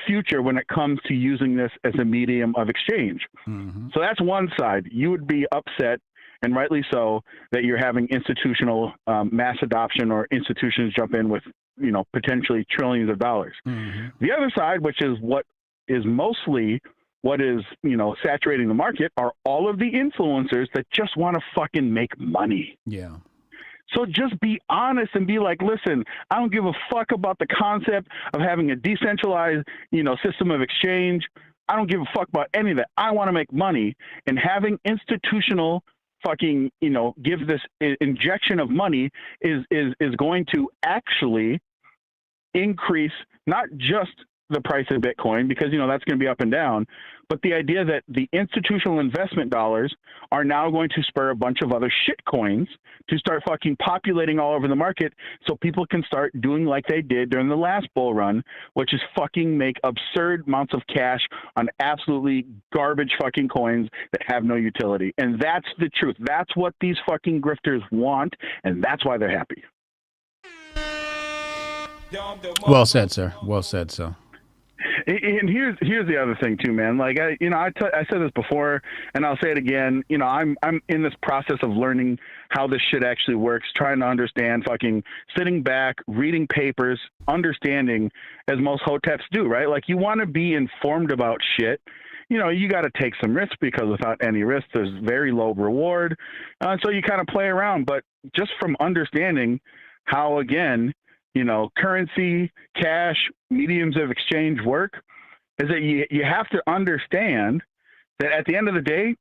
[SPEAKER 22] future when it comes to using this as a medium of exchange. So that's one side. You would be upset, and rightly so, that you're having institutional mass adoption or institutions jump in with, potentially trillions of dollars. The other side, which is what is mostly what is, saturating the market, are all of the influencers that just want to fucking make money.
[SPEAKER 17] Yeah.
[SPEAKER 22] So just be honest and be like, listen, I don't give a fuck about the concept of having a decentralized, system of exchange. I don't give a fuck about any of that. I want to make money, and having institutional fucking, give this injection of money is going to actually increase not just the price of Bitcoin, because, that's going to be up and down, but the idea that the institutional investment dollars are now going to spur a bunch of other shit coins to start fucking populating all over the market, so people can start doing like they did during the last bull run, which is fucking make absurd amounts of cash on absolutely garbage fucking coins that have no utility. And that's the truth. That's what these fucking grifters want, and that's why they're happy.
[SPEAKER 17] Well said, sir. Well said, sir.
[SPEAKER 22] And here's the other thing too, man. Like I said this before, and I'll say it again. I'm in this process of learning how this shit actually works, trying to understand, fucking sitting back, reading papers, understanding, as most hoteps do, right? Like, you want to be informed about shit. you got to take some risk, because without any risk, there's very low reward. So you kind of play around. But just from understanding how, again, currency, cash, mediums of exchange work, is that you have to understand that at the end of the day,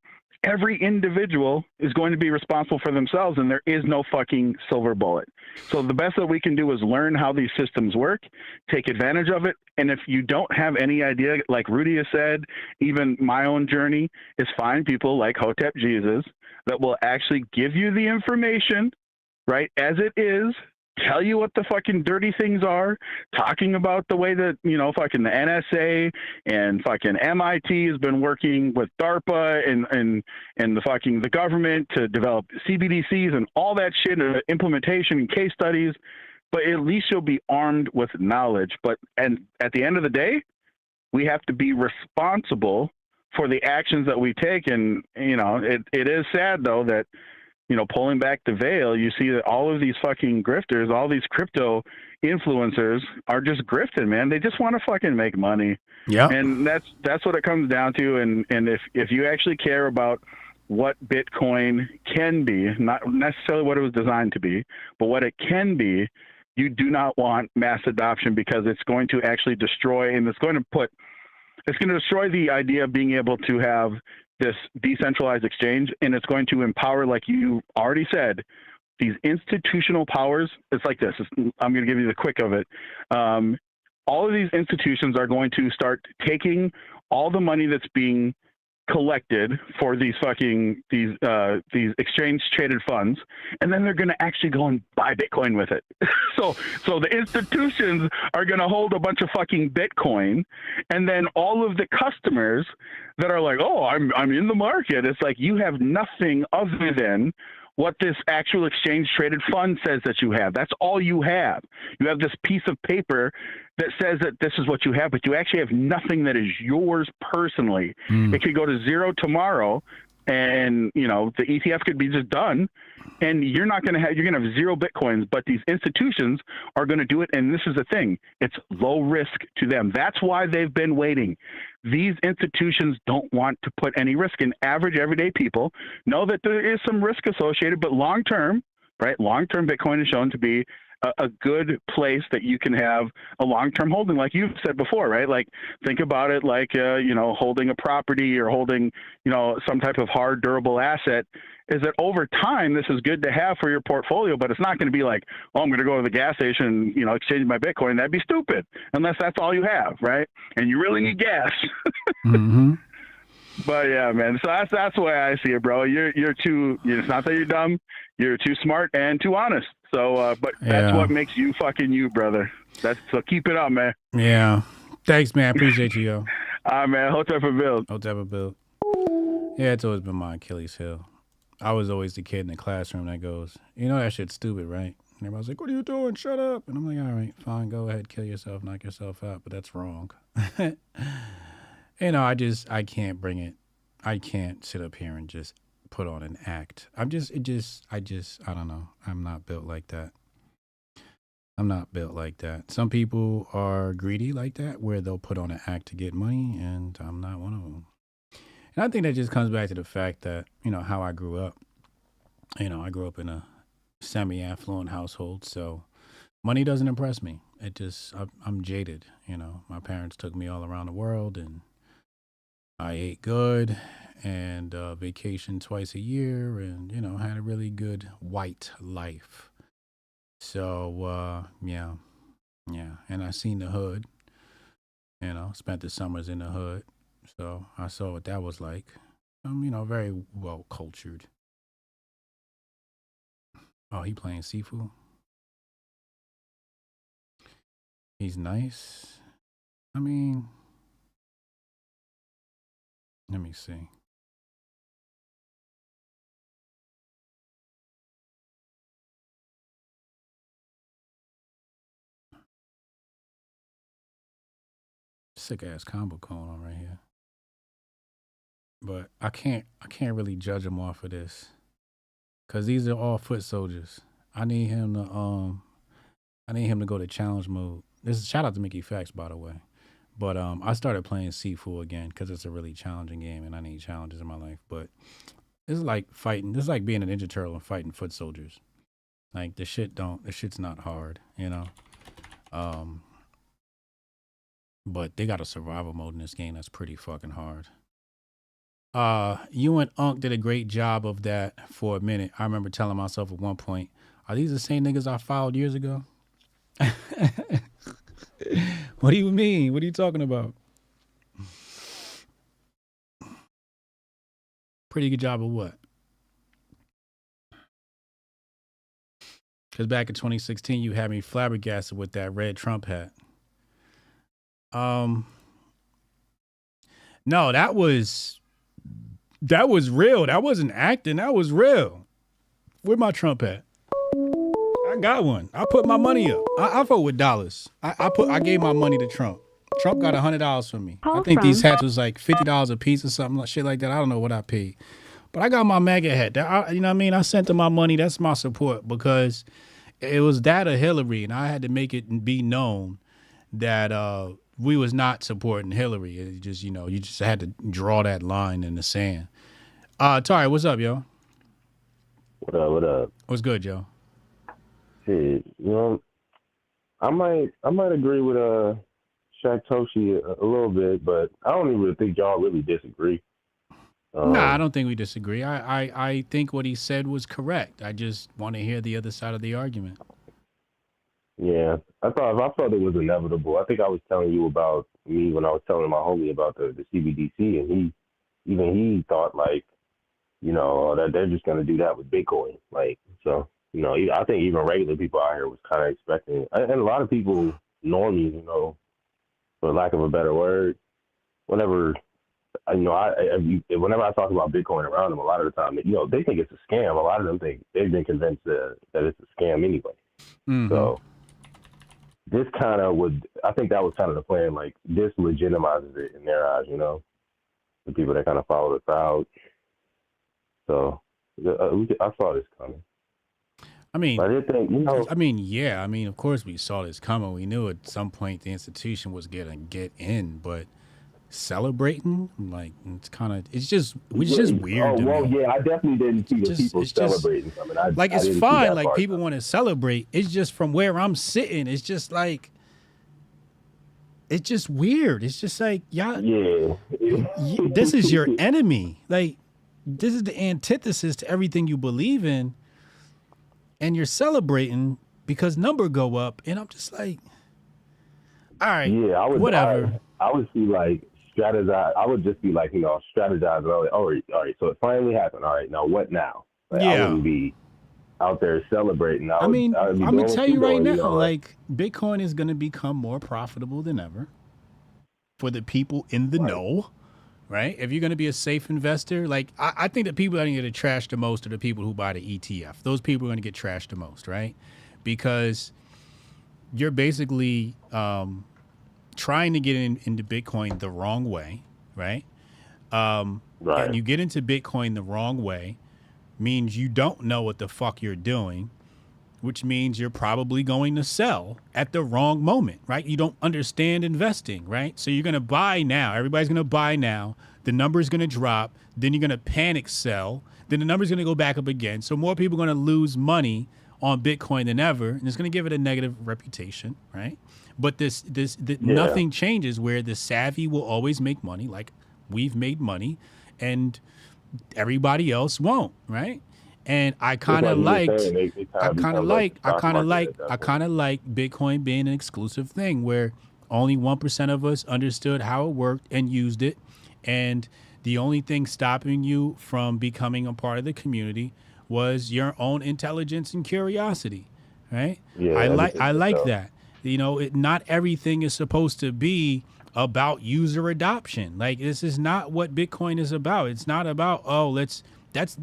[SPEAKER 22] every individual is going to be responsible for themselves, and there is no fucking silver bullet. So the best that we can do is learn how these systems work, take advantage of it. And if you don't have any idea, like Rudy has said, even my own journey, is find people like Hotep Jesus that will actually give you the information, right, as it is, tell you what the fucking dirty things are, talking about the way that, fucking the NSA and fucking MIT has been working with DARPA and the government to develop CBDCs and all that shit, implementation and case studies. But at least you'll be armed with knowledge. And at the end of the day, we have to be responsible for the actions that we take. And, it is sad, though, that, pulling back the veil, you see that all of these fucking grifters, all these crypto influencers are just grifting, man. They just want to fucking make money.
[SPEAKER 17] Yeah.
[SPEAKER 22] And that's what it comes down to. And if you actually care about what Bitcoin can be, not necessarily what it was designed to be, but what it can be, you do not want mass adoption, because it's going to actually destroy, and it's going to destroy the idea of being able to have this decentralized exchange, and it's going to empower, like you already said, these institutional powers. It's like this. I'm going to give you the quick of it. All of these institutions are going to start taking all the money that's being collected for these exchange traded funds, and then they're going to actually go and buy Bitcoin with it. So the institutions are going to hold a bunch of fucking Bitcoin, and then all of the customers that are like, oh, I'm in the market. It's like, you have nothing other than what this actual exchange traded fund says that you have. That's all you have. You have this piece of paper that says that this is what you have, but you actually have nothing that is yours personally. It could go to zero tomorrow, and the ETF could be just done, and you're going to have zero Bitcoins, but these institutions are going to do it. And this is the thing, it's low risk to them. That's why they've been waiting. These institutions don't want to put any risk in. Average everyday people know that there is some risk associated, but long-term, right? Long-term Bitcoin is shown to be a good place that you can have a long-term holding, like you've said before, right? Like, think about it like, holding a property or holding, some type of hard, durable asset, is that over time, this is good to have for your portfolio, but it's not going to be like, oh, I'm going to go to the gas station, exchange my Bitcoin. That'd be stupid unless that's all you have, right? And you really need gas.
[SPEAKER 17] Mm-hmm.
[SPEAKER 22] But yeah, man. So that's the way I see it, bro. You're too. It's not that you're dumb. You're too smart and too honest. So, but that's what makes you fucking you, brother. So keep it up, man.
[SPEAKER 17] Yeah. Thanks, man. Appreciate you, yo.
[SPEAKER 22] All right, man. Hotep a build.
[SPEAKER 17] Hotep a build. Yeah, it's always been my Achilles heel. I was always the kid in the classroom that goes, that shit's stupid, right? And everybody's like, what are you doing? Shut up. And I'm like, all right, fine, go ahead, kill yourself, knock yourself out, but that's wrong. I can't bring it. I can't sit up here and just put on an act. I don't know. I'm not built like that. Some people are greedy like that, where they'll put on an act to get money, and I'm not one of them. And I think that just comes back to the fact that, how I grew up. I grew up in a semi-affluent household, so money doesn't impress me. I'm jaded. My parents took me all around the world, and I ate good and vacationed twice a year, and, had a really good white life. So, yeah. And I seen the hood, spent the summers in the hood. So I saw what that was like. I'm, very well cultured. Oh, he playing Sifu? He's nice. Let me see. Sick ass combo going on right here. But I can't really judge him off of this, cause these are all foot soldiers. I need him to go to challenge mode. This is shout out to Mickey Fax, by the way. But I started playing Sifu again because it's a really challenging game and I need challenges in my life. But it's like fighting. It's like being a Ninja Turtle and fighting foot soldiers. Like the shit's not hard, you know. But they got a survival mode in this game that's pretty fucking hard. You and Unc did a great job of that for a minute. I remember telling myself at one point, are these the same niggas I followed years ago? What do you mean? What are you talking about? Pretty good job of what? Because back in 2016, you had me flabbergasted with that red Trump hat. No, that was real. That wasn't acting. That was real. Where's my Trump hat? I got one. I put my money up. I vote with dollars. I gave my money to Trump. Trump got $100 from me. I think these hats was like $50 a piece or something, like shit like that. I don't know what I paid, but I got my MAGA hat. You know what I mean? I sent him my money. That's my support because it was that or Hillary, and I had to make it be known that we was not supporting Hillary. It just, you know, you just had to draw that line in the sand. Tari, what's up, yo?
[SPEAKER 16] What up? What up?
[SPEAKER 17] What's good, yo?
[SPEAKER 16] Shit, you know, I might agree with Shaq Toshi a little bit, but I don't even think y'all really disagree.
[SPEAKER 17] Nah, I don't think we disagree. I think what he said was correct. I just want to hear the other side of the argument.
[SPEAKER 16] Yeah, I thought it was inevitable. I think I was telling you about me when I was telling my homie about the CBDC, and he thought like, you know, that they're just gonna do that with Bitcoin, like so. You know, I think even regular people out here was kind of expecting, and a lot of people, normies, you know, for lack of a better word, whenever, you know, whenever I talk about Bitcoin around them, a lot of the time, you know, they think it's a scam. A lot of them think they've been convinced that it's a scam anyway.
[SPEAKER 17] Mm-hmm.
[SPEAKER 16] So this kind of I think that was kind of the plan. Like this legitimizes it in their eyes, you know, the people that kind of follow the crowd. So I saw this coming.
[SPEAKER 17] I mean,
[SPEAKER 16] I did think, you know.
[SPEAKER 17] I mean, yeah. I mean, of course, we saw this coming. We knew at some point the institution was gonna get in, but celebrating, like, it's just weird.
[SPEAKER 16] Well, yeah, I definitely didn't see the people celebrating something.
[SPEAKER 17] It's fine. Like people want to celebrate. It's just from where I'm sitting. It's just like, it's just weird. It's just like, y'all.
[SPEAKER 16] Yeah.
[SPEAKER 17] This is your enemy. Like, this is the antithesis to everything you believe in. And you're celebrating because number go up, and I'm just like, all right,
[SPEAKER 16] yeah,
[SPEAKER 17] whatever.
[SPEAKER 16] I would see like strategize. I would just be like, you know, strategize. All right, so it finally happened. All right, now what now? Like,
[SPEAKER 17] yeah,
[SPEAKER 16] I wouldn't be out there celebrating.
[SPEAKER 17] I'm gonna tell you right now, you know, like Bitcoin is gonna become more profitable than ever for the people in the know. Right? If you're going to be a safe investor, like I think the people that are going to get trashed the most are the people who buy the ETF. Those people are going to get trashed the most, right? Because you're basically trying to get into Bitcoin the wrong way, right?
[SPEAKER 16] Right.
[SPEAKER 17] And you get into Bitcoin the wrong way means you don't know what the fuck you're doing, which means you're probably going to sell at the wrong moment, right? You don't understand investing, right? So you're going to buy now. Everybody's going to buy now. The number is going to drop. Then you're going to panic sell. Then the number is going to go back up again. So more people are going to lose money on Bitcoin than ever, and it's going to give it a negative reputation, right? But nothing changes where the savvy will always make money, like we've made money, and everybody else won't, right? And I kind of like Bitcoin being an exclusive thing where only 1% of us understood how it worked and used it. And the only thing stopping you from becoming a part of the community was your own intelligence and curiosity, right?
[SPEAKER 16] Yeah,
[SPEAKER 17] I like that. You know, not everything is supposed to be about user adoption. Like, this is not what Bitcoin is about. It's not about,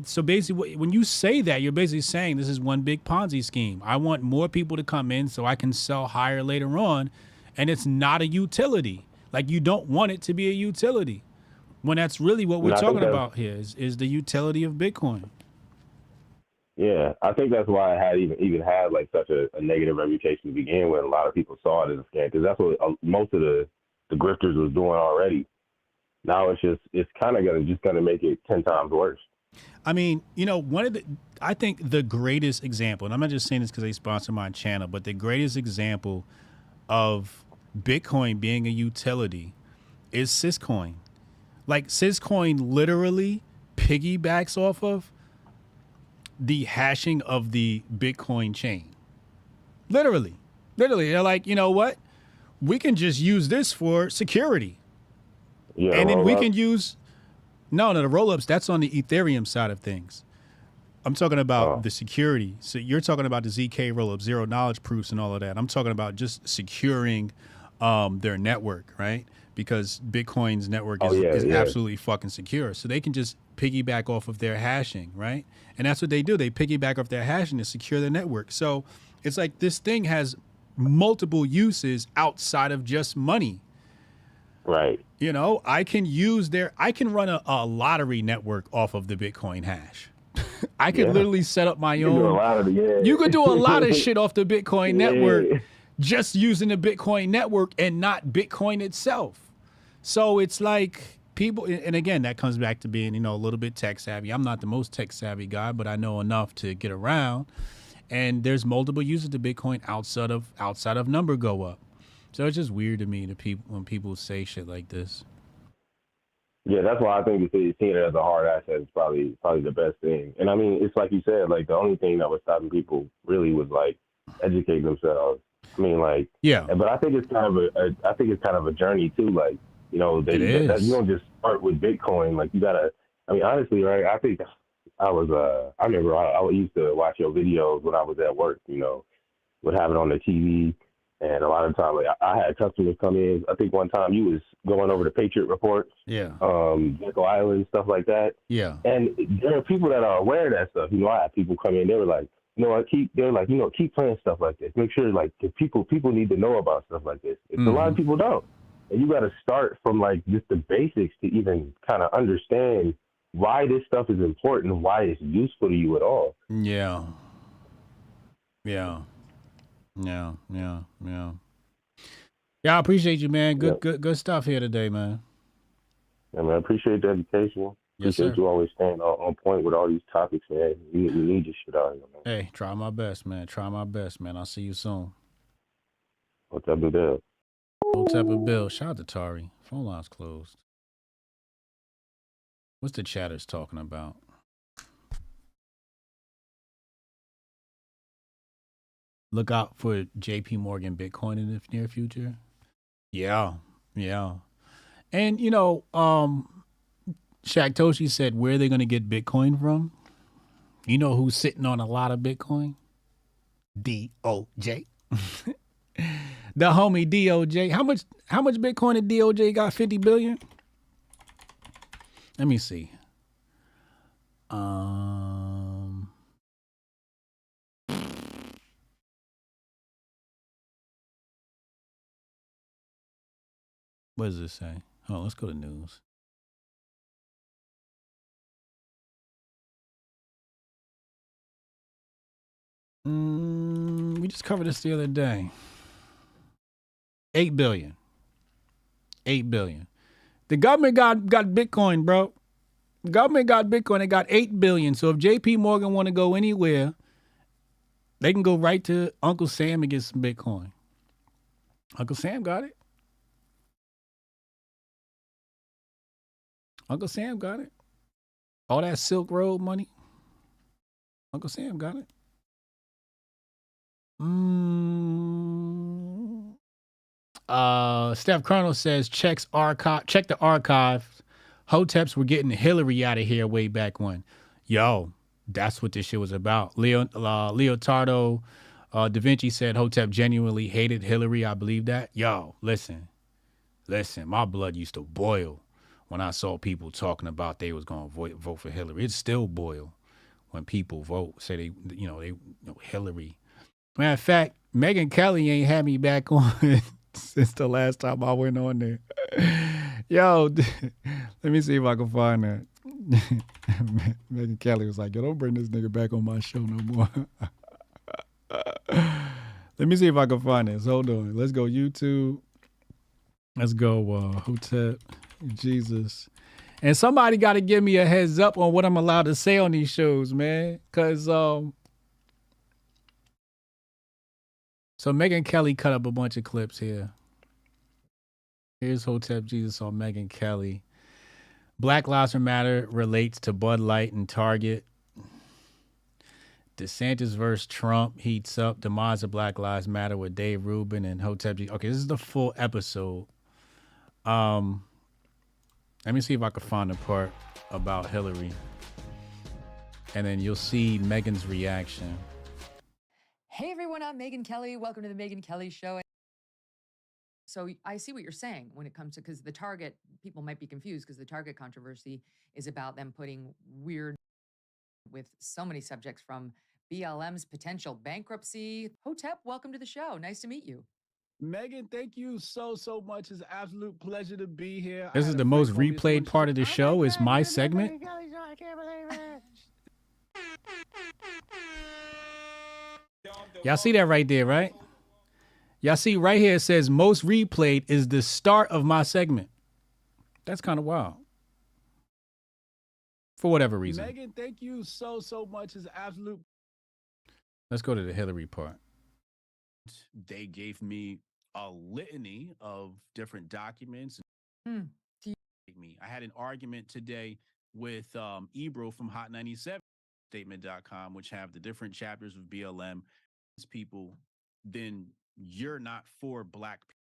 [SPEAKER 17] so basically when you say that, you're basically saying this is one big Ponzi scheme. I want more people to come in so I can sell higher later on. And it's not a utility. Like, you don't want it to be a utility when that's really what we're talking about here is the utility of Bitcoin.
[SPEAKER 16] Yeah, I think that's why I had even had like such a negative reputation to begin with. A lot of people saw it as a scam because that's what most of the
[SPEAKER 6] the grifters was doing already. Now it's kind of just gonna make it 10 times worse.
[SPEAKER 17] I mean, you know, I think the greatest example, and I'm not just saying this because they sponsor my channel, but the greatest example of Bitcoin being a utility is Syscoin. Like, Syscoin literally piggybacks off of the hashing of the Bitcoin chain. Literally. They're like, you know what? We can just use this for security.
[SPEAKER 6] Yeah,
[SPEAKER 17] and then we can use the rollups, that's on the Ethereum side of things. I'm talking about the security. So you're talking about the ZK rollup, zero knowledge proofs and all of that. I'm talking about just securing their network, right? Because Bitcoin's network is absolutely fucking secure. So they can just piggyback off of their hashing, right? And that's what they do. They piggyback off their hashing to secure their network. So it's like this thing has multiple uses outside of just money.
[SPEAKER 6] Right.
[SPEAKER 17] You know, I can run a lottery network off of the Bitcoin hash. I could literally set up my own. You could do a lot of shit off the Bitcoin network just using the Bitcoin network and not Bitcoin itself. So it's like people, and again, that comes back to being, you know, a little bit tech savvy. I'm not the most tech savvy guy, but I know enough to get around. And there's multiple uses to Bitcoin outside of number go up. So it's just weird to me when people say shit like this.
[SPEAKER 6] Yeah, that's why I think seeing it as a hard asset is probably the best thing. And I mean, it's like you said, like the only thing that was stopping people really was like educating themselves. I mean, like, but I think it's kind of a journey too. Like, you know, that you don't just start with Bitcoin. Like, you gotta. I mean, honestly, right? I think I remember I used to watch your videos when I was at work. You know, would have it on the TV. And a lot of times, like, I had customers come in. I think one time you was going over the Patriot Report, Jekyll Island, stuff like that.
[SPEAKER 17] Yeah.
[SPEAKER 6] And there are people that are aware of that stuff. You know, I had people come in. They were like, you know, keep playing stuff like this. Make sure, like, if people need to know about stuff like this. A lot of people don't, and you got to start from like just the basics to even kind of understand why this stuff is important and why it's useful to you at all.
[SPEAKER 17] Yeah. Yeah, I appreciate you, man. Good stuff here today, man.
[SPEAKER 6] Yeah, man, I appreciate the education.
[SPEAKER 17] Yes,
[SPEAKER 6] appreciate
[SPEAKER 17] sir.
[SPEAKER 6] you always staying on point with all these topics, man. We need this shit out here, man.
[SPEAKER 17] Hey, try my best, man. I'll see you soon.
[SPEAKER 6] Hotep and Bill.
[SPEAKER 17] Hotep and Bill. Shout out to Tari. Phone line's closed. What's the chatters talking about? Look out for JP Morgan Bitcoin in the near future. Yeah. And, you know, Shaq Toshi said, where are they going to get Bitcoin from? You know who's sitting on a lot of Bitcoin? DOJ. The homie DOJ. How much Bitcoin did DOJ got? 50 billion? Let me see. What does this say? Oh, let's go to news. We just covered this the other day. 8 billion. 8 billion. The government got Bitcoin, bro. The government got Bitcoin. They got 8 billion. So if JP Morgan want to go anywhere, they can go right to Uncle Sam and get some Bitcoin. Uncle Sam got it. Uncle Sam got it. All that Silk Road money. Uncle Sam got it. Steph Colonel says check the archive. Hoteps were getting Hillary out of here way back when. Yo, that's what this shit was about. Leotardo Da Vinci said Hotep genuinely hated Hillary. I believe that. Yo, listen, my blood used to boil when I saw people talking about they was gonna vote for Hillary. It still boil when people say they Hillary. Matter of fact, Megyn Kelly ain't had me back on since the last time I went on there. Yo, let me see if I can find that. Megyn Kelly was like, yo, don't bring this nigga back on my show no more. Let me see if I can find this. Hold on. Let's go YouTube. Let's go, Hotep Jesus. And somebody got to give me a heads up on what I'm allowed to say on these shows, man. Because, so Megyn Kelly cut up a bunch of clips here. Here's Hotep Jesus on Megyn Kelly. Black Lives Matter relates to Bud Light and Target. DeSantis versus Trump heats up. Demise of Black Lives Matter with Dave Rubin and Hotep Jesus. Okay, this is the full episode. Let me see if I can find the part about Hillary. And then you'll see Megyn's reaction.
[SPEAKER 10] Hey everyone, I'm Megyn Kelly. Welcome to the Megyn Kelly Show. So I see what you're saying when it comes to, because the Target, people might be confused because the Target controversy is about them putting weird with so many subjects from BLM's potential bankruptcy. Hotep, welcome to the show. Nice to meet you.
[SPEAKER 2] Megyn, thank you so much. It's an absolute pleasure to be here.
[SPEAKER 17] This is the most replayed part of the show. Is my segment. Y'all see that right there, right? Y'all see right here, it says most replayed is the start of my segment. That's kind of wild. For whatever reason.
[SPEAKER 2] Megyn, thank you so much. It's absolute.
[SPEAKER 17] Let's go to the Hillary part.
[SPEAKER 2] They gave me a litany of different documents. I had an argument today with Ebro from Hot 97 statement.com, which have the different chapters of BLM people. Then you're not for black people.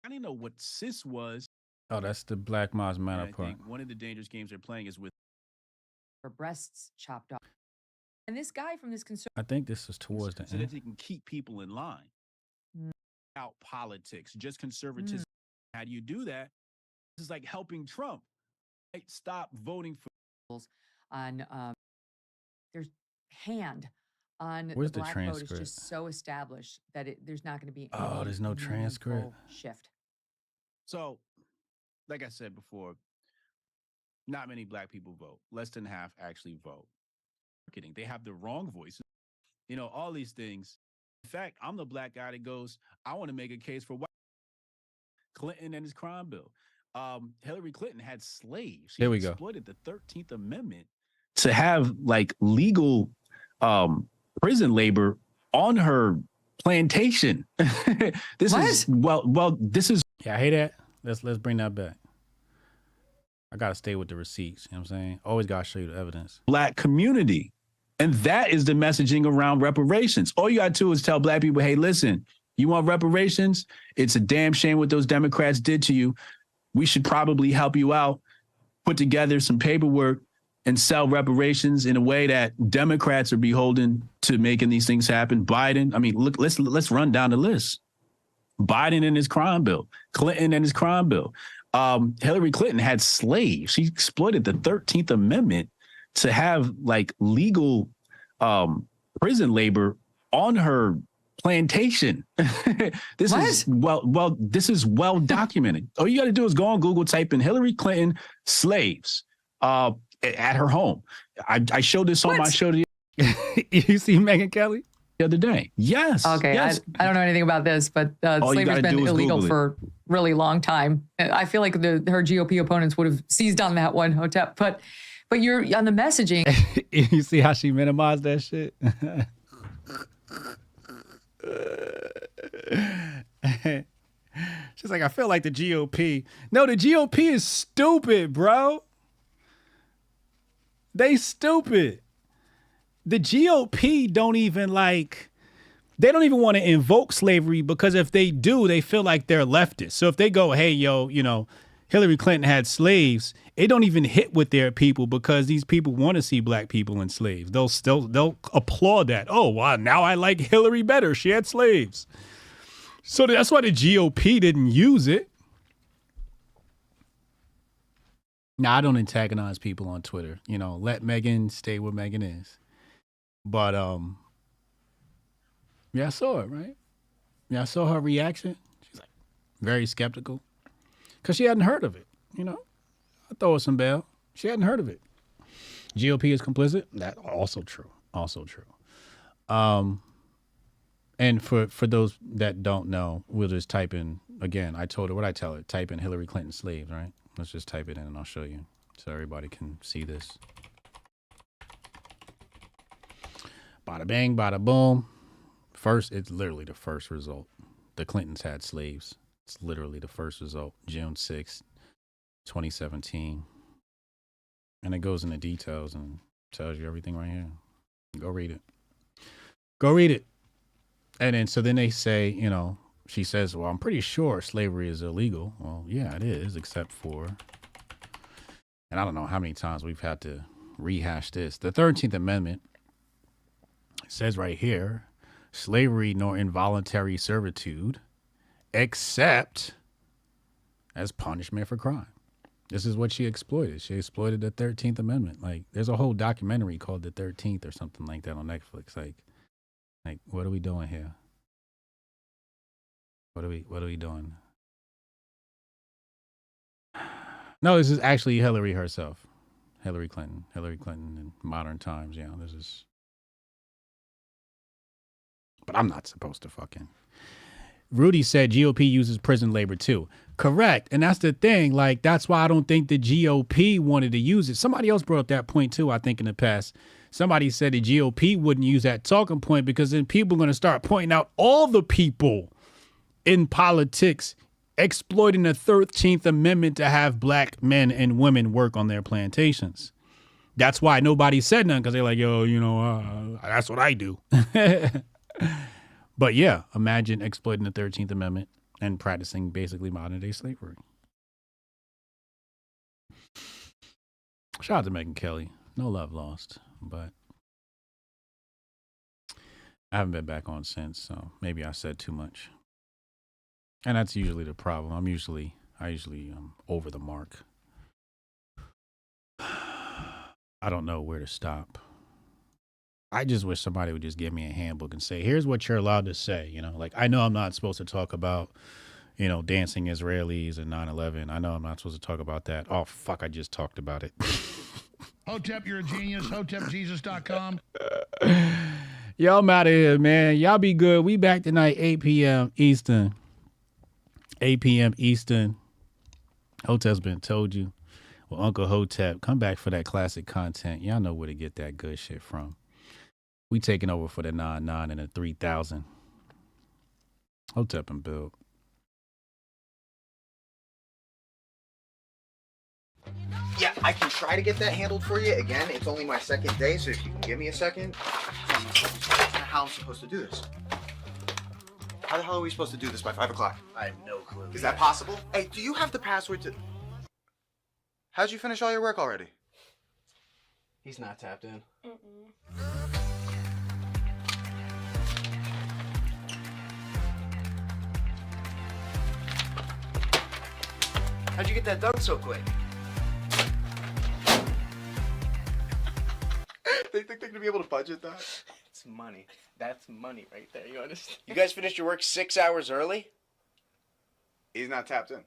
[SPEAKER 2] I didn't know what cis was.
[SPEAKER 17] Oh, that's the Black Lives Matter part.
[SPEAKER 2] I think one of the dangerous games they're playing is with
[SPEAKER 10] Her breasts chopped off. And this guy from this conservative.
[SPEAKER 17] I think this is towards the
[SPEAKER 2] so
[SPEAKER 17] end.
[SPEAKER 2] that they can keep people in line. Out politics, just conservatism. How do you do that? This is like helping Trump. Right? Stop voting for
[SPEAKER 10] on there's hand on
[SPEAKER 17] Where's
[SPEAKER 10] the
[SPEAKER 17] the
[SPEAKER 10] black vote is
[SPEAKER 17] transcript?
[SPEAKER 10] just so established that there's not going to be
[SPEAKER 17] Oh,
[SPEAKER 10] any
[SPEAKER 17] there's no
[SPEAKER 10] meaningful
[SPEAKER 17] transcript.
[SPEAKER 10] shift.
[SPEAKER 2] So, like I said before, not many black people vote. Less than half actually vote. Kidding. They have the wrong voices. You know, all these things. In fact, I'm the black guy that goes, I want to make a case for white Clinton and his crime bill. Hillary Clinton had slaves. She
[SPEAKER 17] Here we go.
[SPEAKER 2] exploited the 13th Amendment to have like legal prison labor on her plantation. This is this is
[SPEAKER 17] Yeah, I hate that. Let's bring that back. I gotta stay with the receipts. You know what I'm saying? Always gotta show you the evidence.
[SPEAKER 2] black community. And that is the messaging around reparations. All you got to do is tell black people, hey, listen, you want reparations? It's a damn shame what those Democrats did to you. We should probably help you out, put together some paperwork and sell reparations in a way that Democrats are beholden to making these things happen. Biden, I mean, look, let's run down the list. Biden and his crime bill, Clinton and his crime bill. Hillary Clinton had slaves. She exploited the 13th Amendment to have like legal prison labor on her plantation. This is well documented. All you got to do is go on Google, type in Hillary Clinton slaves at her home. I showed this on my show.
[SPEAKER 17] You see Megyn Kelly
[SPEAKER 2] the other day? Yes.
[SPEAKER 10] Okay,
[SPEAKER 2] yes.
[SPEAKER 10] I don't know anything about this, but slavery's been illegal for a really long time. I feel like her GOP opponents would have seized on that one, Hotep. But you're on the messaging.
[SPEAKER 17] You see how she minimized that shit? She's like, I feel like the GOP. No, the GOP is stupid, bro. They stupid. The GOP don't even they don't even want to invoke slavery because if they do, they feel like they're leftist. So if they go, hey, yo, you know, Hillary Clinton had slaves, it don't even hit with their people because these people want to see black people and slaves. They'll applaud that. Oh, wow, now I like Hillary better. She had slaves. So that's why the GOP didn't use it. Now, I don't antagonize people on Twitter. You know, let Megyn stay where Megyn is. But, yeah, I saw it, right? Yeah, I saw her reaction. She's like very skeptical because she hadn't heard of it, you know? I throw her some bail. She hadn't heard of it. GOP is complicit. That also true. Also true. And for those that don't know, we'll just type in, again, I told her, what I tell her, type in Hillary Clinton slaves, right? Let's just type it in and I'll show you so everybody can see this. Bada bang, bada boom. First, it's literally the first result. The Clintons had slaves. It's literally the first result, June 6th, 2017. And it goes into details and tells you everything right here. Go read it. Go read it. And then, so then they say, you know, she says, well, I'm pretty sure slavery is illegal. Well, yeah, it is, except for, and I don't know how many times we've had to rehash this. The 13th Amendment says right here, slavery nor involuntary servitude, except as punishment for crime. This is what she exploited. She exploited the 13th Amendment. Like, there's a whole documentary called The 13th or something like that on Netflix. Like, what are we doing here? What are we doing? No, this is actually Hillary herself. Hillary Clinton in modern times. Yeah, this is. But I'm not supposed to fucking. Rudy said GOP uses prison labor too. Correct. And that's the thing. Like, that's why I don't think the GOP wanted to use it. Somebody else brought up that point too, I think, in the past. Somebody said the GOP wouldn't use that talking point because then people are going to start pointing out all the people in politics exploiting the 13th Amendment to have black men and women work on their plantations. That's why nobody said nothing, because they're like, yo, you know, that's what I do. But yeah, imagine exploiting the 13th Amendment and practicing basically modern day slavery. Shout out to Megyn Kelly. No love lost, but I haven't been back on since, so maybe I said too much. And that's usually the problem. I usually over the mark. I don't know where to stop. I just wish somebody would just give me a handbook and say, here's what you're allowed to say. You know, like, I know I'm not supposed to talk about, you know, dancing Israelis and 9/11. I know I'm not supposed to talk about that. Oh, fuck, I just talked about it.
[SPEAKER 1] Hotep, you're a genius. HotepJesus.com.
[SPEAKER 17] Y'all, I'm out of here, man. Y'all be good. We back tonight, 8 p.m. Eastern. 8 p.m. Eastern. Hotep's been told you. Well, Uncle Hotep, come back for that classic content. Y'all know where to get that good shit from. We taking over for the 9-9 and the 3,000. Hotep and Bill.
[SPEAKER 3] Yeah, I can try to get that handled for you. Again, it's only my second day, so if you can give me a second. How am I supposed to do this? How the hell are we supposed to do this by 5 o'clock?
[SPEAKER 4] I have no clue.
[SPEAKER 3] Is that possible? Hey, do you have the password to... How'd you finish all your work already?
[SPEAKER 4] He's not tapped in.
[SPEAKER 3] How'd you get that done so quick? They think they're gonna be able to budget that?
[SPEAKER 4] It's money. That's money right there. You understand?
[SPEAKER 5] You guys finished your work 6 hours early?
[SPEAKER 3] He's not tapped in.